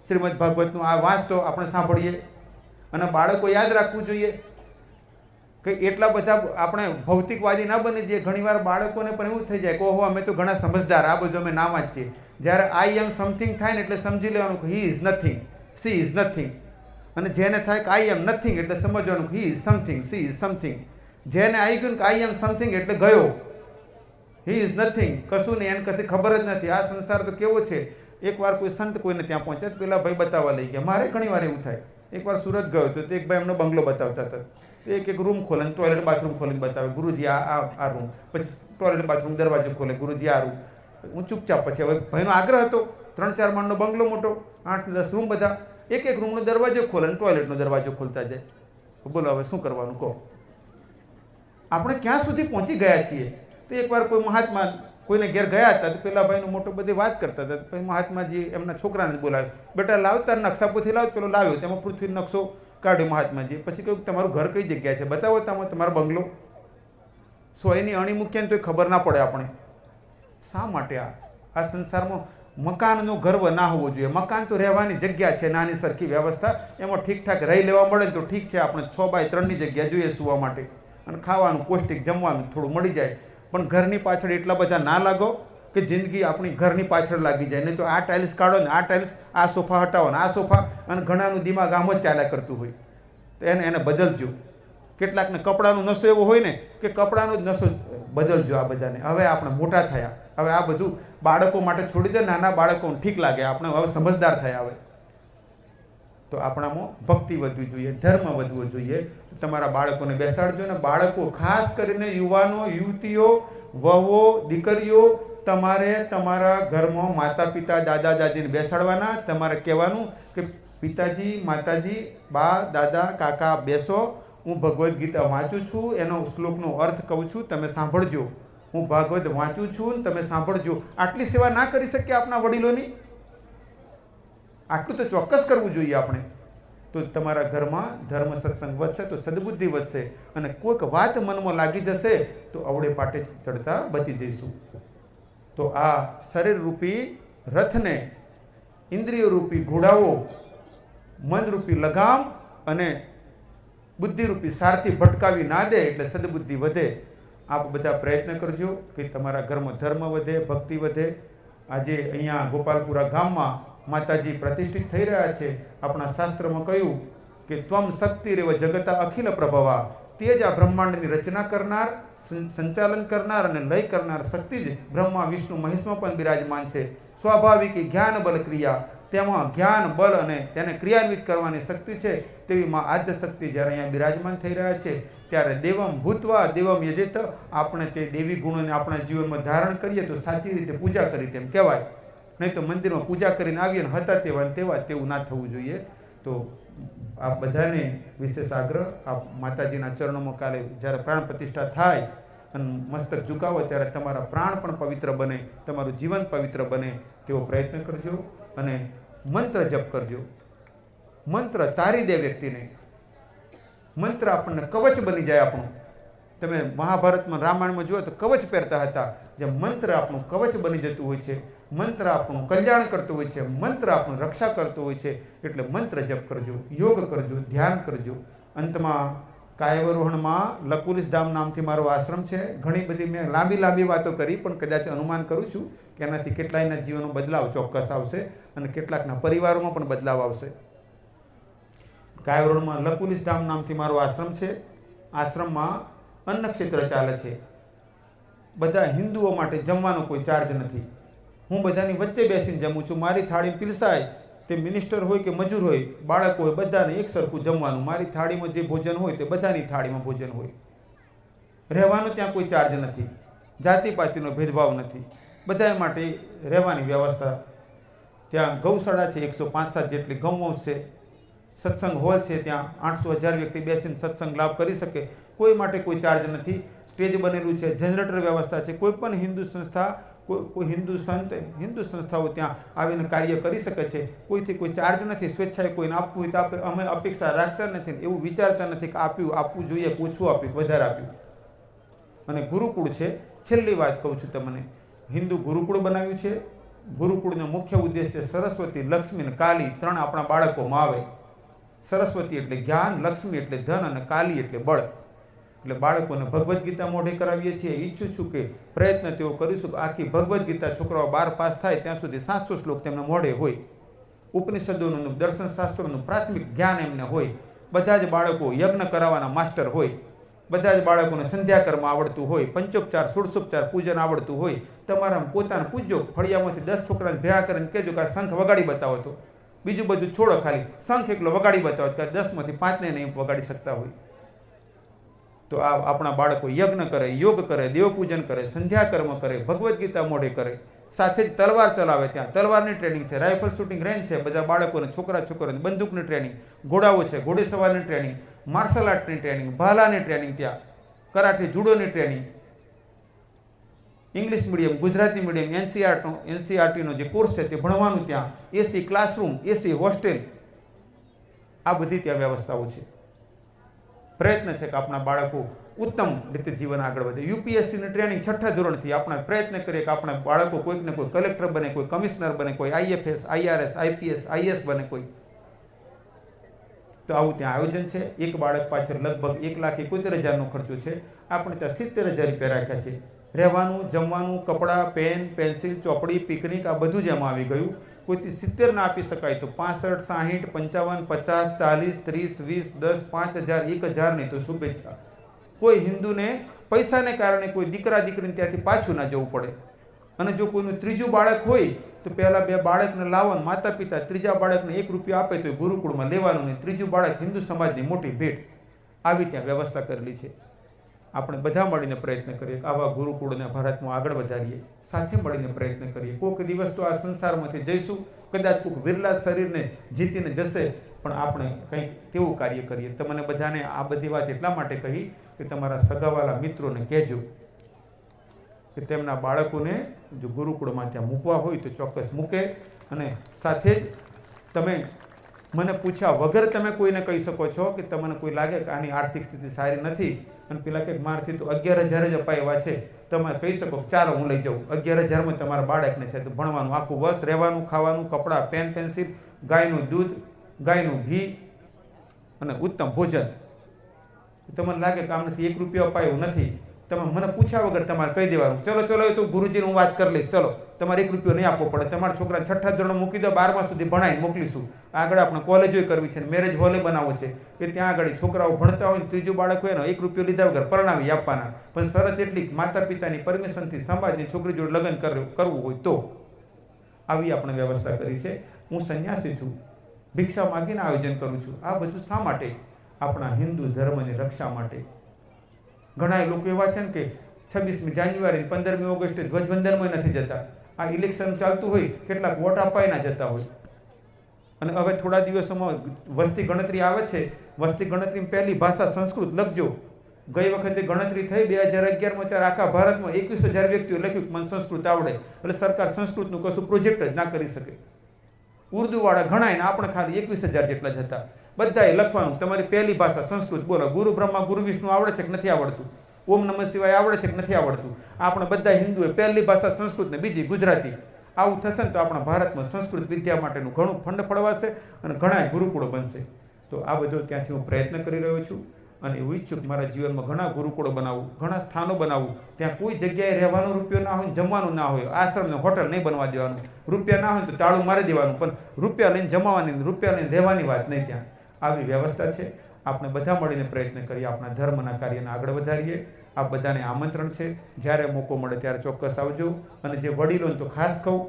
શ્રીમદ ભાગવતનું આ વાંચતો, આપણે સાંભળીએ. અને બાળકો યાદ રાખવું જોઈએ કે એટલા બધા આપણે ભૌતિકવાદી ના બની જઈએ. ઘણીવાર બાળકોને પણ એવું થઈ જાય કે ઓહો અમે તો ઘણા સમજદાર, આ બધું અમે ના વાંચીએ. જ્યારે આઈ એમ સમથિંગ થાય ને એટલે સમજી લેવાનું કે he is nothing, she is nothing. અને જેને થાય કે આઈ એમ નથિંગ એટલે સમજવાનું કે he is something, she is something. જેને આવી ગયું કે આઈ એમ સમથિંગ એટલે ગયો, હી ઇઝ નથિંગ, કશું નહીં, એને કશી ખબર જ નથી. આ સંસાર તો કેવો છે. એકવાર કોઈ સંત કોઈને ત્યાં પહોંચ્યા તો પેલા ભાઈ બતાવવા લઈ ગયા. મારે ઘણી વાર એવું થાય. એકવાર સુરત ગયો તો એક ભાઈ એમનો બંગલો બતાવતા હતા. એક રૂમ ખોલે, ટોયલેટ બાથરૂમ ખોલીને બતાવે, ગુરુજી આ રૂમ. પછી ટોયલેટ બાથરૂમ દરવાજો ખોલે, ગુરુજી આ રૂમ. હું ચૂપચાપ, પછી હવે ભાઈનો આગ્રહ હતો, 3-4 માળનો બંગલો મોટો, 8-10 રૂમ બધા, એક રૂમનો દરવાજો ખોલે અને ટોયલેટનો દરવાજો ખોલતા જાય. બોલો હવે શું કરવાનું કહો? આપણે ક્યાં સુધી પહોંચી ગયા છીએ? તો એકવાર કોઈ મહાત્મા કોઈને ઘેર ગયા હતા તો પેલા ભાઈનો મોટો બધી વાત કરતા હતા. પછી મહાત્માજી એમના છોકરાને બોલાવ્યો, બેટા લાવ તાર નકશા પોથી લાવ. પેલો લાવ્યો, તેમાં પૃથ્વી નકશો કાઢ્યો મહાત્માજી. પછી કહ્યું તમારું ઘર કઈ જગ્યાએ છે બતાવો, તમારો બંગલો. સોયની અણી મૂકીએ ને તો ખબર ના પડે આપણે. શા માટે આ સંસારમાં મકાનનો ગર્વ ના હોવો જોઈએ? મકાન તો રહેવાની જગ્યા છે, નાની સરખી વ્યવસ્થા, એમાં ઠીકઠાક રહી લેવા મળે તો ઠીક છે. આપણે 6x3ની જગ્યા જોઈએ સુવા માટે, અને ખાવાનું પૌષ્ટિક જમવાનું થોડું મળી જાય. પણ ઘરની પાછળ એટલા બધા ના લાગો કે જિંદગી આપણી ઘરની પાછળ લાગી જાય. નહીં તો આ ટાઇલ્સ કાઢો ને આ ટાઇલ્સ, આ સોફા હટાવો ને આ સોફા, અને ઘણાનું દિમાગ આમ જ ચાલ્યા કરતું હોય. તો એને બદલજો. કેટલાકને કપડાનો નશો એવો હોય ને કે કપડાનો જ નશો બદલજો આ બધાને. હવે આપણે મોટા થયા, હવે આ બધું બાળકો માટે છોડી દે. નાના બાળકોને ઠીક લાગે, આપણે હવે સમજદાર થયા. હવે તો આપણામાં ભક્તિ વધવી જોઈએ, ધર્મ વધવો જોઈએ. તમારા બાળકોને બેસાડજો. ને બાળકો, ખાસ કરીને યુવાનો, યુવતીઓ, વહુઓ, દીકરીઓ, તમારે તમારા ઘરમાં માતા પિતા, દાદા દાદીને બેસાડવાના. તમારે કહેવાનું કે પિતાજી, માતાજી, બા, દાદા, કાકા બેસો, હું ભગવદ્ ગીતા વાંચું છું, એનો શ્લોકનો અર્થ કહું છું, તમે સાંભળજો. હું ભાગવત વાંચું છું ને તમે સાંભળજો. આટલી સેવા ના કરી શકીએ આપણા વડીલોની? આટલું તો ચોક્કસ કરવું જોઈએ આપણે. તો તમારા ઘરમાં ધર્મ સત્સંગ વધશે, તો સદબુદ્ધિ વધશે, અને કોઈક વાત મનમાં લાગી જશે તો અવળે પાટે ચડતા બચી જઈશું. તો આ શરીરરૂપી રથને ઇન્દ્રિયરૂપી ઘોડાઓ, મનરૂપી લગામ અને બુદ્ધિરૂપી સારથી ભટકાવી ના દે, એટલે સદબુદ્ધિ વધે. આપ બધા પ્રયત્ન કરજો કે તમારા ઘરમાં ધર્મ વધે, ભક્તિ વધે. આજે અહીંયા ગોપાલપુરા ગામમાં માતાજી પ્રતિષ્ઠિત થઈ રહ્યા છે. આપણા શાસ્ત્રમાં કહ્યું કે ત્વમ શક્તિ રેવ જગતા અખિલ પ્રભવા. તે જ આ બ્રહ્માંડની રચના કરનાર, સંચાલન કરનાર અને લય કરનાર શક્તિ જ બ્રહ્મા, વિષ્ણુ, મહેશમાં પણ બિરાજમાન છે. સ્વાભાવિક જ્ઞાન બલ ક્રિયા, તેમાં જ્ઞાન બળ અને તેને ક્રિયાન્વિત કરવાની શક્તિ છે તેવી માં આદ્ય શક્તિ જ્યારે અહીંયા બિરાજમાન થઈ રહ્યા છે ત્યારે દેવમ ભૂતવા દેવમ યજેત, આપણે તે દેવી ગુણોને આપણા જીવનમાં ધારણ કરીએ તો સાચી રીતે પૂજા કરી તેમ કહેવાય. નહીં તો મંદિરમાં પૂજા કરીને આવીએ ને હતા તેવા તેવું ના થવું જોઈએ. તો આ બધાને વિશેષ આગ્રહ, આ માતાજીના ચરણોમાં કાલે જ્યારે પ્રાણ પ્રતિષ્ઠા થાય અને મસ્તક ઝુકાવો ત્યારે તમારા પ્રાણ પણ પવિત્ર બને, તમારું જીવન પવિત્ર બને તેવો પ્રયત્ન કરજો અને મંત્ર જપ કરજો. મંત્ર તારી દે વ્યક્તિને. મંત્ર આપણને કવચ બની જાય આપણું. તમે મહાભારતમાં રામાયણમાં જુઓ તો કવચ પહેરતા હતા. જે મંત્ર આપણું કવચ બની જતું હોય છે, મંત્ર આપણું કલ્યાણ કરતું હોય છે, મંત્ર આપણું રક્ષા કરતું હોય છે. એટલે મંત્ર જપ કરજો, યોગ કરજો, ધ્યાન કરજો. અંતમાં કાયવરોહણમાં લકુલિશ ધામ નામથી મારો આશ્રમ છે. ઘણી બધી મેં લાંબી વાતો કરી, પણ કદાચ અનુમાન કરું છું કે એનાથી કેટલાયના જીવનનો બદલાવ ચોક્કસ આવશે અને કેટલાકના પરિવારોમાં પણ બદલાવ આવશે. કાયવરોહણમાં લકુલિશ ધામ નામથી મારો આશ્રમ છે. આશ્રમમાં અન્ન ક્ષેત્ર ચાલે છે. બધા હિન્દુઓ માટે જમવાનો કોઈ ચાર્જ નથી. હું બધાની વચ્ચે બેસીને જમું છું. મારી થાળી પીરસાય, તે મિનિસ્ટર હોય કે મજૂર હોય, બાળક હોય, બધાને એક સરખું જમવાનું. મારી થાળીમાં જે ભોજન હોય તે બધાની થાળીમાં ભોજન હોય. રહેવાનો ત્યાં કોઈ ચાર્જ નથી, જાતિપાતિનો ભેદભાવ નથી. બધા માટે રહેવાની વ્યવસ્થા. ત્યાં ગૌશાળા છે, 105-7 જેટલી ગૌવંશ છે. સત્સંગ હોલ છે, ત્યાં 800-1000 વ્યક્તિ બેસીને સત્સંગ લાભ કરી શકે. કોઈ માટે કોઈ ચાર્જ નથી. સ્ટેજ બનેલું છે, જનરેટર વ્યવસ્થા છે. કોઈ પણ હિન્દુ સંસ્થા, કોઈ હિન્દુ સંત, હિન્દુ સંસ્થાઓ ત્યાં આવીને કાર્ય કરી શકે છે. કોઈથી કોઈ ચાર્જ નથી. સ્વેચ્છાએ કોઈને આપવું હોય તો આપે. અમે અપેક્ષા રાખતા નથી, એવું વિચારતા નથી કે આપવું જોઈએ, પૂછવું આપ્યું, વધારે આપ્યું. અને ગુરુકુળ છે. છેલ્લી વાત કહું છું તમને, હિન્દુ ગુરુકુળ બનાવ્યું છે. ગુરુકુળનો મુખ્ય ઉદ્દેશ છે સરસ્વતી, લક્ષ્મી અને કાલી 3 આપણા બાળકોમાં આવે. સરસ્વતી એટલે જ્ઞાન, લક્ષ્મી એટલે ધન અને કાલી એટલે બળ. એટલે બાળકોને ભગવદ્ ગીતા મોઢે કરાવીએ છીએ. ઈચ્છું છું કે પ્રયત્ન તેઓ કરીશું કે આખી ભગવદ્ ગીતા છોકરાઓ 12 પાસ થાય ત્યાં સુધી 700 શ્લોક તેમના મોઢે હોય. ઉપનિષદોનું, દર્શન શાસ્ત્રોનું પ્રાથમિક જ્ઞાન એમને હોય. બધા જ બાળકો યજ્ઞ કરાવવાના માસ્ટર હોય. બધા જ બાળકોને સંધ્યાકર્મ આવડતું હોય, પંચોપચાર, ષોડશોપચાર પૂજન આવડતું હોય. તમારા પોતાને પૂજ્યો. ફળિયામાંથી 10 છોકરાને ભેગા કરીને કહેજો કે આ શંખ વગાડી બતાવો. તો બીજું બધું છોડો, ખાલી શંખ એકલો વગાડી બતાવો કે 10માંથી 5ને નહીં વગાડી શકતા હોય. તો આ આપણા બાળકો યજ્ઞ કરે, યોગ કરે, દેવપૂજન કરે, સંધ્યાકર્મ કરે, ભગવદ્ ગીતા મોઢે કરે. સાથે જ તલવાર ચલાવે. ત્યાં તલવારની ટ્રેનિંગ છે, રાઇફલ શૂટિંગ રેન્જ છે. બધા બાળકોને, છોકરાઓને બંદૂકની ટ્રેનિંગ, ઘોડાઓ છે, ઘોડેસવારની ટ્રેનિંગ, માર્શલ આર્ટની ટ્રેનિંગ, ભાલાની ટ્રેનિંગ, ત્યાં કરાટે, જુડોની training, English medium, Gujarati medium, એનસીઆરટીનો જે કોર્સ છે તે ભણવાનું ત્યાં, એસી ક્લાસરૂમ, એસી હોસ્ટેલ, આ બધી ત્યાં વ્યવસ્થાઓ છે. પ્રયત્ન છે કે આપણા બાળકો ઉત્તમ રીતે જીવન આગળ વધે. યુપીએસસીની ટ્રેનિંગ 6ઠા ધોરણથી આપણે પ્રયત્ન કરીએ કે આપણા બાળકો કોઈકને કોઈ કલેક્ટર બને, કોઈ કમિશનર બને, કોઈ આઈએફએસ, આઈઆરએસ, આઈપીએસ, આઈએસ બને કોઈ. તો આવું ત્યાં આયોજન છે. એક બાળક પાછળ લગભગ 1,71,000નો ખર્ચો છે. આપણે ત્યાં 70,000 રૂપિયા રાખ્યા છે. રહેવાનું, જમવાનું, કપડાં, પેન, પેન્સિલ, ચોપડી, પિકનિક, આ બધું જ એમાં આવી ગયું. કોઈથી 70 ના આપી શકાય તો 65, 60, 55, 50, 30, 20, 10, 5,000, 1,000 નહીં તો શુભેચ્છા. કોઈ હિન્દુને પૈસાને કારણે કોઈ દીકરા દીકરીને ત્યાંથી પાછું ના જવું પડે. અને જો કોઈનું ત્રીજું બાળક હોય તો પહેલાં 2 બાળકને લાવવાનું, માતા પિતા ત્રીજા બાળકને 1 રૂપિયો આપે તો ગુરુકુળમાં લેવાનું નહીં. ત્રીજું બાળક હિન્દુ સમાજની મોટી ભેટ. આવી ત્યાં વ્યવસ્થા કરેલી છે. આપણે બધા મળીને પ્રયત્ન કરીએ કે આવા ગુરુકુળને ભારતમાં આગળ વધારીએ. સાથે મળીને પ્રયત્ન કરીએ. કોઈક દિવસ તો આ સંસારમાંથી જઈશું. કદાચ કોઈક વિરલા શરીરને જીતીને જશે, પણ આપણે કંઈક તેવું કાર્ય કરીએ. તમને બધાને આ બધી વાત એટલા માટે કહી કે તમારા સગાવાલા મિત્રોને કહેજો કે તેમના બાળકોને જો ગુરુકુળમાં ત્યાં મૂકવા હોય તો ચોક્કસ મૂકે. અને સાથે જ તમે મને પૂછ્યા વગર તમે કોઈને કહી શકો છો કે તમને કોઈ લાગે કે આની આર્થિક સ્થિતિ સારી નથી અને પેલા કંઈક મારથી તો 11,000 જ અપાવ્યા છે, તમે કહી શકો ચાલો હું લઈ જાઉં. 11,000માં તમારા બાળકને છે તો ભણવાનું આખું વર્ષ, રહેવાનું, ખાવાનું, કપડાં, પેન પેન્સિલ, ગાયનું દૂધ, ગાયનું ઘી અને ઉત્તમ ભોજન. તમને લાગે કે આમનાથી 1 રૂપિયો અપાયો નથી, તમે મને પૂછ્યા વગર તમારે કહી દેવાનું ચલો એ તો ગુરુજીને હું વાત કરી લઈશ, ચલો તમારે 1 રૂપિયો નહીં આપવો પડે. તમારા છોકરાને 6ઠા ધોરણ મૂકી દો, 12મા સુધી ભણાવીને મોકલીશું. આગળ આપણે કોલેજો કરવી છે, મેરેજ હોલે બનાવવો છે કે ત્યાં આગળ છોકરાઓ ભણતા હોય ને ત્રીજું બાળક હોય ને 1 રૂપિયો લીધા વગર પરણાવી આપવાના. પણ શરત એટલી માતા પિતાની પરમિશનથી સમાજની છોકરી જોડે લગ્ન કરવું હોય તો આવી આપણે વ્યવસ્થા કરી છે. હું સંન્યાસી છું, ભિક્ષા માગીને આયોજન કરું છું. આ બધું શા માટે? આપણા હિન્દુ ધર્મની રક્ષા માટે. ઘણા લોકો એવા છે ને કે 26મી જાન્યુઆરી 15મી ઓગસ્ટે ધ્વજવંદનમાં નથી જતા. આ ઇલેક્શન ચાલતું હોય, કેટલાક વોટ અપાઈ ના જતા હોય. અને હવે થોડા દિવસોમાં વસ્તી ગણતરી આવે છે. વસ્તી ગણતરીની પહેલી ભાષા સંસ્કૃત લખજો. ગઈ વખતે ગણતરી થઈ 2011માં, ત્યારે આખા ભારતમાં 21,000 વ્યક્તિઓ લખ્યું કે મને સંસ્કૃત આવડે. એટલે સરકાર સંસ્કૃતનું કશું પ્રોજેક્ટ જ ના કરી શકે. ઉર્દુવાળા ઘણાય ને આપણે ખાલી 21,000 જેટલા જ હતા. બધાએ લખવાનું તમારી પહેલી ભાષા સંસ્કૃત બોલો. ગુરુ બ્રહ્મા ગુરુ વિષ્ણુ આવડે છે કે નથી આવડતું? ઓમ નમઃ શિવાય આવડે છે કે નથી આવડતું? આપણે બધા હિન્દુએ પહેલી ભાષા સંસ્કૃત ને બીજી ગુજરાતી. આવું થશે ને તો આપણા ભારતમાં સંસ્કૃત વિદ્યા માટેનું ઘણું ફંડ ફળવાશે અને ઘણા ગુરુકુળો બનશે. તો આ બધો ત્યાંથી હું પ્રયત્ન કરી રહ્યો છું અને એવું ઈચ્છું કે મારા જીવનમાં ઘણા ગુરુકુળો બનાવું, ઘણા સ્થાનો બનાવું. ત્યાં કોઈ જગ્યાએ રહેવાનો રૂપિયો ના હોય, જમવાનું ના હોય. આશ્રમને હોટલ નહીં બનવા દેવાનું. રૂપિયા ના હોય તો તાળું મારી દેવાનું, પણ રૂપિયા લઈને જમાવાની, રૂપિયા લઈને રહેવાની વાત નહીં. ત્યાં આવી વ્યવસ્થા છે. આપણે બધા મળીને પ્રયત્ન કરીએ, આપણા ધર્મના કાર્યને આગળ વધારીએ. આ બધાને આમંત્રણ છે. જ્યારે મોકો મળે ત્યારે ચોક્કસ આવજો. અને જે વડીલોને તો ખાસ કહું,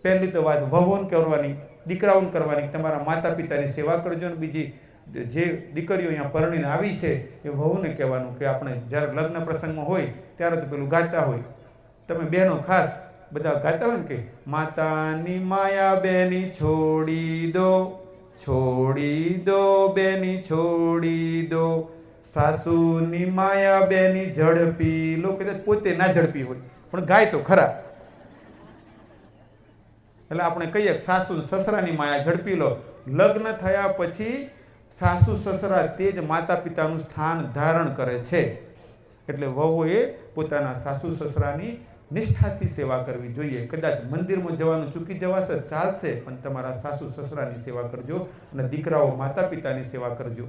પહેલી તો વાત વહુઓને કરવાની, દીકરાઓને કરવાની, તમારા માતા પિતાની સેવા કરજો. અને બીજી જે દીકરીઓ અહીંયા પરણીને આવી છે એ વહુને કહેવાનું કે આપણે જ્યારે લગ્ન પ્રસંગમાં હોય ત્યારે તો પેલું ગાતા હોય, તમે બહેનો ખાસ બધા ગાતા હોય ને કે માતાની માયા બેની છોડી દો, છોડી દો બેની છોડી દો, સાસુની માયા બેની ઝડપી લો. કદાચ પોતે ના ઝડપી હોય પણ ગાય તો ખરા. એટલે આપણે કહીએ સાસુ સસરાની માયા ઝડપી લો. લગ્ન થયા પછી સાસુ સસરા તે જ માતા પિતાનું સ્થાન ધારણ કરે છે. એટલે વહુએ પોતાના સાસુ સસરાની નિષ્ઠાથી સેવા કરવી જોઈએ. કદાચ મંદિરમાં જવાનું ચૂકી જવાશે ચાલશે, પણ તમારા સાસુ સસરાની સેવા કરજો અને દીકરાઓ માતા પિતાની સેવા કરજો.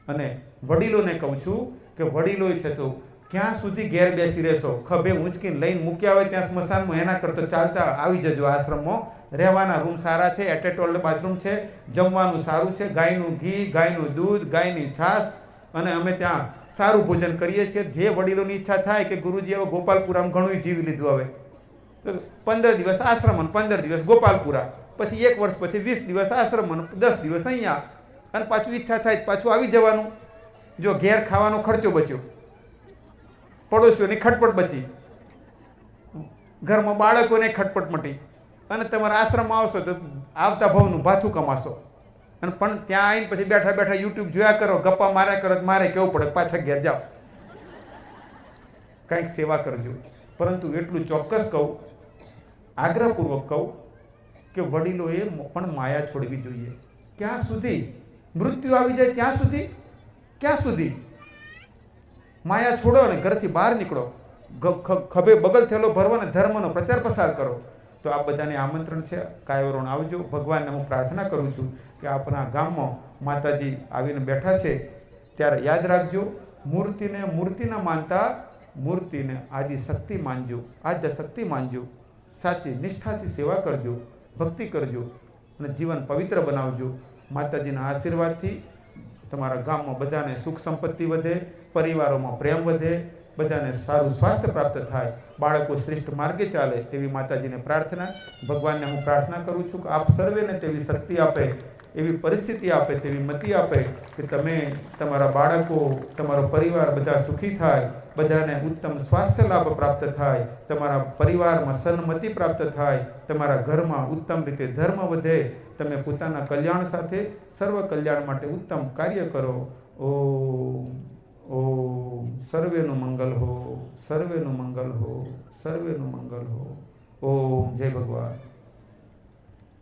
અને વડીલોને કહું છું કે વડીલો છે તો ક્યાં સુધી ઘેર બેસી રહેશો? ખભે ઊંચકીને લઈને મૂક્યા હોય ત્યાં સ્મશાનમાં, એના કરતાં ચાલતા આવી જજો આશ્રમમાં. રહેવાના રૂમ સારા છે, એટેચ બાથરૂમ છે, જમવાનું સારું છે, ગાયનું ઘી, ગાયનું દૂધ, ગાયની છાશ, અને અમે ત્યાં સારું ભોજન કરીએ છીએ. જે વડીલોની ઈચ્છા થાય કે ગુરુજી હવે ગોપાલપુરામાં ઘણું જીવી લીધું, હવે 15 દિવસ આશ્રમ અને 15 દિવસ ગોપાલપુરા, પછી 1 વર્ષ પછી 20 દિવસ આશ્રમ અને 10 દિવસ અહીંયા, અને પાછું ઈચ્છા થાય પાછું આવી જવાનું. જો ઘેર ખાવાનો ખર્ચો બચ્યો, પડોશીઓની ખટપટ બચી, ઘરમાં બાળકોને ખટપટ મટી, અને તમારા આશ્રમમાં આવશો તો આવતા ભાવનું ભાથું કમાશો. અને પણ ત્યાં આવીને પછી બેઠા બેઠા યુટ્યુબ જોયા કરો, ગપ્પા માર્યા કરો, મારે કેવું પડે પાછા ઘેર જાઓ. કંઈક સેવા કરજો. પરંતુ એટલું ચોક્કસ કહું, આગ્રહપૂર્વક કહું કે વડીલોએ પણ માયા છોડવી જોઈએ. ક્યાં સુધી? મૃત્યુ આવી જાય ત્યાં સુધી? ક્યાં સુધી? માયા છોડો અને ઘરથી બહાર નીકળો. ખભે બગલ થયેલો ભરવો અને ધર્મનો પ્રચાર પ્રસાર કરો. તો આ બધાને આમંત્રણ છે. કાયવરોણ આવજો. ભગવાનને હું પ્રાર્થના કરું છું કે આપણા ગામમાં માતાજી આવીને બેઠા છે ત્યારે યાદ રાખજો, મૂર્તિને મૂર્તિ ન માનતા, મૂર્તિને આદિ શક્તિ માનજો, આદ્ય શક્તિ માનજો. સાચી નિષ્ઠાથી સેવા કરજો, ભક્તિ કરજો અને જીવન પવિત્ર બનાવજો. માતાજીના આશીર્વાદથી તમારા ગામમાં બધાને સુખ સંપત્તિ વધે, પરિવારોમાં પ્રેમ વધે, બધાને સારું સ્વાસ્થ્ય પ્રાપ્ત થાય, બાળકો શ્રેષ્ઠ માર્ગે ચાલે તેવી માતાજીને પ્રાર્થના. ભગવાનને હું પ્રાર્થના કરું છું કે આપ સર્વેને તેવી શક્તિ આપે, એવી પરિસ્થિતિ આપે, તેવી મતિ આપે કે તમે, તમારા બાળકો, તમારો પરિવાર બધા સુખી થાય, બધાને ઉત્તમ સ્વાસ્થ્ય લાભ પ્રાપ્ત થાય, તમારા પરિવારમાં સન્મતિ પ્રાપ્ત થાય, તમારા ઘરમાં ઉત્તમ રીતે ધર્મ વધે, તમે પોતાના કલ્યાણ સાથે સર્વ કલ્યાણ માટે ઉત્તમ કાર્ય કરો. ઓમ ઓમ સર્વેનું મંગલ હો, સર્વેનું મંગલ હો, સર્વેનું મંગલ હો. ઓમ જય ભગવાન.